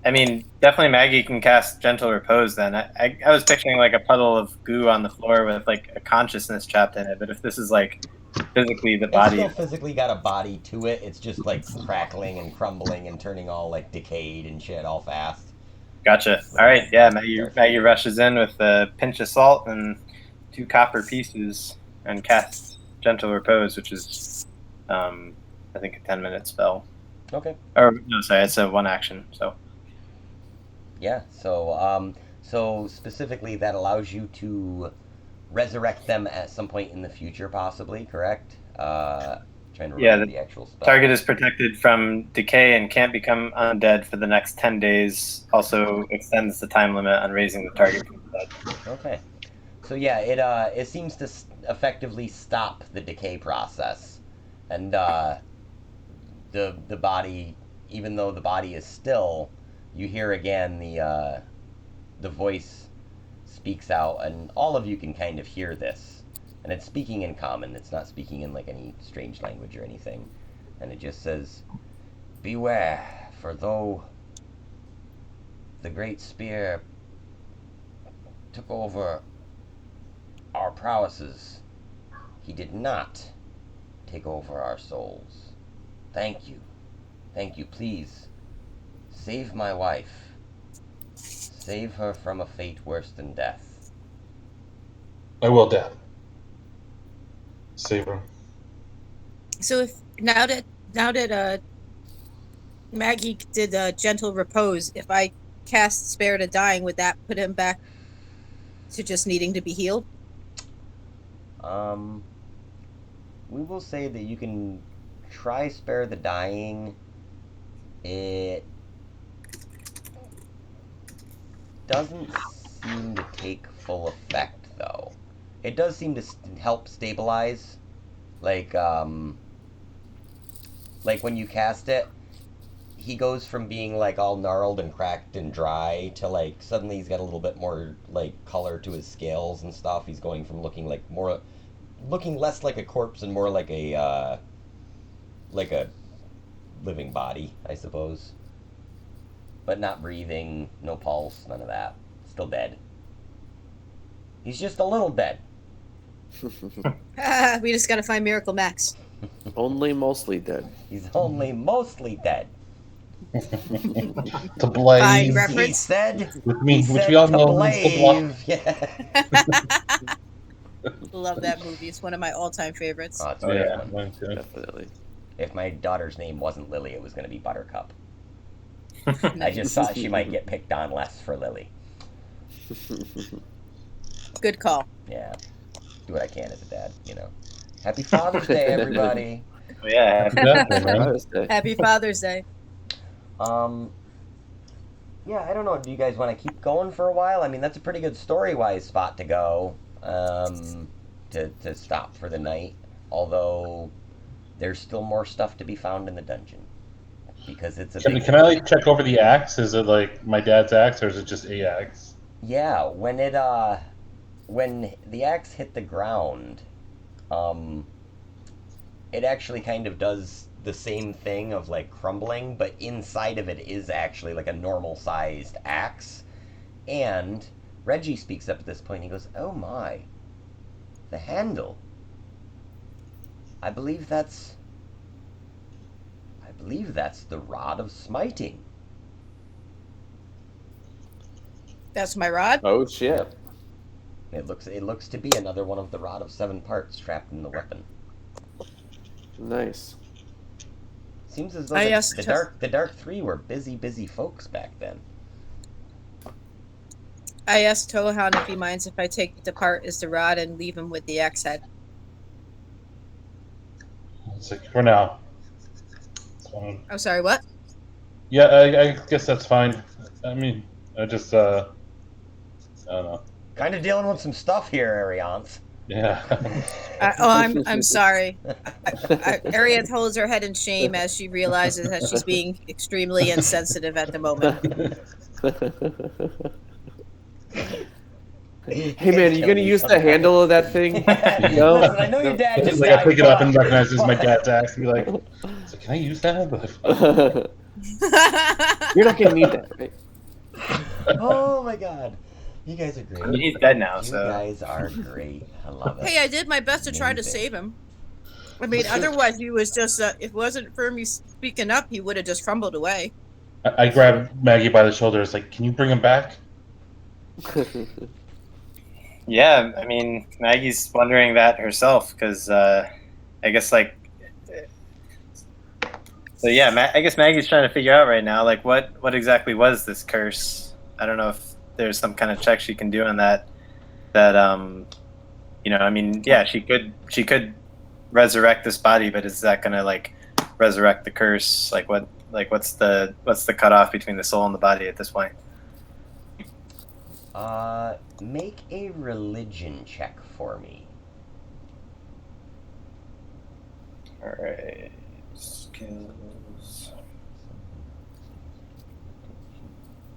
I mean, definitely Maggie can cast gentle repose then. I was picturing like a puddle of goo on the floor with like a consciousness trapped in it, but if this is like physically the body... It's still physically got a body to it, it's just like crackling and crumbling and turning all like decayed and shit all fast. Gotcha. All right, yeah, Maggie rushes in with a pinch of salt and 2 copper pieces and casts gentle repose, which is, I think, a 10-minute spell. Okay. Or, no, sorry, it's a 1 action, so... Yeah, so specifically that allows you to resurrect them at some point in the future, possibly, correct? Trying to remember the actual spell. Target is protected from decay and can't become undead for the next 10 days. Also extends the time limit on raising the target from the dead. Okay. So yeah, it seems to effectively stop the decay process. And the body, even though the body is still... You hear again the voice speaks out, and all of you can kind of hear this. And it's speaking in common. It's not speaking in like any strange language or anything. And it just says, "Beware, for though the great spear took over our prowesses, he did not take over our souls. Thank you. Thank you, please. Save my wife. Save her from a fate worse than death." I will, Dad. Save her. So if now that Maggie did gentle repose, if I cast spare to dying, would that put him back to just needing to be healed? We will say that you can try spare the dying. It doesn't seem to take full effect, though. It does seem to help stabilize. Like when you cast it, he goes from being like all gnarled and cracked and dry to like suddenly he's got a little bit more like color to his scales and stuff. He's going from looking less like a corpse and more like a living body, I suppose. But not breathing, no pulse, none of that. Still dead. He's just a little dead. We just gotta find Miracle Max. Only mostly dead. He's only mostly dead. To blame. Fine, He reference. said, Which said we all to know means to blame. Yeah. Love that movie. It's one of my all-time favorites. Oh, it's a Oh, great Yeah, one. mine too. Definitely. If my daughter's name wasn't Lily, it was going to be Buttercup. I Nice. just thought she might get picked on less for Lily. Good call. Yeah. Do what I can as a dad, you know. Happy Father's Day, everybody. Oh, yeah. Happy birthday, man. Father's Day. Happy Father's Day. Yeah, I don't know. Do you guys want to keep going for a while? I mean, that's a pretty good story-wise spot to go, to stop for the night. Although, there's still more stuff to be found in the dungeon. Because it's a big... Can I like check over the axe? Is it like my dad's axe, or is it just a axe? Yeah, when the axe hit the ground, it actually kind of does the same thing of like crumbling, but inside of it is actually like a normal sized axe. And Reggie speaks up at this point. He goes, "Oh my, the handle. I believe that's the rod of smiting." That's my rod. Oh shit. It looks to be another one of the rod of 7 parts trapped in the weapon. Nice. Seems as though I the asked- the dark 3 were busy folks back then. I asked Tohan if he minds if I take it apart as the rod and leave him with the axe head. It's like for now. It's fine. I'm sorry, what? Yeah, I guess that's fine. I mean, I just I don't know. Kind of dealing with some stuff here, Ariance. Yeah. I'm sorry. Ariette holds her head in shame as she realizes that she's being extremely insensitive at the moment. Hey man, you gonna use the handle of that thing? No. Listen, I know your dad just Like I died, pick it up and but- recognize this is my dad's axe and be like, "So can I use that?" You're not gonna need that, right? Oh my god. You guys are I great. mean, he's dead now, You so. guys are great. I love it. Hey, I did my best to try to Amazing. save him. I mean, otherwise he was just, if it wasn't for me speaking up, he would have just crumbled away. I grabbed Maggie by the shoulders, like, "Can you bring him back?" Yeah, I mean, Maggie's wondering that herself because I guess like. So yeah, I guess Maggie's trying to figure out right now, like what exactly was this curse? I don't know if there's some kind of check she can do on that. You know, I mean, yeah, she could resurrect this body, but is that gonna like resurrect the curse? Like what's the cutoff between the soul and the body at this point? Make a religion check for me. All right, skills,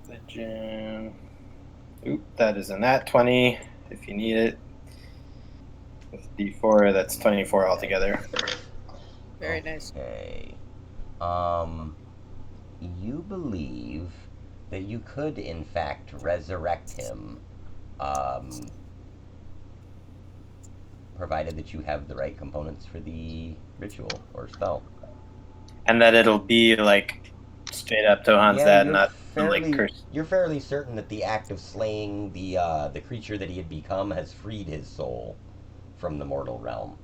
religion. Oop, that is a nat 20. If you need it, with D4, that's 24 altogether. Very nice. Okay. You believe that you could, in fact, resurrect him, provided that you have the right components for the ritual or spell. And that it'll be like straight up Tohan's dad, not some, like curse. You're fairly certain that the act of slaying the creature that he had become has freed his soul from the mortal realm.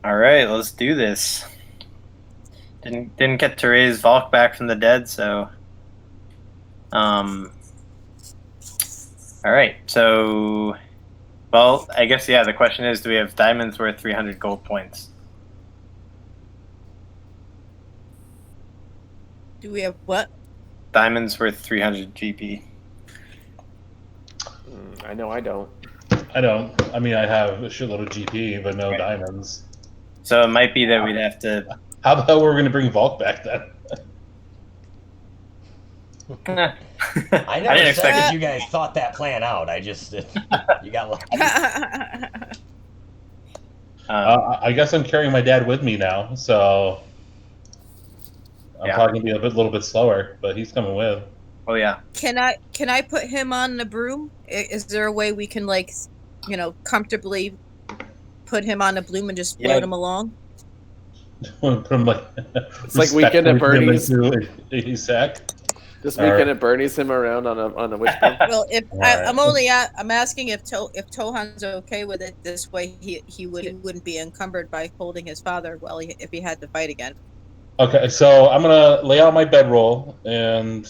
All right, let's do this. Didn't get to raise Valk back from the dead, so. All right, so. Well, I guess yeah. The question is, do we have diamonds worth 300 gold points? Do we have what? Diamonds worth 300 GP. I know I don't. I don't. I mean, I have a shitload of GP, but no diamonds. So it might be that we'd have to. How about we're going to bring Volk back then? I I never didn't said expect that you guys thought that plan out. I just you got lucky. I guess I'm carrying my dad with me now, so I'm Yeah. probably going to be a little bit slower, but he's coming with. Oh yeah. Can I put him on the broom? Is there a way we can comfortably put him on the broom and just float Yeah. him along? Put him like It's like Weekend at respectfully Bernie's. put him into a sack. This Or- Weekend at Bernie's him around on a wishbone. Well, if Alright. I'm asking if Tohan's okay with it. This way, he wouldn't be encumbered by holding his father if he had to fight again. Okay, so I'm gonna lay out my bedroll and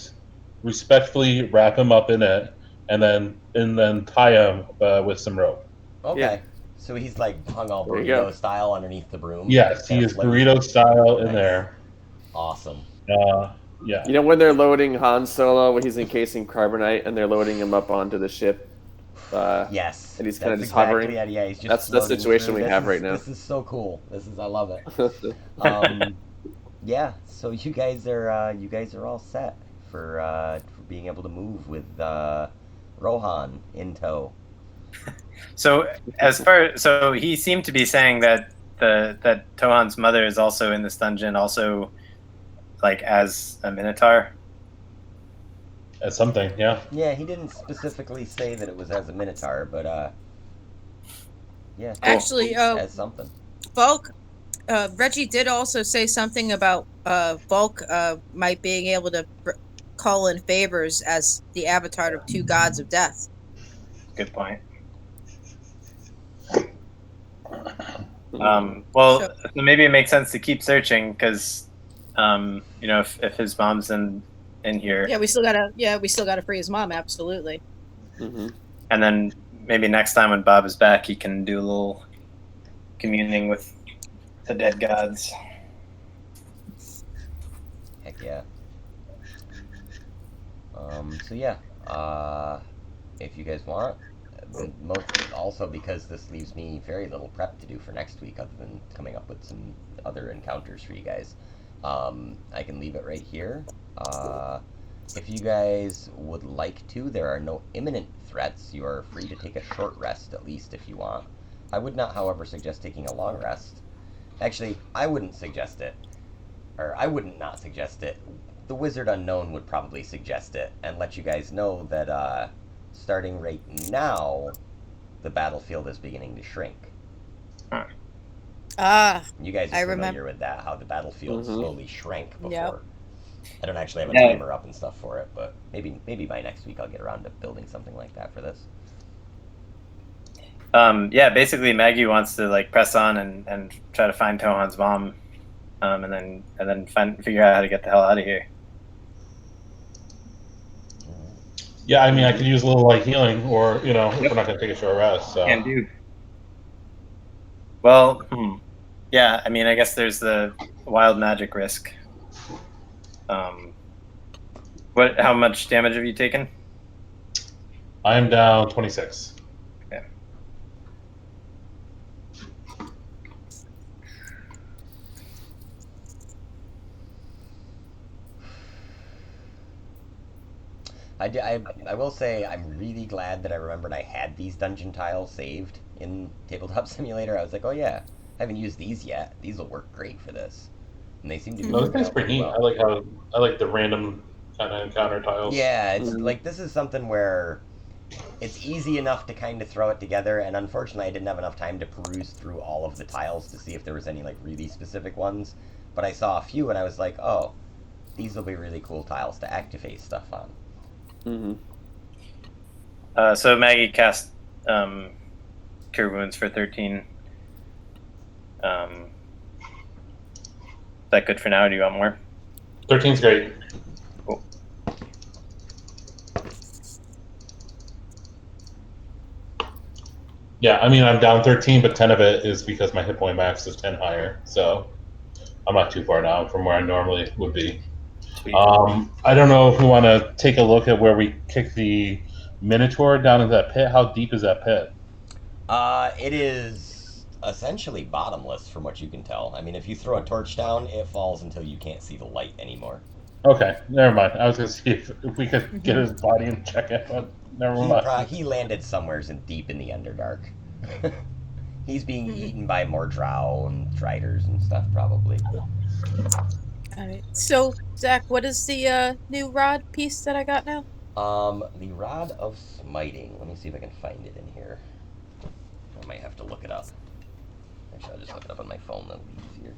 respectfully wrap him up in it, and then tie him with some rope. Okay. Yeah. So he's like hung all There you go. burrito style underneath the broom. Yes, he Kinda is floating. burrito style in Nice. there. Awesome. Yeah. You know when they're loading Han Solo when he's encasing carbonite and they're loading him up onto the ship. Yes. And he's kinda that's just hovering. exactly it. Yeah, he's just That's the floating situation through. we This have is- right now. This is so cool. I love it. Yeah. So you guys are all set for being able to move with Rohan in tow. So so he seemed to be saying that that Tohan's mother is also in this dungeon, also like as a Minotaur. As something, yeah. Yeah, he didn't specifically say that it was as a Minotaur, but yeah. Actually, as something. Volk, Reggie did also say something about Volk might being able to call in favors as the avatar of two gods of death. Good point. Hmm. Well, So- so maybe it makes sense to keep searching because, if his mom's in here, Yeah, we still gotta free his mom. Absolutely. Hmm. and then maybe next time when Bob is back, he can do a little communing with the dead gods. Heck yeah. So yeah, if you guys want, also because this leaves me very little prep to do for next week other than coming up with some other encounters for you guys, I can leave it right here. If you guys would like to, there are no imminent threats. You are free to take a short rest at least if you want. I would not, however, suggest taking a long rest. Actually, I wouldn't suggest it. Or I wouldn't not suggest it. The Wizard Unknown would probably suggest it and let you guys know that starting right now, the battlefield is beginning to shrink. Ah, You guys I are familiar remember. with that, how the battlefield Mhm. slowly shrank before. Yep. I don't actually have a Yeah. timer up and stuff for it, but maybe by next week I'll get around to building something like that for this. Yeah, basically Maggie wants to like press on and try to find Tohan's mom, and then figure out how to get the hell out of here. Yeah, I mean, I could use a little like healing, or if we're not gonna take a short rest. So Can do. Well, yeah. I mean, I guess there's the wild magic risk. How much damage have you taken? I am down 26. Okay. I will say I'm really glad that I remembered I had these dungeon tiles saved in Tabletop Simulator. I was like, oh yeah, I haven't used these yet. These will work great for this. And they seem to be No, this working thing's out pretty neat. well. I like the random kind of encounter tiles. Yeah, it's Mhm. like this is something where it's easy enough to kind of throw it together, and unfortunately I didn't have enough time to peruse through all of the tiles to see if there was any like really specific ones. But I saw a few and I was like, oh, these will be really cool tiles to activate stuff on. Hmm. So Maggie cast Cure Wounds for 13. Is that good for now? Or do you want more? 13's great. Cool. Yeah, I mean, I'm down 13, but 10 of it is because my hit point max is 10 higher. So I'm not too far down from where I normally would be. Sweet. I don't know if we want to take a look at where we kick the Minotaur down into that pit. How deep is that pit? It is essentially bottomless from what you can tell. I mean, if you throw a torch down, it falls until you can't see the light anymore. Okay, never mind. I was going to see if we could get his body and check it, but never mind. He landed somewhere deep in the Underdark. He's being eaten by more drow and driders and stuff, probably. all right. So Zach, what is the new rod piece that I got now? The Rod of Smiting. Let me see if I can find it in here. I might have to look it up. Actually, I'll just look it up on my phone. That'll be easier.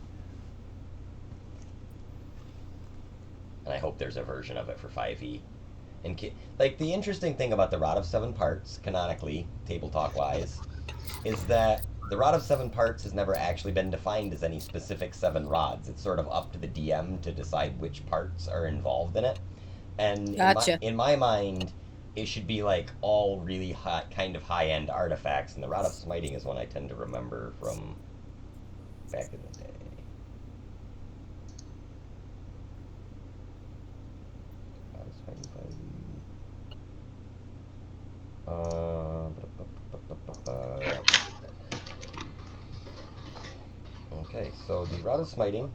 and I hope there's a version of it for 5e. And like the interesting thing about the Rod of Seven Parts, canonically, table talk wise, is that the Rod of Seven Parts has never actually been defined as any specific 7 rods. It's sort of up to the DM to decide which parts are involved in it. And Gotcha. in my mind, it should be like all really hot, kind of high-end artifacts, and the Rod of Smiting is one I tend to remember from back in the day. Rod of Smiting 5e. Okay, so the Rod of Smiting,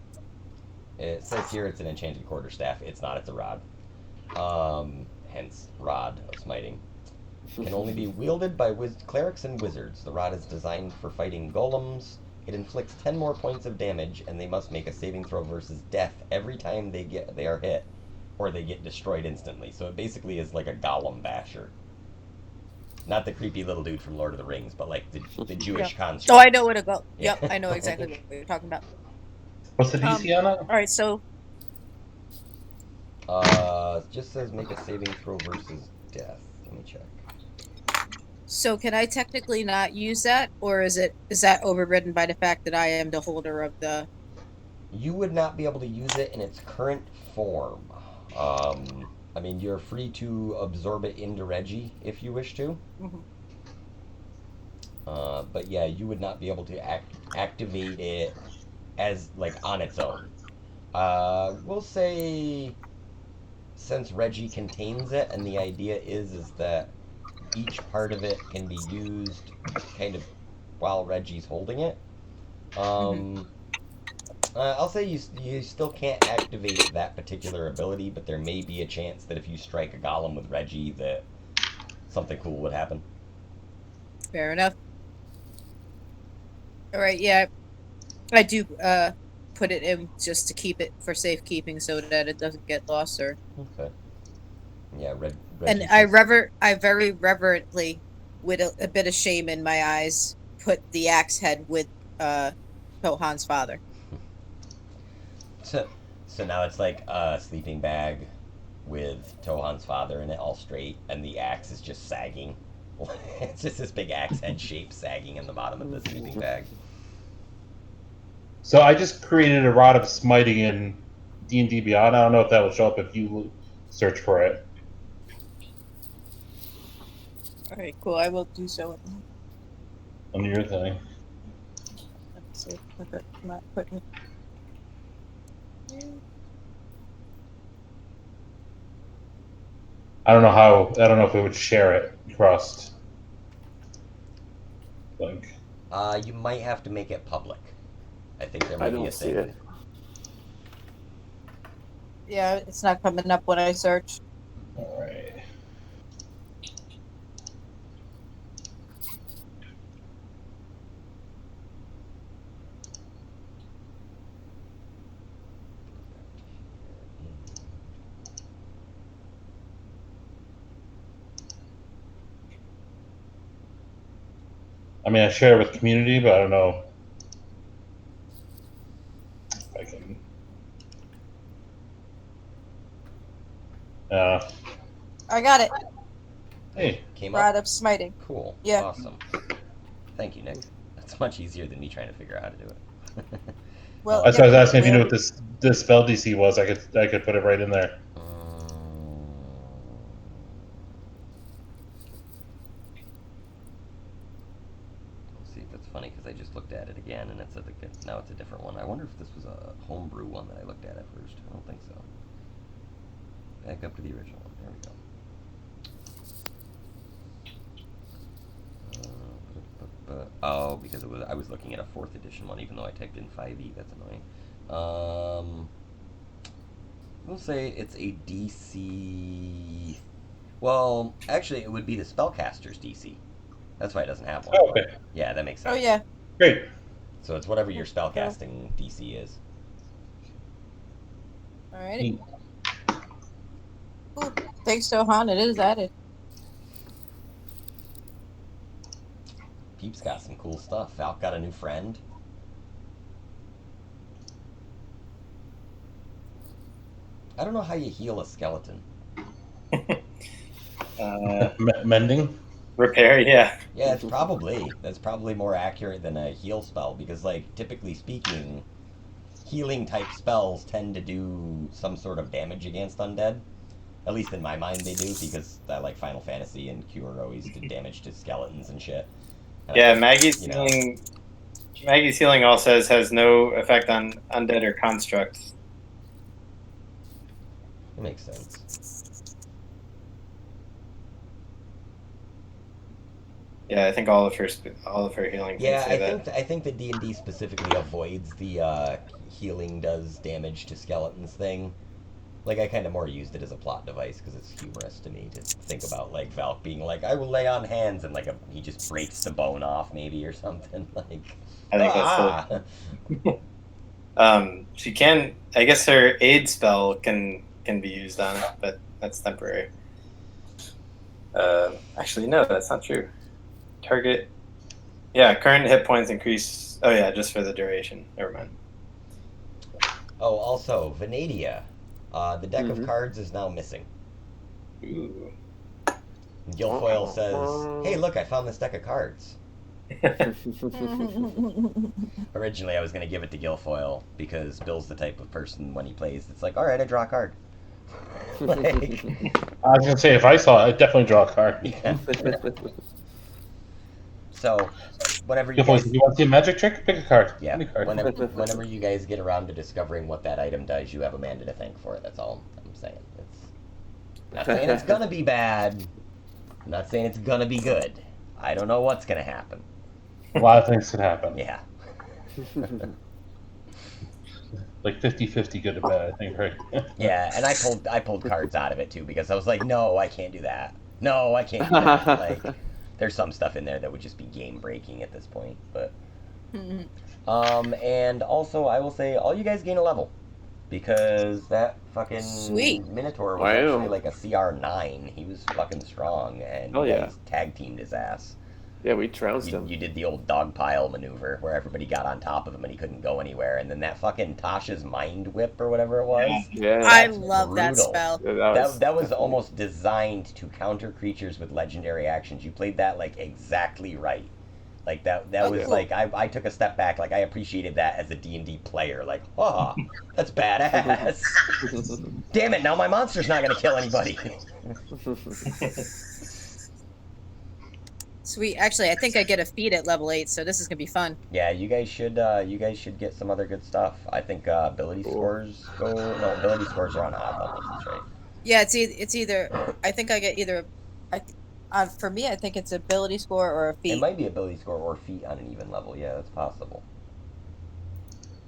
it says here it's an enchanted quarterstaff. It's not, it's a rod. Hence, Rod of Smiting. Can only be wielded by clerics and wizards. The rod is designed for fighting golems. It inflicts 10 more points of damage, and they must make a saving throw versus death every time they are hit, or they get destroyed instantly. So it basically is like a golem basher. Not the creepy little dude from Lord of the Rings, but like the Jewish construct. Oh, I know where to go. Yeah. Yep, I know exactly what you're talking about. What's the DC on it? All right, so It just says make a saving throw versus death. Let me check. can I technically not use that, or is that overridden by the fact that I am the holder of the? You would not be able to use it in its current form. I mean, you're free to absorb it into Reggie if you wish to. Mm-hmm. But yeah, you would not be able to activate it as like on its own. We'll say since Reggie contains it, and the idea is that each part of it can be used kind of while Reggie's holding it. I'll say you still can't activate that particular ability, but there may be a chance that if you strike a golem with Reggie, that something cool would happen. Fair enough. All right, yeah, I do put it in just to keep it for safekeeping, so that it doesn't get lost or. Okay. Yeah, Reggie And I very reverently, with a bit of shame in my eyes, put the axe head with Tohan's father. So now it's like a sleeping bag with Tohan's father in it, all straight, and the axe is just sagging. It's just this big axe head shape sagging in the bottom of the sleeping bag. So I just created a Rod of Smiting in D&D Beyond. I don't know if that will show up if you search for it. All right, cool. I will do so. On your thing. Let's see. Okay, not putting. I don't know if it would share it across. Like. You might have to make it public. I think there I might be a don't see thing. it. Yeah, it's not coming up when I search. All right. I mean, I share it with community, but I don't know if I can. I got it. Hey, Came Rod up? of Smiting. Cool. Yeah. Awesome. Thank you, Nick. That's much easier than me trying to figure out how to do it. Well, that's why I was asking if you yeah, knew what this spell DC was. I could put it right in there. Let's see if it's funny because I just looked at it again and now it's a different one. I wonder if this was a homebrew one that I looked at first. I don't think so. Back up to the original one. There we go. Oh, because I was looking at a 4th edition one, even though I typed in 5e. That's annoying. We'll say it's a DC. Well, actually, it would be the spellcaster's DC. That's why it doesn't have one. Oh, okay. Yeah, that makes sense. Oh yeah. Great. So it's whatever your spellcasting DC is. Alrighty. Cool. Thanks, Tohan. It is added. Peep's got some cool stuff. Falk got a new friend. I don't know how you heal a skeleton. Mending. Repair, yeah. Yeah, that's probably more accurate than a heal spell because, like, typically speaking, healing type spells tend to do some sort of damage against undead. At least in my mind, they do because I like Final Fantasy and Cure always did damage to skeletons and shit. And I Yeah, think, Maggie's you know, healing. Maggie's healing all says has no effect on undead or constructs. it makes sense. Yeah, I think all of her healing Yeah, things say that. I think that D&D specifically avoids the healing does damage to skeletons thing. Like, I kind of more used it as a plot device because it's humorous to me to think about, like, Valk being like, I will lay on hands, and, like, he just breaks the bone off, maybe, or something. Like, I think that's ah! She can. I guess her aid spell can be used on it, but that's temporary. Actually, no, that's not true. Target. Yeah, current hit points increase. Oh yeah, just for the duration. Never mind. Oh, also, Venadia. The deck of Mhm. cards is now missing. Ooh. Guilfoyle says, hey, look, I found this deck of cards. Originally, I was going to give it to Guilfoyle because Bill's the type of person when he plays, it's like, all right, I draw a card. Like, I was gonna say if I saw it, I'd definitely draw a card. yeah. So, whenever you If you guys, want to see a magic trick, pick a card. yeah, Any card. whenever you guys get around to discovering what that item does, you have Amanda to thank for it. That's all I'm saying. It's not saying it's gonna be bad. I'm not saying it's gonna be good. I don't know what's gonna happen. A lot of things could happen. Yeah. Like 50-50 good to bad, I think, right? Yeah, and I pulled cards out of it too because I was like, no, I can't do that. No, I can't do that. Like, there's some stuff in there that would just be game breaking at this point. But and also I will say, all you guys gain a level because that fucking Sweet. Minotaur was Wow. actually like a CR9. He was fucking strong, and Oh, you yeah. guys tag teamed his ass. Yeah, we trounced him. You did the old dog pile maneuver where everybody got on top of him and he couldn't go anywhere, and then that fucking Tasha's mind whip or whatever it was. Yeah. I That's love that brutal. spell. That was almost designed to counter creatures with legendary actions. You played that like exactly right. Like that Oh, was cool. like I took a step back. Like I appreciated that as a D&D player. Like, oh, that's badass. Damn it! Now my monster's not gonna kill anybody. Sweet. Actually, I think I get a feat at level 8, so this is gonna be fun. Yeah, you guys should get some other good stuff. I think ability Cool. scores go. No, ability scores are on odd levels. That's right. Yeah, it's either. I think I get either. For me, I think it's ability score or a It feat, might be ability score or feat on an even level. Yeah, that's possible.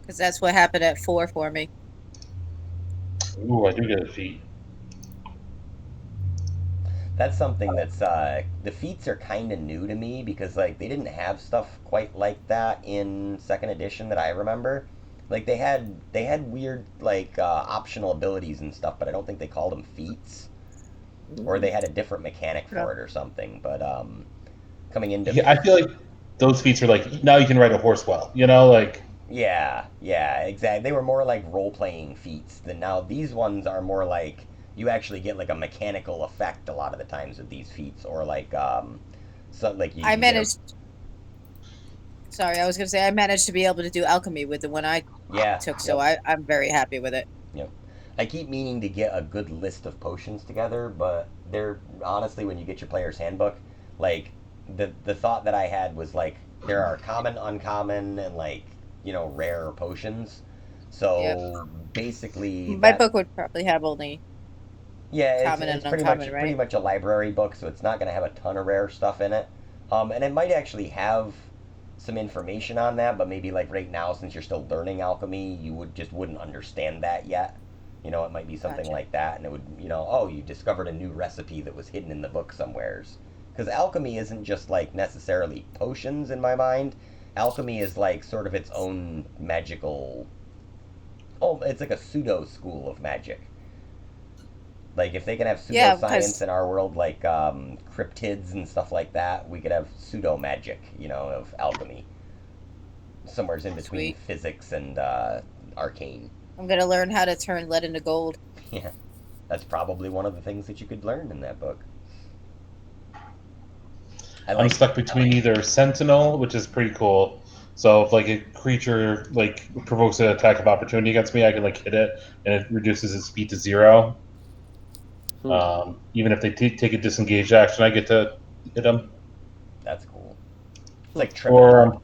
because that's what happened at 4 for me. Ooh, I do get a feat. That's something that's the feats are kind of new to me because like they didn't have stuff quite like that in second edition that I remember. Like they had weird like optional abilities and stuff, but I don't think they called them feats, or they had a different mechanic for it or something. But coming into Yeah, I feel like those feats are like now you can ride a horse well. You know, like yeah, exactly. They were more like role playing feats than now. These ones are more like you actually get like a mechanical effect a lot of the times with these feats, or like so like you. I you get a- managed. Sorry, I was gonna say I managed to be able to do alchemy with the one I Yeah. took, so yep, I'm very happy with it. yep. I keep meaning to get a good list of potions together, but they're honestly when you get your player's handbook, like the thought that I had was like there are common, uncommon, and like rare potions. So basically, My book would probably have only. yeah, Common it's and pretty uncommon, much right? a library book, so it's not going to have a ton of rare stuff in it. And it might actually have some information on that, but maybe like right now, since you're still learning alchemy, you wouldn't understand that yet. It might be something Gotcha. like that, and it would, oh, you discovered a new recipe that was hidden in the book somewheres. Because alchemy isn't just like necessarily potions in my mind. Alchemy is like sort of its own magical. Oh, it's like a pseudo school of magic. Like if they can have Yeah, pseudoscience 'cause- in our world, like cryptids and stuff like that, we could have pseudo magic, of alchemy. Somewhere's in between Sweet. physics and arcane. I'm gonna learn how to turn lead into gold. Yeah, that's probably one of the things that you could learn in that book. I'm stuck between either Sentinel, which is pretty cool. So if like a creature like provokes an attack of opportunity against me, I can like hit it, and it reduces its speed to 0. Even if they take a disengaged action, I get to hit them. That's cool. It's like tripping. Or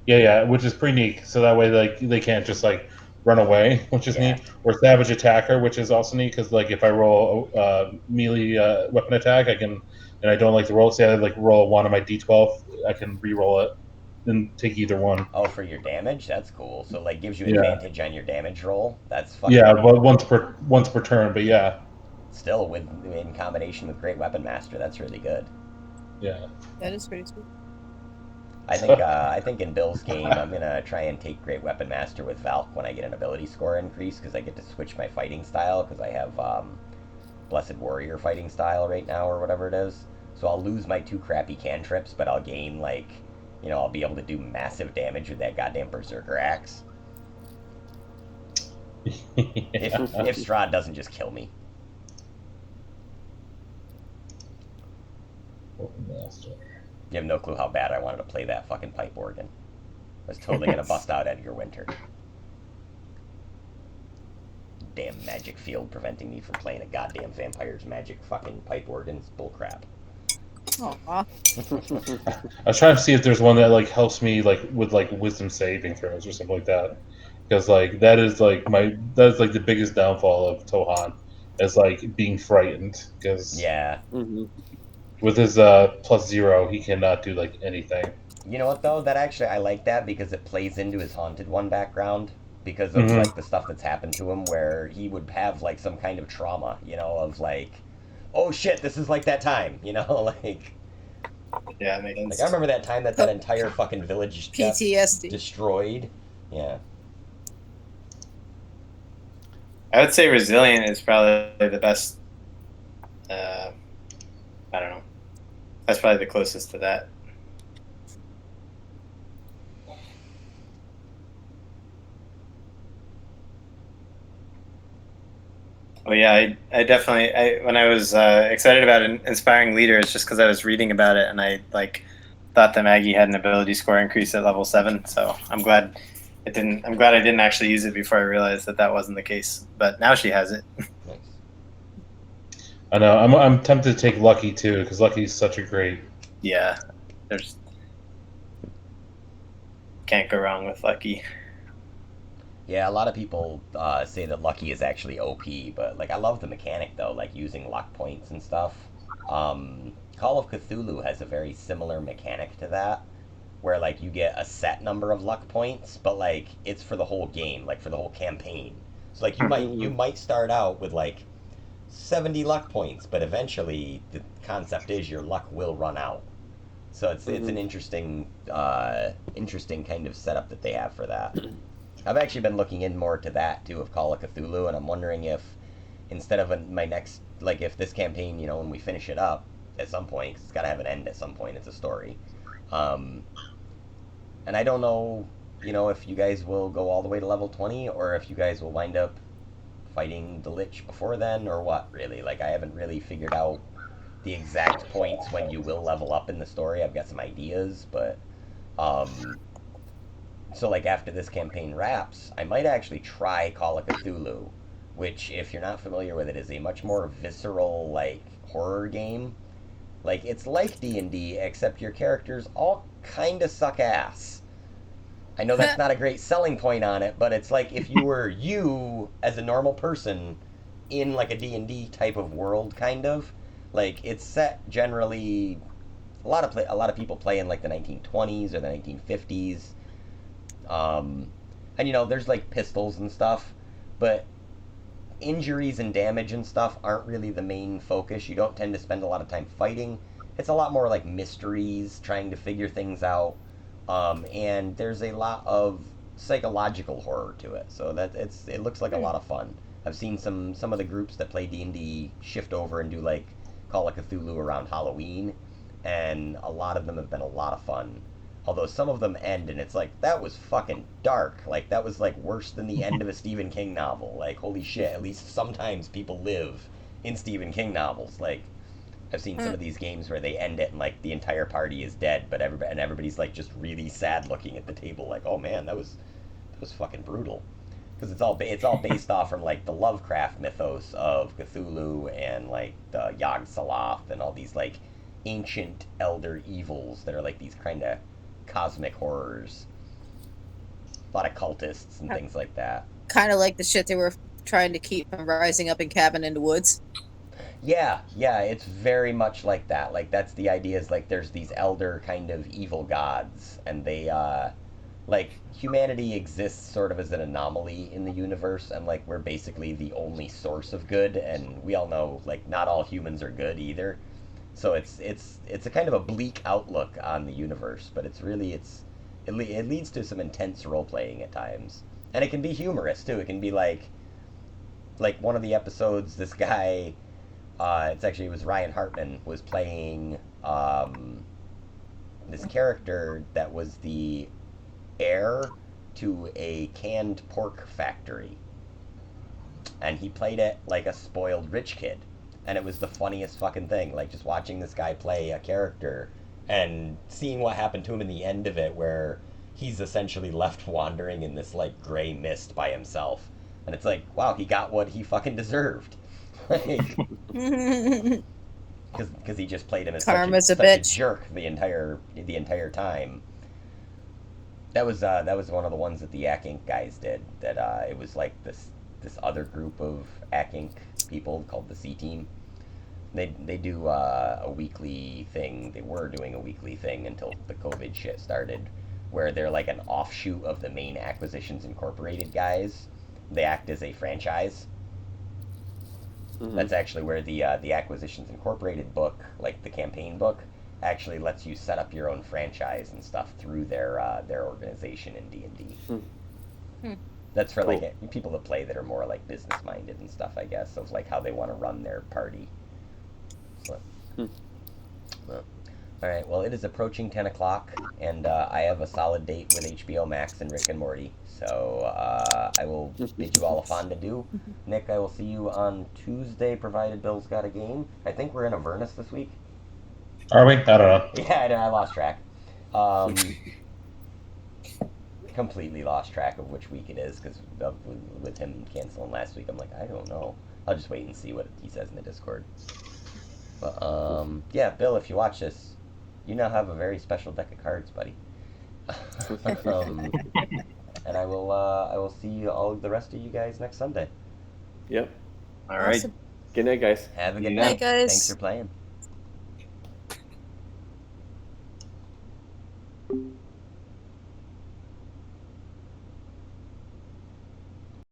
yeah, which is pretty neat. So that way, like they can't just like run away, which is neat. Or Savage Attacker, which is also neat because like if I roll a melee weapon attack, I can, and I don't like to roll. Say I like roll a 1 on my D12, I can re-roll it and take either one. Oh, for your damage, that's cool. So like gives you advantage on your damage roll. That's fucking. Yeah, but once per turn. But yeah. Still, in combination with Great Weapon Master, that's really good. Yeah. That is pretty sweet. I think in Bill's game, I'm gonna try and take Great Weapon Master with Valk when I get an ability score increase because I get to switch my fighting style because I have Blessed Warrior fighting style right now or whatever it is. So I'll lose my 2 crappy cantrips, but I'll gain like, I'll be able to do massive damage with that goddamn Berserker Axe. If Strahd doesn't just kill me. You have no clue how bad I wanted to play that fucking pipe organ. I was totally gonna bust out Edgar Winter. Damn magic field preventing me from playing a goddamn vampire's magic fucking pipe organ. It's bullcrap. Aww. I was trying to see if there's one that like helps me like with like wisdom saving throws or something like that, because like that is like the biggest downfall of Tohan, is like being frightened because with his +0 he cannot do like anything. You know what though? That actually I like that because it plays into his Haunted One background because of like the stuff that's happened to him where he would have like some kind of trauma, of like, oh shit, this is like that time, like. Yeah, makes sense. Like I remember that time that entire fucking village PTSD destroyed. Yeah. I would say Resilient is probably the best. I don't know. That's probably the closest to that. Oh yeah, I definitely when I was excited about Inspiring Leader, it's just because I was reading about it and I like thought that Maggie had an ability score increase at level 7. So I'm glad it didn't. I'm glad I didn't actually use it before I realized that wasn't the case. But now she has it. Nice. I know. I'm tempted to take Lucky too because Lucky is such a great. Yeah, there's can't go wrong with Lucky. Yeah, a lot of people say that Lucky is actually OP, but like I love the mechanic though, like using luck points and stuff. Call of Cthulhu has a very similar mechanic to that, where like you get a set number of luck points, but like it's for the whole game, like for the whole campaign. So like you might start out with like 70 luck points, but eventually the concept is your luck will run out. So it's an interesting kind of setup that they have for that. I've actually been looking in more to that too of Call of Cthulhu, and I'm wondering if instead of my next, like if this campaign, when we finish it up at some point, 'cause it's got to have an end at some point. It's a story, and I don't know, if you guys will go all the way to level 20, or if you guys will wind up fighting the Lich before then, or what. Really, like I haven't really figured out the exact points when you will level up in the story. I've got some ideas, but so like after this campaign wraps, I might actually try Call of Cthulhu, which if you're not familiar with it is a much more visceral like horror game. Like it's like D&D except your characters all kind of suck ass. I know that's not a great selling point on it, but it's like if you were you as a normal person in like a D&D type of world kind of. Like it's set generally a lot of people play in like the 1920s or the 1950s. And there's like pistols and stuff, but injuries and damage and stuff aren't really the main focus. You don't tend to spend a lot of time fighting. It's a lot more like mysteries, trying to figure things out. And there's a lot of psychological horror to it. So it looks like a lot of fun. I've seen some of the groups that play D&D shift over and do like Call of Cthulhu around Halloween, and a lot of them have been a lot of fun. Although some of them end, and it's like, that was fucking dark. Like, that was, like, worse than the end of a Stephen King novel. Like, holy shit, at least sometimes people live in Stephen King novels. Like, I've seen some of these games where they end it and, like, the entire party is dead, but everybody's, like, just really sad looking at the table. Like, oh man, that was fucking brutal. Because it's all based off from, like, the Lovecraft mythos of Cthulhu and, like, the Yog-Sothoth and all these, like, ancient elder evils that are, like, these kind of cosmic horrors. A lot of cultists and things like that. Kind of like the shit they were trying to keep from rising up in Cabin in the Woods. Yeah, it's very much like that. Like, that's the idea, is, like, there's these elder kind of evil gods, and they, like, humanity exists sort of as an anomaly in the universe, and, like, we're basically the only source of good, and we all know, like, not all humans are good either. So it's a kind of a bleak outlook on the universe, but it leads to some intense role playing at times, and it can be humorous too. It can be like one of the episodes, this guy, it was Ryan Hartman was playing this character that was the heir to a canned pork factory, and he played it like a spoiled rich kid. And it was the funniest fucking thing, like, just watching this guy play a character and seeing what happened to him in the end of it, where he's essentially left wandering in this, like, gray mist by himself. And it's like, wow, he got what he fucking deserved. Like, because he just played him as Karma's such a a bitch. jerk the entire time. That was one of the ones that the Ack Inc. guys did. That it was like this other group of Ack Inc. people called the C Team. They do a weekly thing. They were doing a weekly thing until the COVID shit started, where they're like an offshoot of the main Acquisitions Incorporated guys. They act as a franchise. Mm-hmm. That's actually where the Acquisitions Incorporated book, like the campaign book, actually lets you set up your own franchise and stuff through their organization in D&D. That's for cool. Like people that play that are more like business minded and stuff, I guess, of like how they want to run their party. So, well, all right. Well, it is approaching 10 o'clock, and I have a solid date with HBO Max and Rick and Morty. So I will bid you all a fond adieu. Nick, I will see you on Tuesday, provided Bill's got a game. I think we're in Avernus this week. Are we? I don't know. Yeah, I lost track. Completely lost track of which week it is, because with him canceling last week, I'm like, I don't know. I'll just wait and see what he says in the Discord. But yeah, Bill, if you watch this, you now have a very special deck of cards, buddy. And I will see all of the rest of you guys next Sunday. Yep. All right. Awesome. Good night, guys. Have a good Night, night. guys. Thanks for playing.